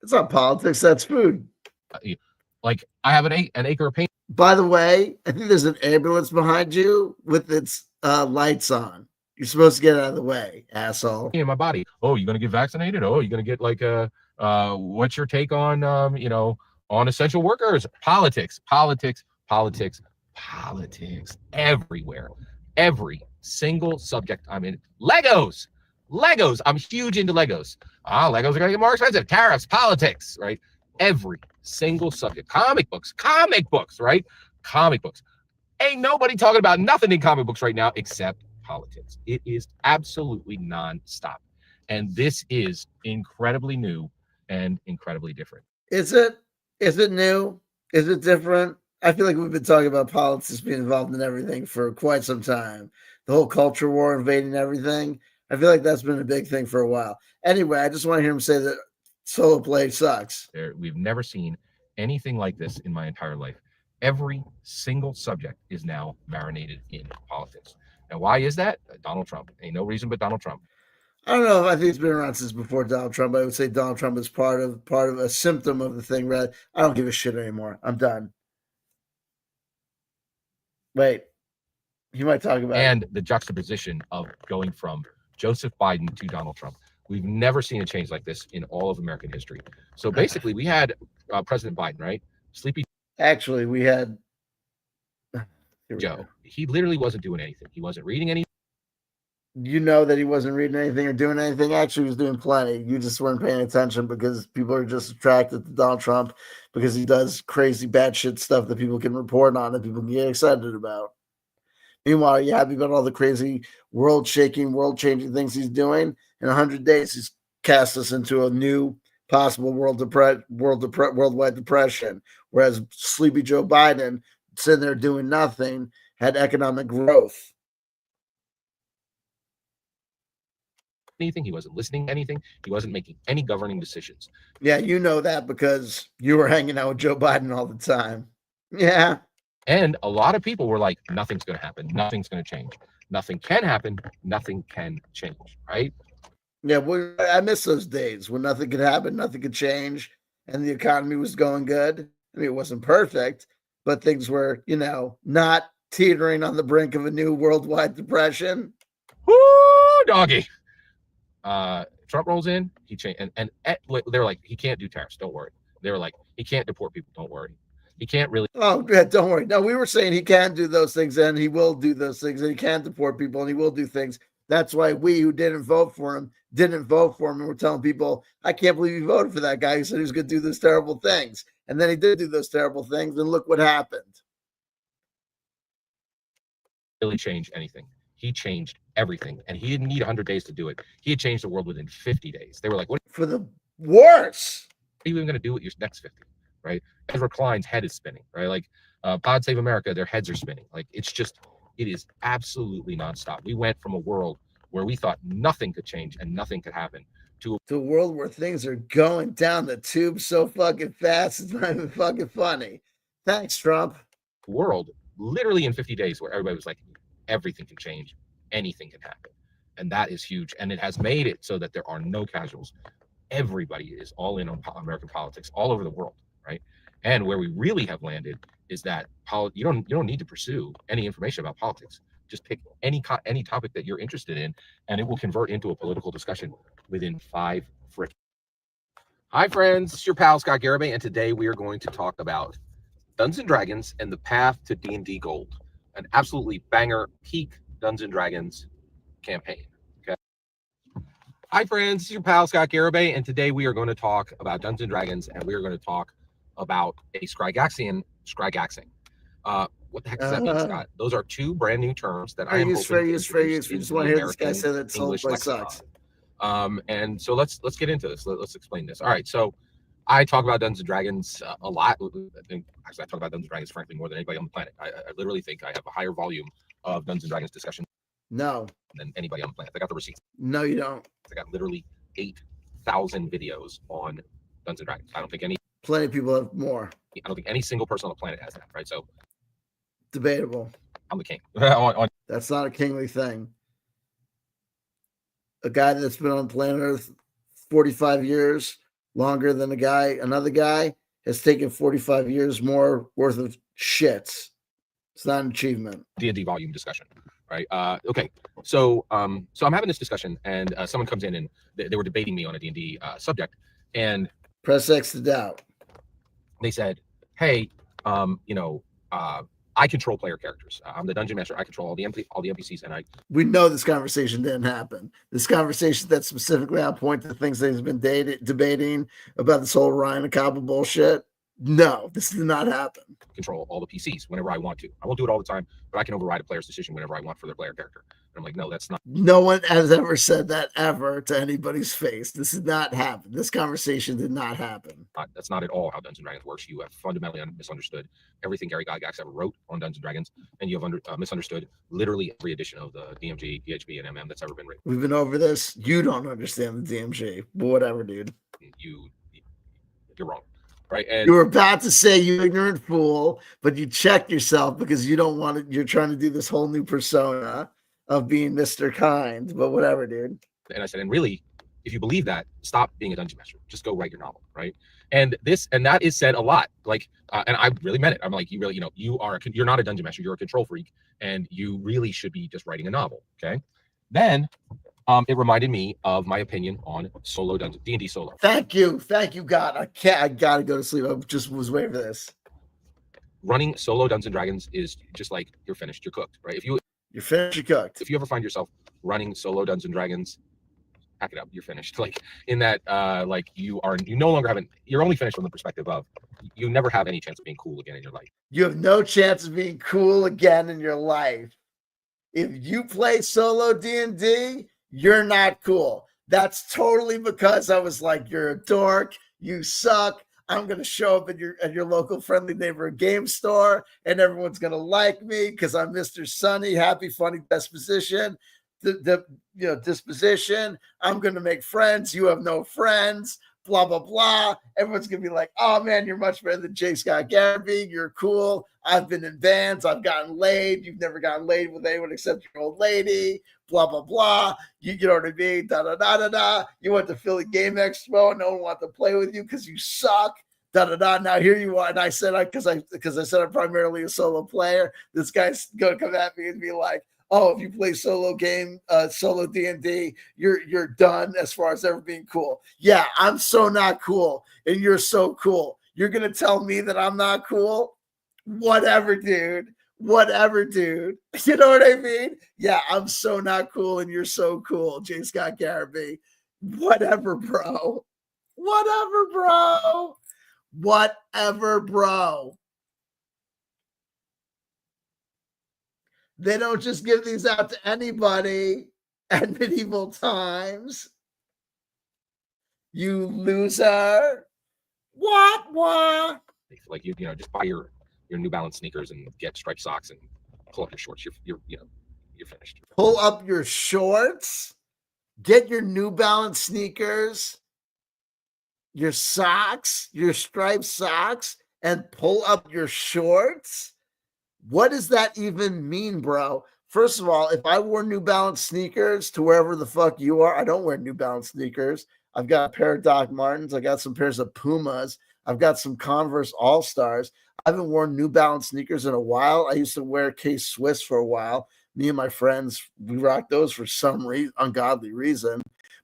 It's not politics. That's food. Like I have an acre of paint. By the way, I think there's an ambulance behind you with its lights on. You're supposed to get out of the way, asshole. In my body. Oh, you're gonna get vaccinated? Oh, you're gonna get like what's your take on on essential workers? Politics everywhere. Every single subject I'm in. Legos. I'm huge into Legos. Legos are gonna get more expensive. Tariffs, politics, right? Every single subject. Comic books, right? Comic books. Ain't nobody talking about nothing in comic books right now except politics. It is absolutely nonstop. And this is incredibly new and incredibly different. Is it? Is it new? Is it different? I feel like we've been talking about politics being involved in everything for quite some time. The whole culture war invading everything. I feel like that's been a big thing for a while. Anyway, I just want to hear him say that solo play sucks. We've never seen anything like this in my entire life. Every single subject is now marinated in politics. Now, why is that? Donald Trump. Ain't no reason but Donald Trump. I don't know if I think it's been around since before Donald Trump. I would say Donald Trump is part of a symptom of the thing. Rather, I don't give a shit anymore. I'm done. Wait, he might talk about and the juxtaposition of going from Joseph Biden to Donald Trump. We've never seen a change like this in all of American history. So basically, we had President Biden, right? Sleepy. Actually, we had Joe. He literally wasn't doing anything. He wasn't reading anything. You know that he wasn't reading anything or doing anything. Actually, he was doing plenty. You just weren't paying attention because people are just attracted to Donald Trump because he does crazy batshit stuff that people can report on and people can get excited about. Meanwhile, you happy about all the crazy world-shaking, world-changing things he's doing. In 100 days, he's cast us into a new possible worldwide depression. Whereas Sleepy Joe Biden, sitting there doing nothing, had economic growth. Anything. He wasn't listening to anything. He wasn't making any governing decisions. Yeah, you know that because you were hanging out with Joe Biden all the time. Yeah. And a lot of people were like, nothing's going to happen. Nothing's going to change. Nothing can happen. Nothing can change. Right? Yeah, well, I miss those days when nothing could happen, nothing could change, and the economy was going good. I mean, it wasn't perfect, but things were, not teetering on the brink of a new worldwide depression. Woo, doggy. Trump rolls in, he changed, and they're like, he can't do tariffs, don't worry. They were like, he can't deport people, don't worry. He can't really. Oh, yeah, don't worry. No, we were saying he can do those things, and he will do those things, and he can deport people, and he will do things. That's why we who didn't vote for him, and we're telling people, I can't believe you voted for that guy who said he was going to do those terrible things. And then he did do those terrible things, and look what happened. Really change anything. He changed everything, and he didn't need 100 days to do it. He had changed the world within 50 days. They were like, what? For the worse. What are you even going to do with your next 50, right? Ezra Klein's head is spinning, right? Like Pod Save America, their heads are spinning. Like it is absolutely nonstop. We went from a world where we thought nothing could change and nothing could happen to a world where things are going down the tube so fucking fast, it's not even fucking funny. Thanks, Trump. World literally in 50 days where everybody was like, everything can change, anything can happen. And that is huge. And it has made it so that there are no casuals. Everybody is all in on American politics all over the world, right? And where we really have landed is that you don't need to pursue any information about politics. Just pick any topic that you're interested in, and it will convert into a political discussion within 5 frickin'. Hi, friends. It's your pal, Scott Garibay, and today we are going to talk about Dungeons & Dragons and the path to D&D Gold. An absolutely banger peak Dungeons & Dragons campaign. Okay. Hi, friends. It's your pal, Scott Garibay, and today we are going to talk about Dungeons & Dragons, and we are going to talk about a Scrigaxian Scrigaxing. What the heck does that mean, Scott? Those are 2 brand new terms that I am fair use. We just want to hear this guy say that solo play sucks. And so let's get into this. Let's explain this. All right. So I talk about Dungeons & Dragons a lot. I think actually I talk about Dungeons & Dragons frankly more than anybody on the planet. I literally think I have a higher volume of Dungeons & Dragons discussion No. Than anybody on the planet. I got the receipts. No, you don't. I got literally 8,000 videos on Dungeons and Dragons. I don't think plenty of people have more. I don't think any single person on the planet has that, right? So debatable. I'm the king. That's not a kingly thing. A guy that's been on planet Earth 45 years longer than another guy has taken 45 years more worth of shits. It's not an achievement. D&D volume discussion, right? Okay, so I'm having this discussion, and someone comes in, and they were debating me on a D&D subject, and press X to doubt. They said, "Hey, I control player characters. I'm the dungeon master. I control all the NPCs, and We know this conversation didn't happen. This conversation that's specifically on point to things that has been debating about this whole Ryan and Cobble bullshit. No, this did not happen. Control all the PCs whenever I want to. I won't do it all the time, but I can override a player's decision whenever I want for their player character." And I'm like, no, that's not. No one has ever said that ever to anybody's face. This did not happen. This conversation did not happen. That's not at all how Dungeons and Dragons works. You have fundamentally misunderstood everything Gary Gygax ever wrote on Dungeons and Dragons, and you have misunderstood literally every edition of the DMG, DHB, and MM that's ever been written. We've been over this. You don't understand the DMG, but whatever, dude. You're wrong. Right, and you were about to say you ignorant fool, but you checked yourself because you don't want it. You're trying to do this whole new persona of being Mr. Kind, but whatever, dude. And I said, and really, if you believe that, stop being a dungeon master. Just go write your novel, right? And that is said a lot. Like, and I really meant it. I'm like, you're not a dungeon master. You're a control freak, and you really should be just writing a novel. Okay. Then it reminded me of my opinion on solo dungeon D&D solo. Thank you, God. I gotta go to sleep. I just was waiting for this. Running solo Dungeons and Dragons is just like you're finished, you're cooked, right? If you're finished, you're cooked. If you ever find yourself running solo Dungeons and Dragons, pack it up, you're finished. Like in that, you no longer you're only finished from the perspective of you never have any chance of being cool again in your life. You have no chance of being cool again in your life. If you play solo D&D, you're not cool. That's totally because I was like, you're a dork, you suck. I'm going to show up at your local friendly neighborhood game store, and everyone's going to like me because I'm Mr. Sunny, happy, funny disposition. Disposition. I'm going to make friends. You have no friends. Blah, blah, blah. Everyone's going to be like, oh, man, you're much better than J.Scott Garibay. You're cool. I've been in bands. I've gotten laid. You've never gotten laid with anyone except your old lady. Blah, blah, blah. You know what I mean? Da, da, da, da, da. You went to Philly Game Expo. No one wanted to play with you because you suck. Da, da, da. Now here you are. And I said, because I said I'm primarily a solo player, this guy's going to come at me and be like, oh, if you play solo D&D, you're done as far as ever being cool. Yeah, I'm so not cool, and you're so cool. You're going to tell me that I'm not cool? Whatever, dude. Whatever, dude. You know what I mean? Yeah, I'm so not cool, and you're so cool, J.Scott Garibay. Whatever, bro. Whatever, bro. Whatever, bro. They don't just give these out to anybody at medieval times. You loser. What? Like you just buy your New Balance sneakers and get striped socks and pull up your shorts. You're finished. Pull up your shorts. Get your New Balance sneakers, your socks, your striped socks, and pull up your shorts. What does that even mean, bro? First of all, if I wore New Balance sneakers to wherever the fuck you are, I don't wear New Balance sneakers. I've got a pair of Doc Martens. I got some pairs of Pumas. I've got some Converse All-Stars. I haven't worn New Balance sneakers in a while. I used to wear K-Swiss for a while. Me and my friends, we rocked those for some ungodly reason.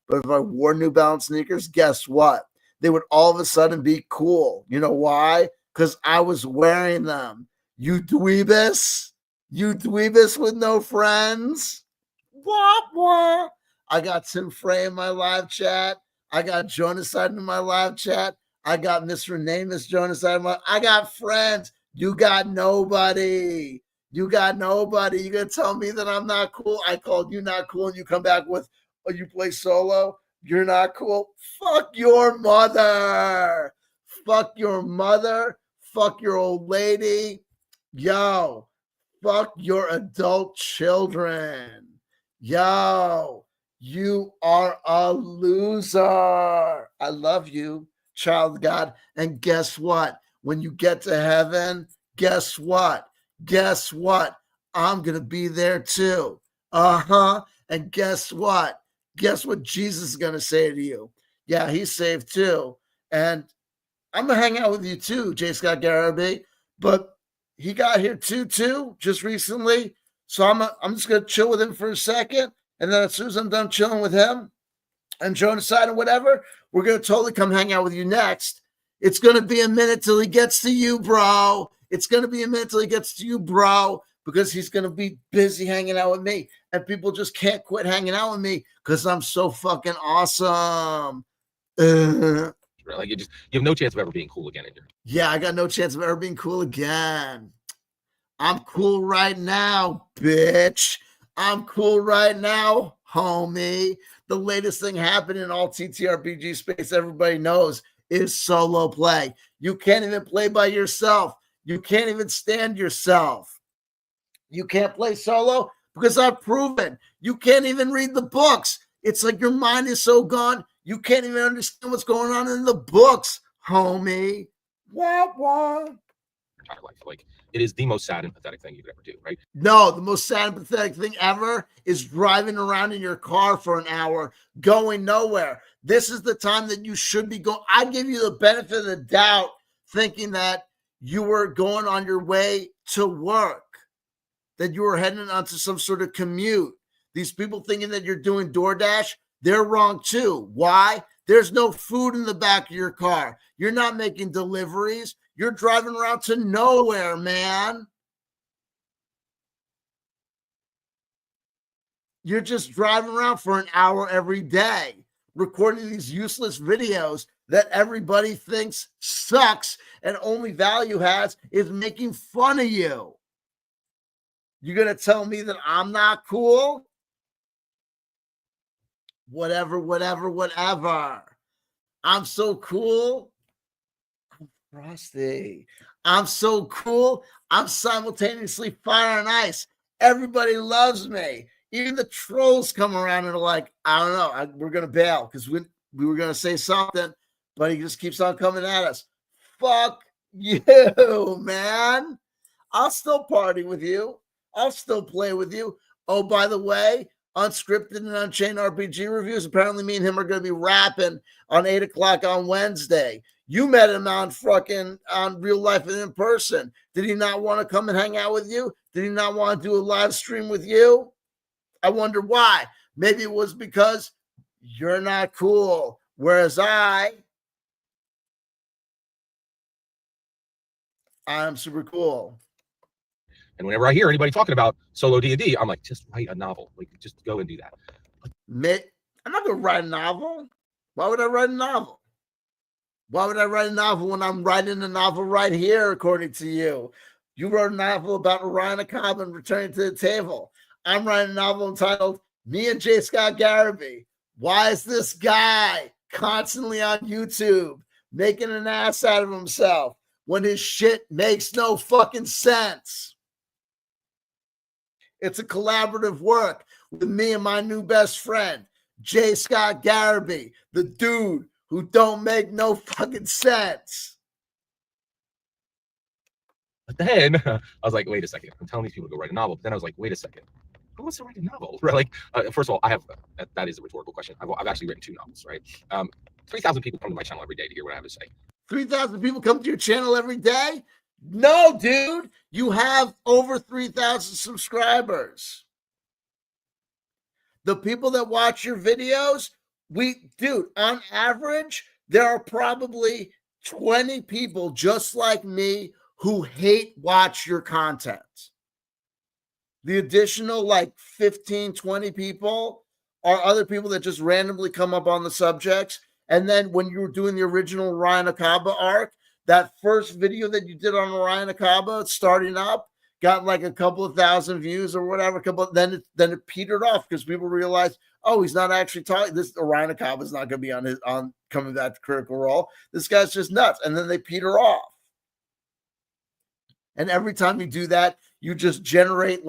But if I wore New Balance sneakers, guess what? They would all of a sudden be cool. You know why? Because I was wearing them. You dweebus with no friends. What? I got Tim Frey in my live chat. I got Jonaside in my live chat. I got Miss Renee, Miss Jonaside. I got friends. You got nobody. You gonna tell me that I'm not cool? I called you not cool, and you come back with, oh, you play solo? You're not cool? Fuck your mother. Fuck your mother. Fuck your old lady. Yo, fuck your adult children. Yo, you are a loser. I love you, child of God. And guess what? When you get to heaven, guess what? Guess what? I'm going to be there too. And guess what? Guess what Jesus is going to say to you? Yeah, he's saved too. And I'm going to hang out with you too, J.Scott Garibay. But he got here too, just recently. So I'm just going to chill with him for a second. And then as soon as I'm done chilling with him and Joan aside and whatever, we're going to totally come hang out with you next. It's going to be a minute till he gets to you, bro. It's going to be a minute till he gets to you, bro, because he's going to be busy hanging out with me. And people just can't quit hanging out with me because I'm so fucking awesome. Like you have no chance of ever being cool again in here. Yeah, I got no chance of ever being cool again. I'm cool right now, bitch. I'm cool right now, homie. The latest thing happening in all TTRPG space, everybody knows, is solo play. You can't even play by yourself. You can't even stand yourself. You can't play solo because I've proven you can't even read the books. It's like your mind is so gone, you can't even understand what's going on in the books, homie. Wah. Like, it is the most sad and pathetic thing you could ever do, right? No, the most sad and pathetic thing ever is driving around in your car for an hour, going nowhere. This is the time that you should be going. I give you the benefit of the doubt thinking that you were going on your way to work, that you were heading onto some sort of commute. These people thinking that you're doing DoorDash, they're wrong too. Why? There's no food in the back of your car. You're not making deliveries. You're driving around to nowhere, man. You're just driving around for an hour every day, recording these useless videos that everybody thinks sucks and only value has is making fun of you. You're going to tell me that I'm not cool? Whatever. I'm so cool. I'm frosty. I'm so cool. I'm simultaneously fire and ice. Everybody loves me. Even the trolls come around and are like, I don't know, we're going to bail because we were going to say something, but he just keeps on coming at us. Fuck you, man. I'll still party with you. I'll still play with you. Oh, by the way, Unscripted and Unchained RPG reviews. Apparently me and him are going to be rapping on 8 o'clock on Wednesday. You met him on real life and in person. Did he not want to come and hang out with you? Did he not want to do a live stream with you? I wonder why. Maybe it was because you're not cool. Whereas I'm super cool. And whenever I hear anybody talking about solo D&D, I'm like, just write a novel. Like, just go and do that. I'm not going to write a novel. Why would I write a novel? Why would I write a novel when I'm writing a novel right here, according to you? You wrote a novel about Orion Akaba and returning to the table. I'm writing a novel entitled Me and J.Scott Garibay. Why is this guy constantly on YouTube making an ass out of himself when his shit makes no fucking sense? It's a collaborative work with me and my new best friend, J.Scott Garibay, the dude who don't make no fucking sense. But then I was like, wait a second. I'm telling these people to go write a novel. But then I was like, wait a second. Who wants to write a novel? Right? Like, first of all, that is a rhetorical question. I've actually written 2 novels, right? 3,000 people come to my channel every day to hear what I have to say. 3,000 people come to your channel every day? No, dude. You have over 3,000 subscribers. The people that watch your videos, on average, there are probably 20 people just like me who watch your content. The additional 15, 20 people are other people that just randomly come up on the subjects. And then when you were doing the original Orion Akaba arc, that first video that you did on Orion Akaba starting up got a couple of thousand views or whatever. Then it petered off because people realized, oh, he's not actually talking. This Orion Akaba is not going to be on coming back to Critical Role. This guy's just nuts. And then they peter off. And every time you do that, you just generate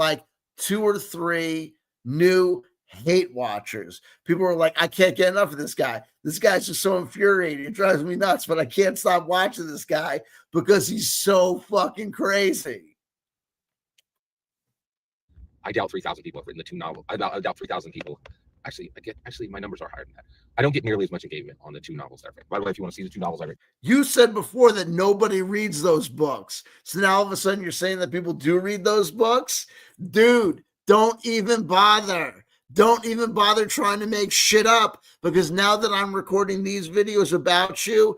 2 or 3 new hate watchers. People are like, I can't get enough of this guy. This guy's just so infuriating. It drives me nuts, but I can't stop watching this guy because he's so fucking crazy. I doubt 3,000 people have written the 2 novels. I doubt 3,000 people. Actually, my numbers are higher than that. I don't get nearly as much engagement on the 2 novels I've written. By the way, if you want to see the 2 novels I read, you said before that nobody reads those books. So now all of a sudden you're saying that people do read those books? Dude, don't even bother. Don't even bother trying to make shit up, because now that I'm recording these videos about you,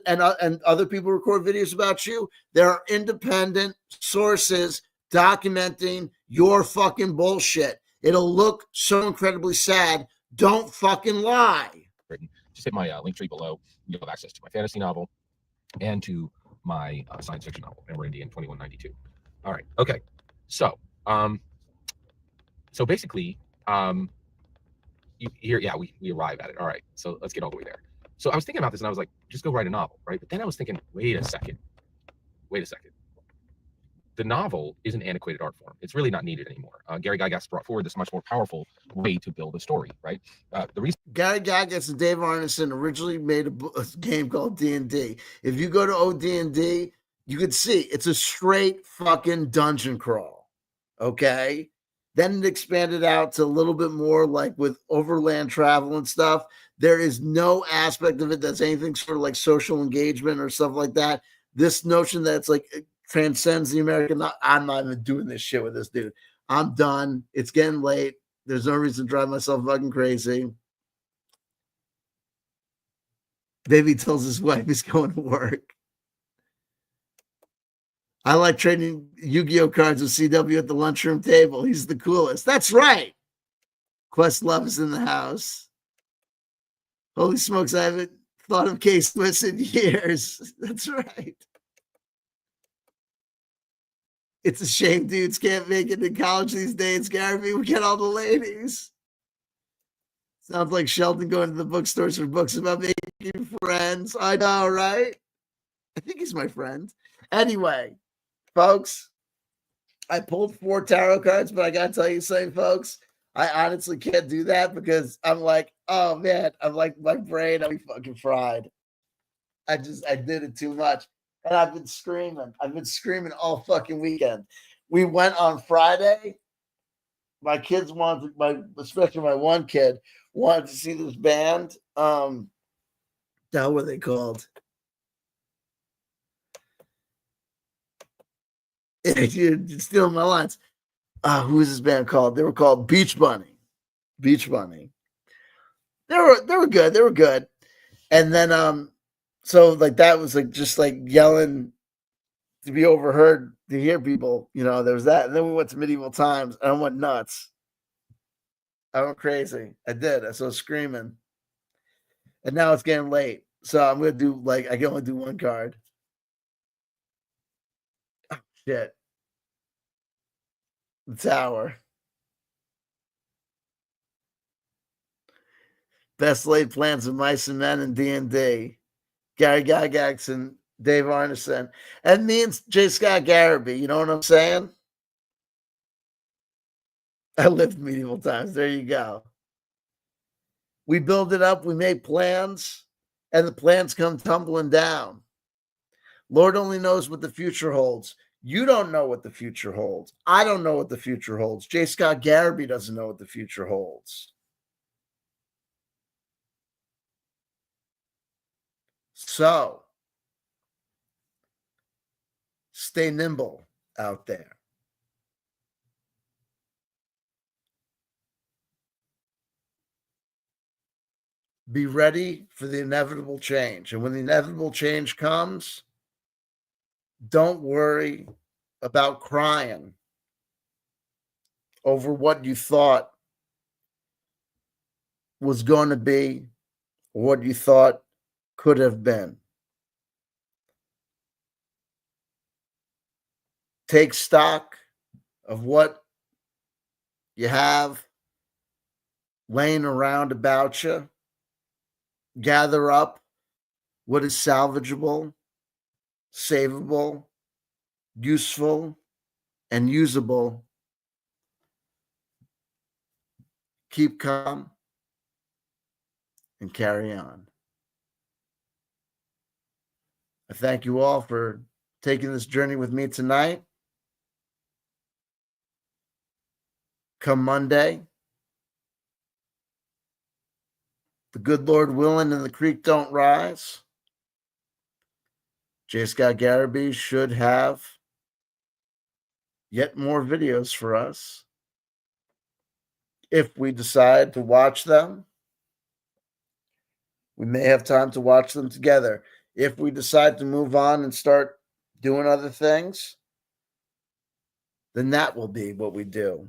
and other people record videos about you, there are independent sources documenting your fucking bullshit. It'll look so incredibly sad. Don't fucking lie. Just hit my link tree below. You'll have access to my fantasy novel and to my science fiction novel, and we're in 2192. All right. Okay. So, basically, we arrive at it. All right. So let's get all the way there. So I was thinking about this, and I was like, just go write a novel, right? But then I was thinking, wait a second. The novel is an antiquated art form. It's really not needed anymore. Gary Gygax brought forward this much more powerful way to build a story, right? The reason Gary Gygax and Dave Arneson originally made a game called D&D. If you go to OD&D, you can see it's a straight fucking dungeon crawl, okay? Then it expanded out to a little bit more like with overland travel and stuff. There is no aspect of it that's anything sort of like social engagement or stuff like that. This notion that it's like it transcends the American. I'm not even doing this shit with this dude. I'm done. It's getting late. There's no reason to drive myself fucking crazy. Baby tells his wife he's going to work. I like trading Yu-Gi-Oh cards with CW at the lunchroom table. He's the coolest. That's right. Questlove is in the house. Holy smokes, I haven't thought of K-Swiss in years. That's right. It's a shame dudes can't make it in college these days, Garibay. We get all the ladies. Sounds like Sheldon going to the bookstores for books about making friends. I know, right? I think he's my friend. Anyway, folks, I pulled 4 tarot cards, but I got to tell you something, folks. I honestly can't do that because I'm like, oh, man, I'm like, my brain, I'm fucking fried. I did it too much. And I've been screaming all fucking weekend. We went on Friday. My kids especially my one kid, wanted to see this band. What were they called? You're stealing my lines. Who was this band called? They were called Beach Bunny. Beach Bunny. They were good. They were good. And then so like that was like just like yelling to be overheard to hear people, there was that. And then we went to Medieval Times and I went nuts. I went crazy. I did. I was screaming. And now it's getting late. So I'm going to do I can only do 1 card. Oh, shit. The Tower. Best laid plans of mice and men in D&D. Gary Gygax and Dave Arneson. And me and J.Scott Garibay. You know what I'm saying? I lived Medieval Times. There you go. We build it up. We make plans. And the plans come tumbling down. Lord only knows what the future holds. You don't know what the future holds. I don't know what the future holds. J.Scott Garibay doesn't know what the future holds. So, stay nimble out there. Be ready for the inevitable change. And when the inevitable change comes, don't worry about crying over what you thought was going to be, or what you thought could have been. Take stock of what you have laying around about you. Gather up what is salvageable, savable, useful, and usable. keep calm, and carry on. I thank you all for taking this journey with me tonight. Come Monday, the good Lord willing and the creek don't rise, J.Scott Garibay should have yet more videos for us. If we decide to watch them, we may have time to watch them together. If we decide to move on and start doing other things, then that will be what we do.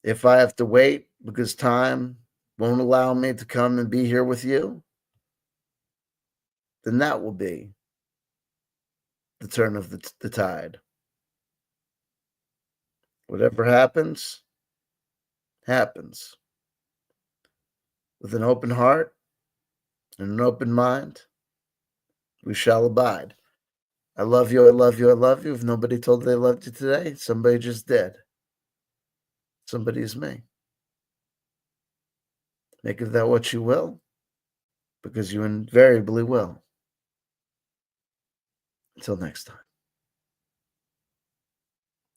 If I have to wait because time won't allow me to come and be here with you, then that will be the turn of the tide. Whatever happens, happens. With an open heart and an open mind, we shall abide. I love you, I love you, I love you. If nobody told you they loved you today, somebody just did. Somebody is me. Make of that what you will, because you invariably will. Until next time.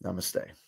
Namaste.